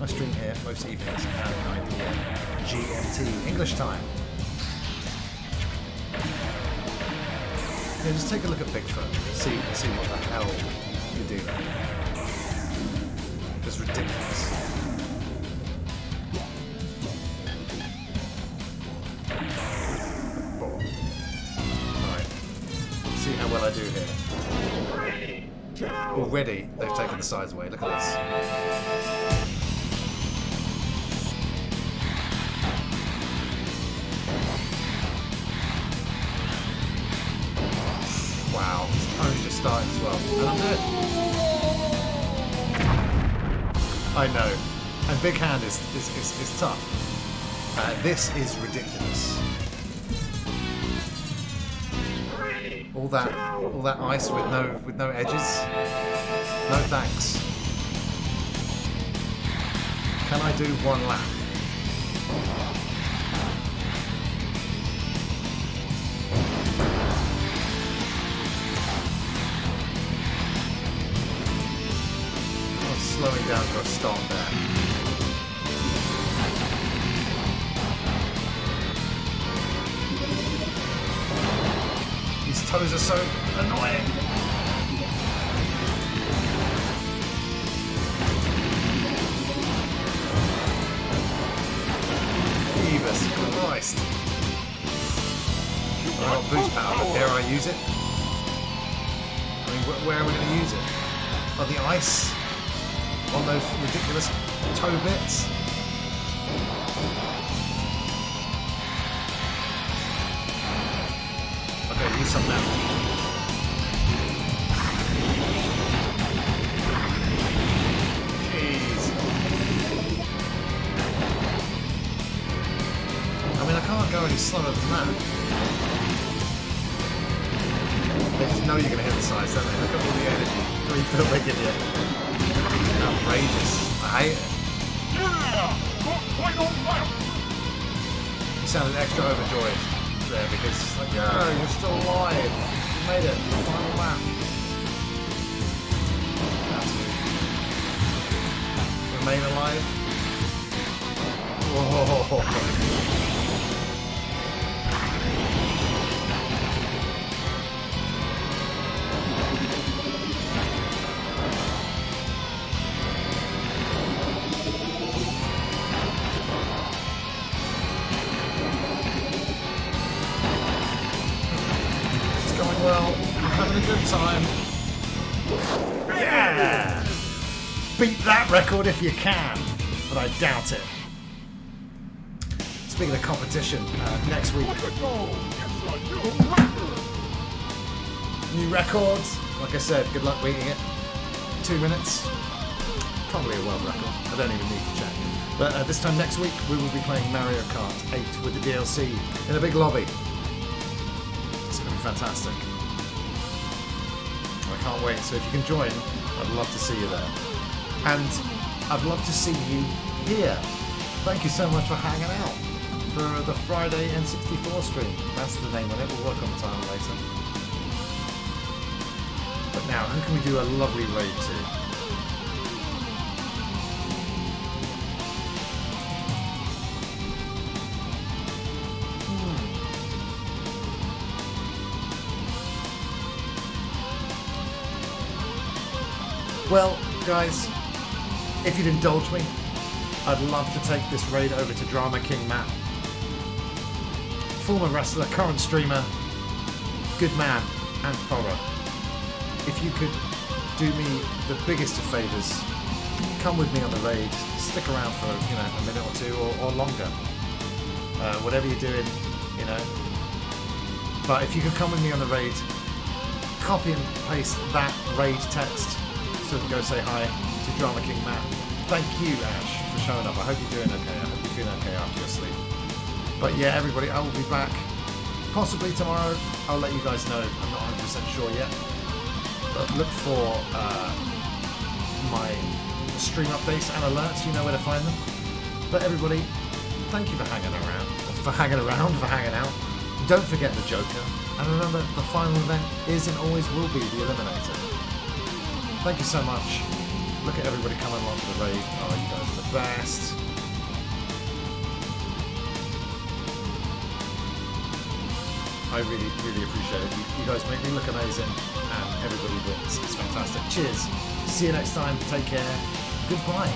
I stream here most evenings at 9 PM GMT English time. Yeah, just take a look at Bigfoot. See what the hell you do there. It's ridiculous. See how well I do here. Already, they've taken the sides away. Look at this. Wow, his tone's just starting as well. And I'm dead. I know. And Big Hand is tough. This is ridiculous. All that ice with no edges. No thanks. Can I do one lap? I'm slowing down to a stop there. These toes are so annoying. Jesus Christ. I got boost power, but dare I use it? I mean, where are we going to use it? On the ice? On those ridiculous toe bits? Okay, use some now. Jeez. I mean, I can't go any slower than that. They just know you're going to hit the sides, don't they? Look at all the energy refill they give you. Outrageous. I hate it. You sounded extra overjoyed there because it's like, yeah, you're still alive. You made it. Final lap. Absolutely. Remain alive. Whoa. Well, I'm having a good time. Yeah! Beat that record if you can, but I doubt it. Speaking of competition, next week, new records. Like I said, good luck beating it. 2 minutes, probably a world record. I don't even need to check. But this time next week, we will be playing Mario Kart 8 with the DLC in a big lobby. It's going to be fantastic. I can't wait. So if you can join, I'd love to see you there. And I'd love to see you here. Thank you so much for hanging out for the Friday N64 stream. That's the name on it. We'll work on the title later. But now, who can we do a lovely raid to? Well, guys, if you'd indulge me, I'd love to take this raid over to Drama King Matt. Former wrestler, current streamer, good man, and thorough. If you could do me the biggest of favours, come with me on the raid, stick around for, a minute or two or longer. Whatever you're doing, But if you could come with me on the raid, copy and paste that raid text so we can go say hi to Drama King Matt. Thank you, Ash, for showing up. I hope you're doing okay. I hope you're feeling okay after your sleep. But yeah, everybody, I will be back possibly tomorrow. I'll let you guys know. I'm not 100% sure yet. But look for my stream updates and alerts. You know where to find them. But everybody, thank you for hanging out. Don't forget the Joker. And remember, the final event is and always will be the Eliminator. Thank you so much. Look at everybody coming along to the raid. Oh, you guys are the best. I really, really appreciate it. You guys make me look amazing, and everybody wins. It's fantastic. Cheers. See you next time. Take care. Goodbye.